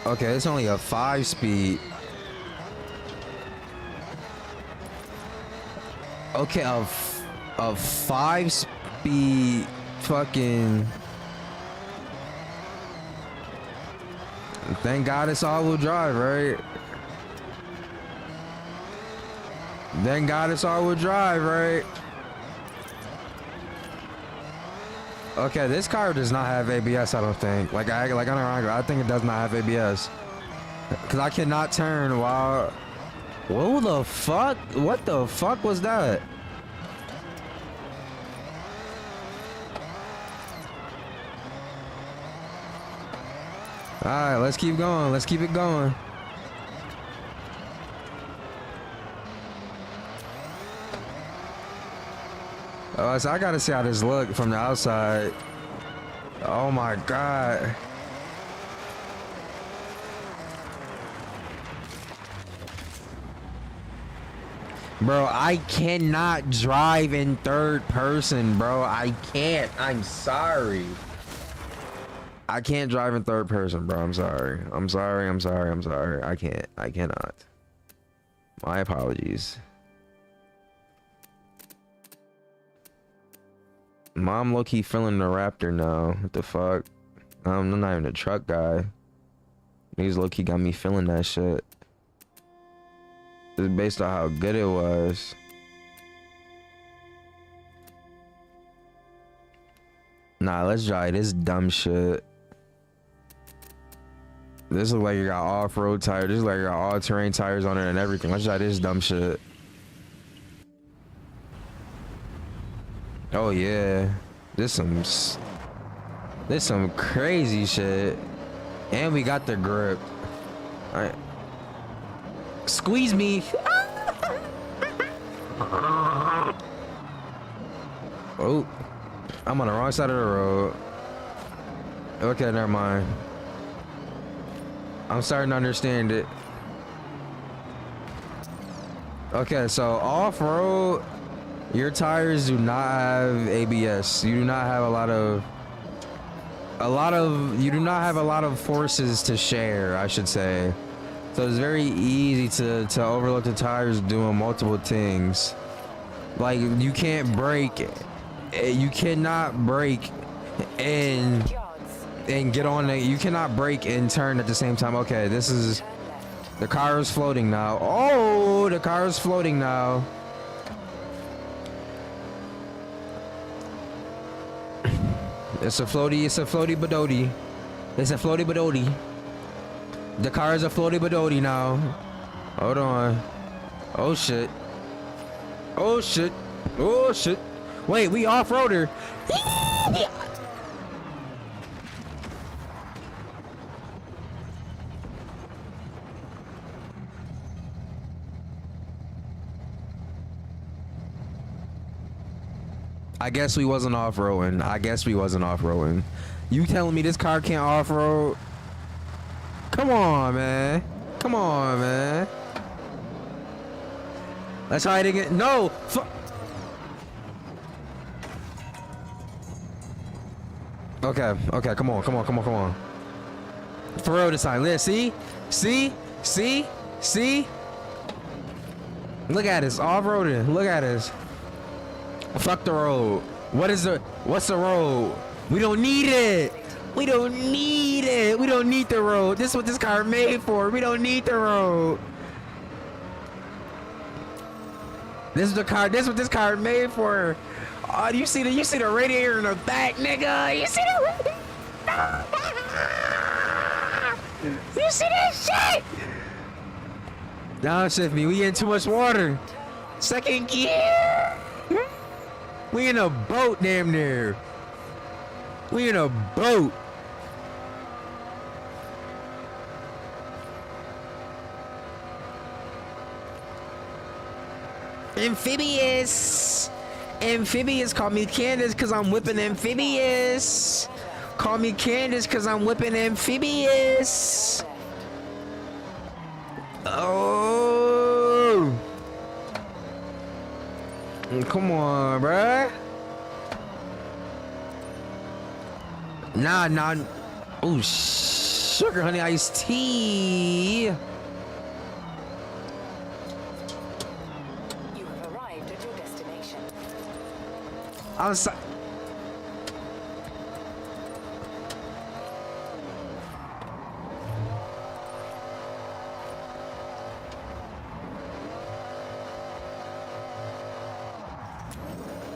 Okay, it's only a 5-speed. Okay, a 5-speed fucking. Thank God it's all-wheel drive, right? Thank God it's all-wheel drive, right? Okay, this car does not have ABS, I don't think. I think it does not have ABS. Cause I cannot turn while. What the fuck? What the fuck was that? All right, let's keep going. Let's keep it going. Oh, so I gotta see how this look from the outside. Oh my god. Bro, I cannot drive in third person, bro. I can't. I'm sorry. I can't drive in third person, bro. I'm sorry. I'm sorry. I'm sorry. I'm sorry. I can't. I cannot. My apologies. Mom low-key feeling the Raptor now. What the fuck? I'm not even a truck guy. Niggas low-key got me feeling that shit. It's based on how good it was. Nah, let's try this dumb shit. This look like you got off-road tires. This look like you got all-terrain tires on it and everything. Let's try this dumb shit. Oh yeah, this some crazy shit. And we got the grip. All right. Squeeze me. Oh, I'm on the wrong side of the road. Okay, never mind. I'm starting to understand it. Okay, so off-road, your tires do not have ABS. You do not have you do not have a lot of forces to share, I should say. So it's very easy to overlook the tires doing multiple things. Like you can't brake, you cannot brake and get on it. You cannot brake and turn at the same time. Okay, this is, the car is floating now. Oh, the car is floating now. It's a floaty badoti. It's a floaty badoti. The car is a floaty badoti now. Hold on. Oh shit. Oh shit. Oh shit. Wait, we off-roader. I guess we wasn't off-roading. I guess we wasn't off-roading. You telling me this car can't off-road? Come on, man. Come on, man. Let's try it again. No! Okay, okay, come on, come on, come on, come on. For real this time. Let's see? See? See? See? Look at this. Off-roading. Look at this. Fuck the road. What's the road? We don't need it. We don't need it. We don't need the road. This is what this car made for. We don't need the road. This is the car. This is what this car made for. Oh, you see the radiator in the back, nigga. You see the You see that shit? Nah, shift me. We in too much water. Second gear. We in a boat, damn near. We in a boat. Amphibious. Amphibious. Call me Candace because I'm whipping amphibious. Call me Candace because I'm whipping amphibious. Oh. Come on, bruh. Nah. Oh, sugar honey iced tea. You have arrived at your destination. I'm sorry.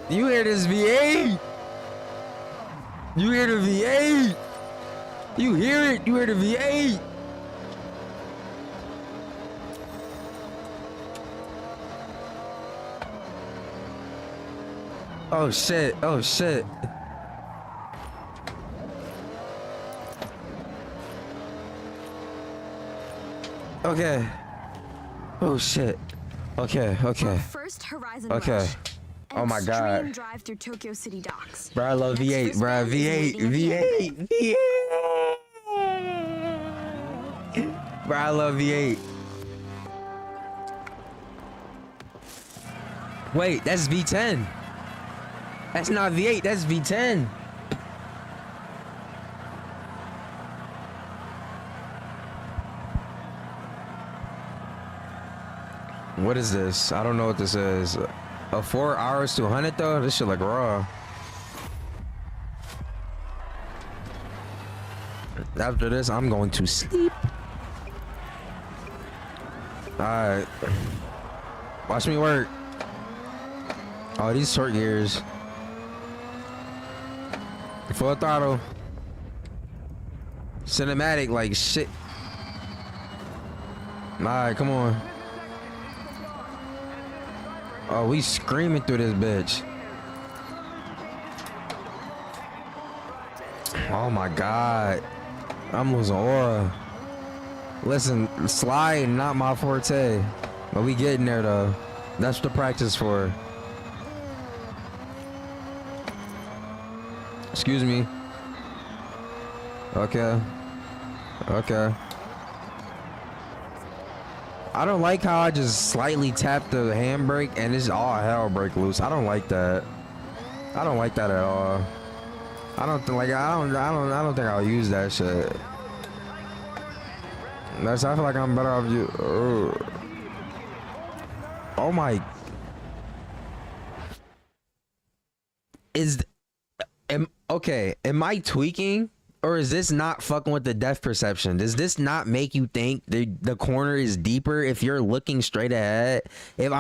You hear this V8? You hear the V8? You hear it? You hear the V8? Oh shit. Oh shit. Okay. Oh shit. Okay, okay. First Horizon Okay. Rush. Oh my Extreme God. drive through Tokyo City docks. Bro, I love Next V8, bro. wristband is V8, waiting at the end. V8, V8. Bro, I love V8. Wait, that's V10. That's not V8, that's V10. What is this? I don't know what this is. A 4 hours to 100 though? This shit like raw. After this, I'm going to sleep. Alright. Watch me work. Oh, these short gears. Full throttle. Cinematic like shit. Alright, come on. Oh, we screaming through this bitch. Oh my God. I'm losing aura. Listen, slide not my forte. But we getting there though. That's the practice for. Excuse me. Okay. Okay. I don't like how I just slightly tap the handbrake and it's all hell break loose. I don't like that. I don't like that at all. I don't think think I'll use that shit. I feel like I'm better off you. Oh my. Okay, am I tweaking? Or is this not fucking with the depth perception? Does this not make you think the corner is deeper if you're looking straight ahead? If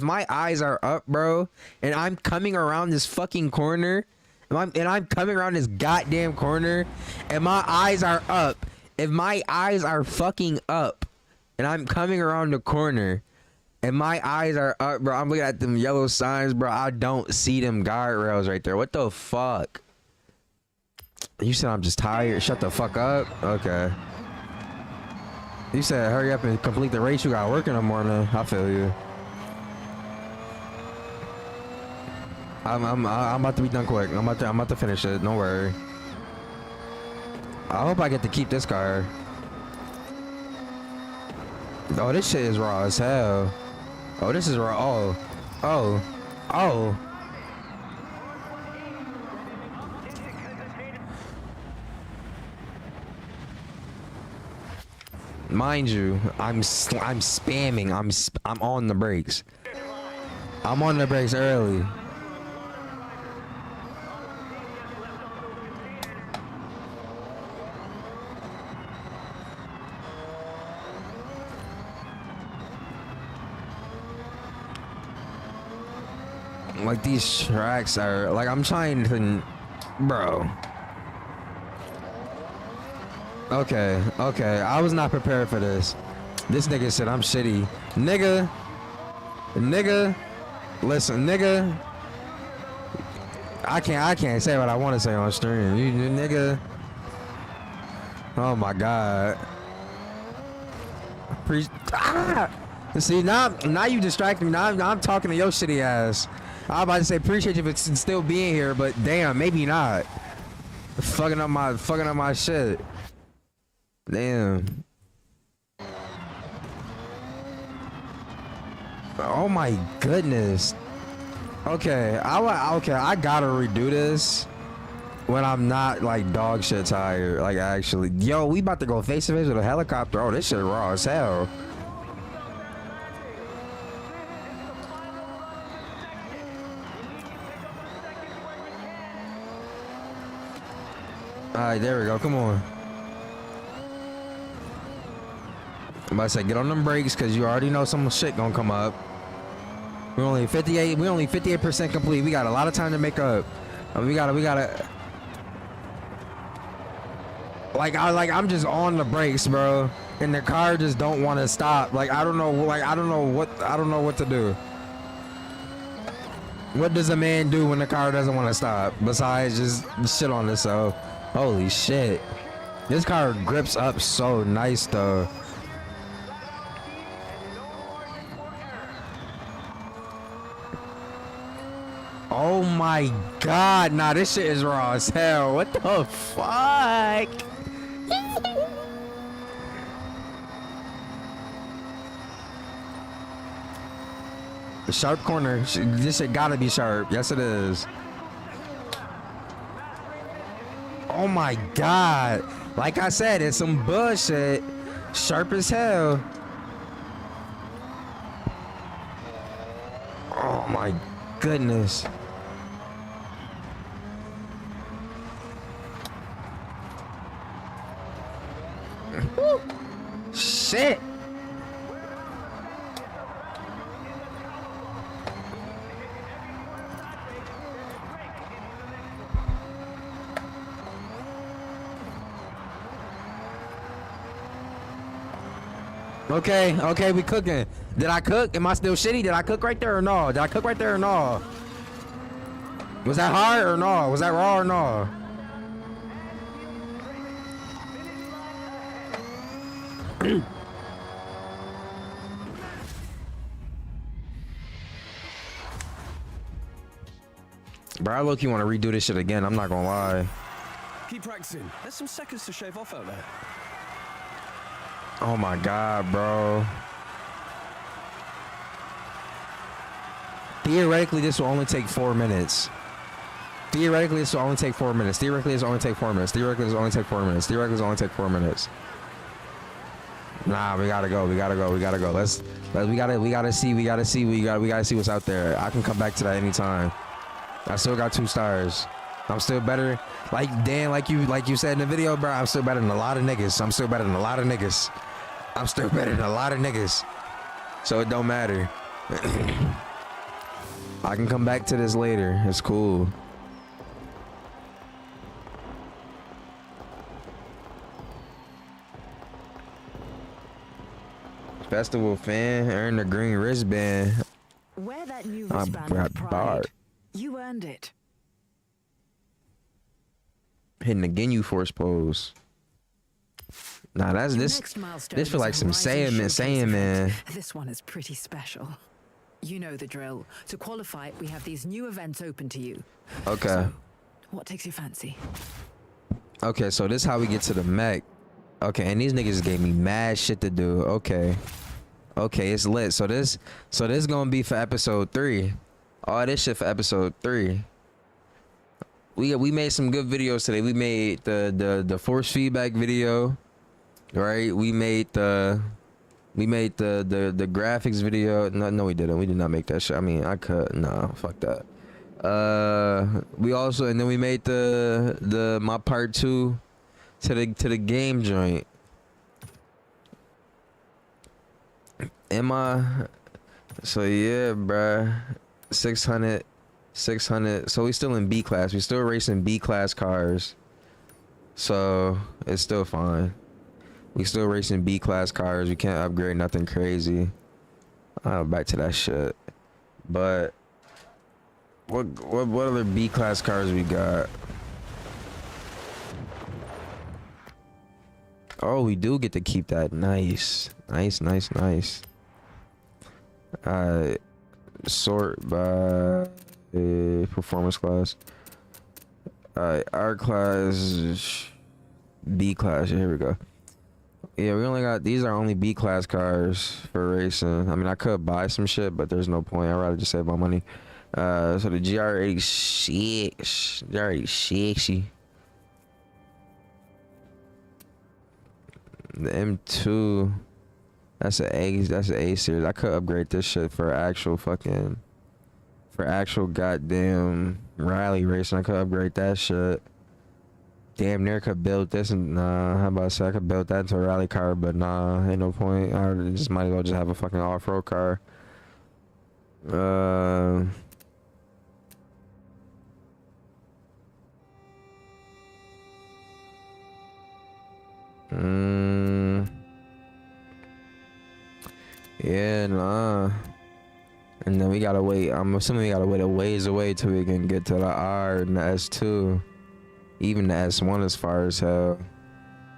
my eyes are up, bro, and I'm coming around this fucking corner, and I'm coming around this goddamn corner, and my eyes are up, if my eyes are fucking up, and I'm coming around the corner, and my eyes are up, bro, I'm looking at them yellow signs, bro, I don't see them guardrails right there. What the fuck? You said I'm just tired. Shut the fuck up. Okay. You said hurry up and complete the race. You got work in the morning. I feel you. I'm about to be done quick. I'm about to finish it. Don't worry. I hope I get to keep this car. Oh, this shit is raw as hell. Oh, this is raw. Oh. Oh. Oh. Mind you, I'm spamming. I'm on the brakes. I'm on the brakes early. Like these tracks are like I'm trying to, bro. Okay, okay. I was not prepared for this. This nigga said I'm shitty. Nigga. Listen, nigga. I can't say what I want to say on stream. You nigga. Oh my God. See, now you distract me. Now I'm talking to your shitty ass. I'm about to say appreciate you for still being here, but damn, maybe not. Fucking up my shit. Damn. Oh my goodness. Okay, I gotta redo this when I'm not like dog shit tired. Like actually, yo, we about to go face to face with a helicopter. Oh, this shit raw as hell. All right, there we go. Come on. I'm about to say, get on them brakes because you already know some shit gonna come up. We're only 58% complete. We got a lot of time to make up. We gotta. I'm just on the brakes, bro, and the car just don't want to stop. Like I don't know what to do. What does a man do when the car doesn't want to stop? Besides just shit on itself. Holy shit. This car grips up so nice though. Oh my god, nah, this shit is raw as hell. What the fuck? The sharp corner, this shit gotta be sharp. Yes, it is. Oh my god. Like I said, it's some bullshit. Sharp as hell. Oh my goodness. Woo. Shit. Okay, we cooking. Did I cook? Am I still shitty? Did I cook right there or no? Did I cook right there or no? Was that hard or no? Was that raw or no? Bro, I low-key want to redo this shit again. I'm not gonna lie. Keep practicing. There's some seconds to shave off out there. Oh my god, bro. Theoretically, this will only take 4 minutes. Theoretically, this will only take 4 minutes. Theoretically, this will only take 4 minutes. Theoretically, this will only take 4 minutes. Theoretically, this will only take 4 minutes. Nah, we gotta go. We gotta go. We gotta go. We gotta see what's out there. I can come back to that anytime. I still got 2 stars. I'm still better. Like Dan, like you said in the video, bro. I'm still better than a lot of niggas. I'm still better than a lot of niggas. I'm still better than a lot of niggas. So it don't matter. I can come back to this later. It's cool. Festival fan earned a green wristband. Wear that new I wristband got with pride. barred. You earned it. Hitting the Ginyu Force pose. Nah, that's Your this. next milestone This feel is like some Horizon Saiyan Showcase man. event. This one is pretty special. You know the drill. To qualify, we have these new events open to you. Okay. So, what takes your fancy? Okay, so this is how we get to the mech. Okay, and these niggas gave me mad shit to do. Okay. Okay, it's lit. So this gonna be for episode 3. All this shit for episode 3. We made some good videos today. We made the force feedback video, right? We made the graphics video. No, we didn't. We did not make that shit. I mean, I could. Nah, fuck that. We also, and then we made my part 2 to the game joint. So yeah, bruh. 600. So we still in B class. We still racing B class cars. So it's still fine. We still racing B class cars. We can't upgrade nothing crazy. Back to that shit. But what other B class cars we got? Oh, we do get to keep that. Nice. Sort by performance class. Our class, B class. Here we go. Yeah, we only got, these are only B class cars for racing. I mean, I could buy some shit, but there's no point. I'd rather just save my money. So the GR86, the M2, that's an A series. I could upgrade this shit for actual goddamn rally racing. I could upgrade that shit. Damn near could build this, and how about I say I could build that into a rally car, but nah, ain't no point. I just might as well just have a fucking off-road car. Yeah, nah. And then we gotta wait. I'm assuming we gotta wait a ways away till we can get to the R and the S2. Even the S1 is far as hell.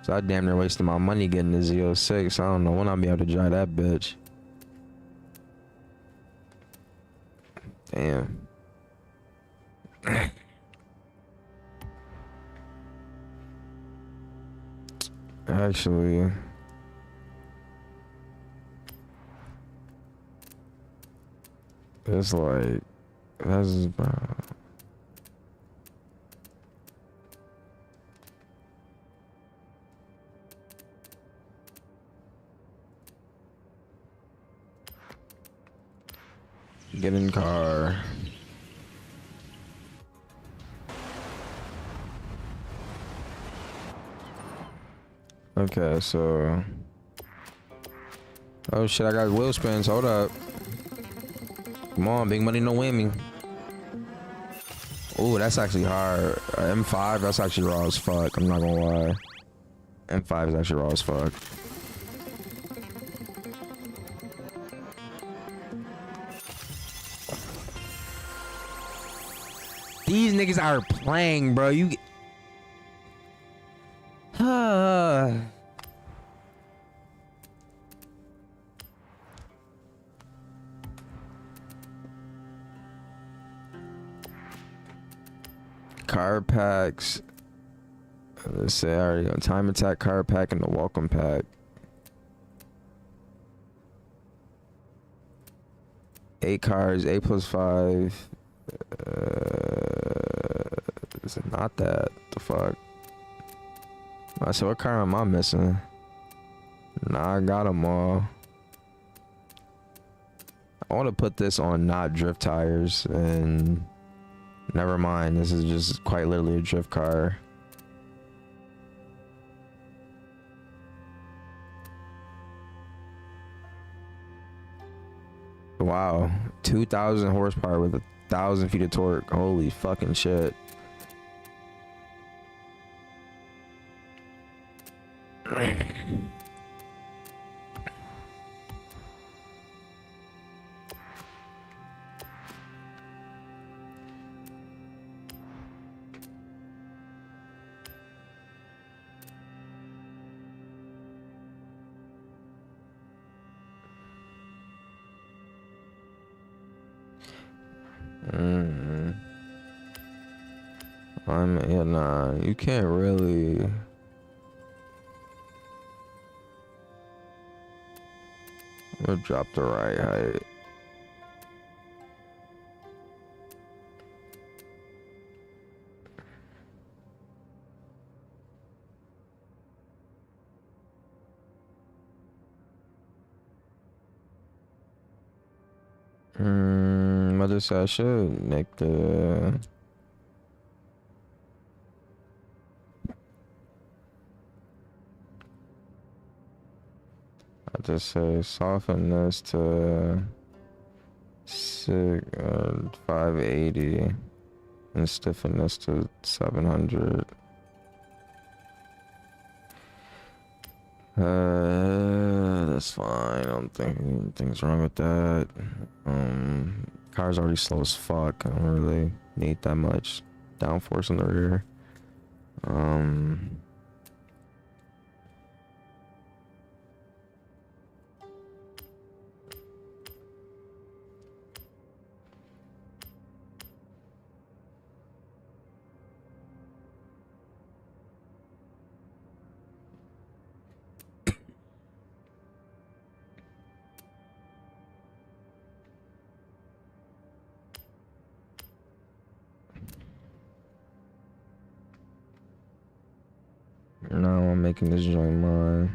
So I damn near wasted my money getting the Z06. I don't know when I'll be able to drive that bitch. Damn. Actually, it's like that's get in car. Okay, so oh shit, I got wheel spins. Hold up. Come on, big money, no whammy. Oh, that's actually hard. M5, that's actually raw as fuck. I'm not gonna lie. M5 is actually raw as fuck. These niggas are playing, bro. You car packs. Let's say I already got time attack car pack and the welcome pack. Eight cars, 8+5. Is it not that? The fuck? I said, what car am I missing? Nah, I got them all. I want to put this on not drift tires, and never mind. This is just quite literally a drift car. Wow, 2,000 horsepower with 1,000 feet of torque. Holy fucking shit. Yeah, nah, you can't really. We'll drop the right height. I just said I should make the. I just say soften this to 580 and stiffen this to 700. That's fine. I don't think anything's wrong with that. Car's already slow as fuck. I don't really need that much downforce in the rear. Now I'm making this joint mine.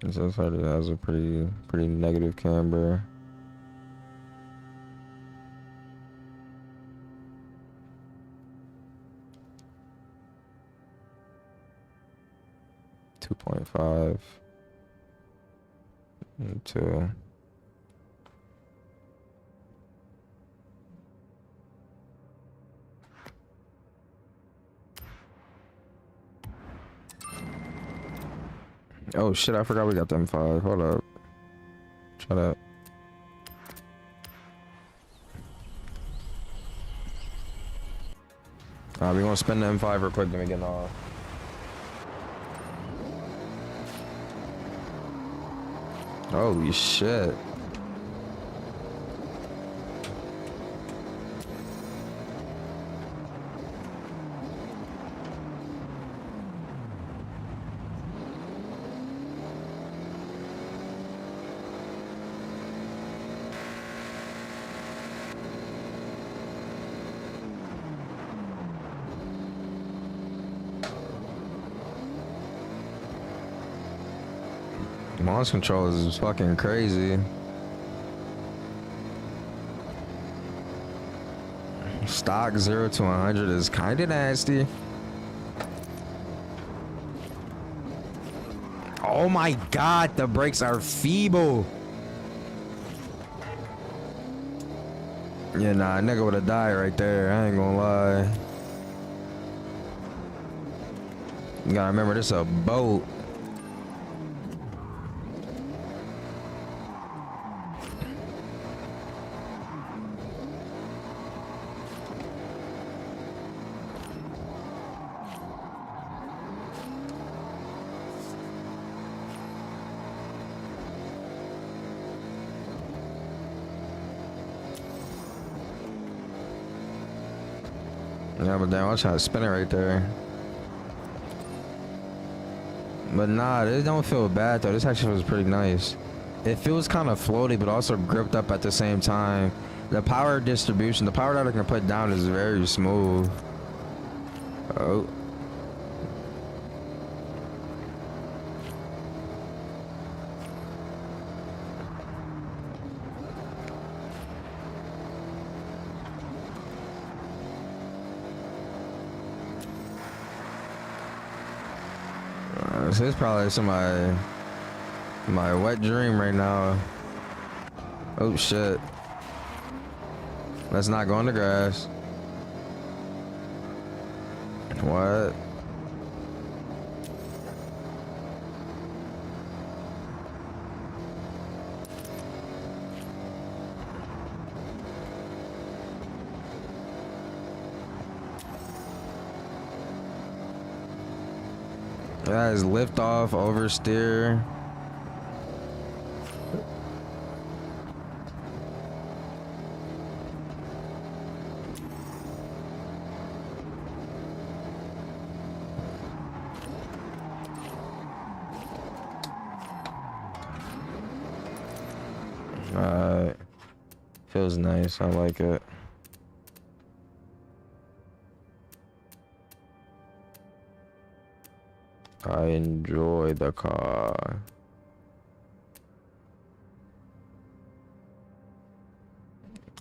This side has a pretty negative camber. .5 and 2. Oh shit, I forgot we got the M5. Hold up. Shut up. Alright, we gonna spin the M5 real quick, then we get off. Holy shit. Launch control is fucking crazy. Stock 0 to 100 is kind of nasty. Oh my god, the brakes are feeble. Yeah, nah, nigga would have died right there. I ain't gonna lie. You gotta remember, this is a boat. Yeah, but damn, I was trying to spin it right there. But nah, this don't feel bad though. This actually feels pretty nice. It feels kind of floaty, but also gripped up at the same time. The power distribution, the power that I can put down is very smooth. Oh. This is probably my wet dream right now. Oh shit. Let's not go on the grass. What? That is lift off, oversteer. Feels nice. I like it. I enjoy the car.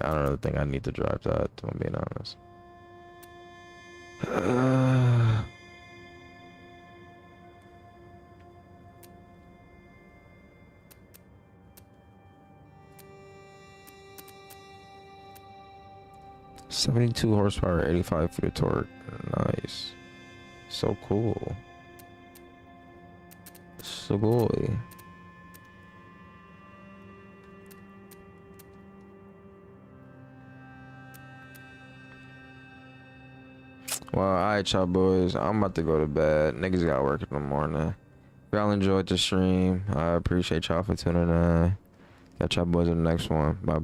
I don't really think I need to drive that, if I'm being honest. 72 horsepower, 85 feet of torque. Nice. So cool. So cool. Well, alright, y'all boys. I'm about to go to bed. Niggas got work in the morning. If y'all enjoyed the stream, I appreciate y'all for tuning in. Catch y'all boys in the next one. Bye.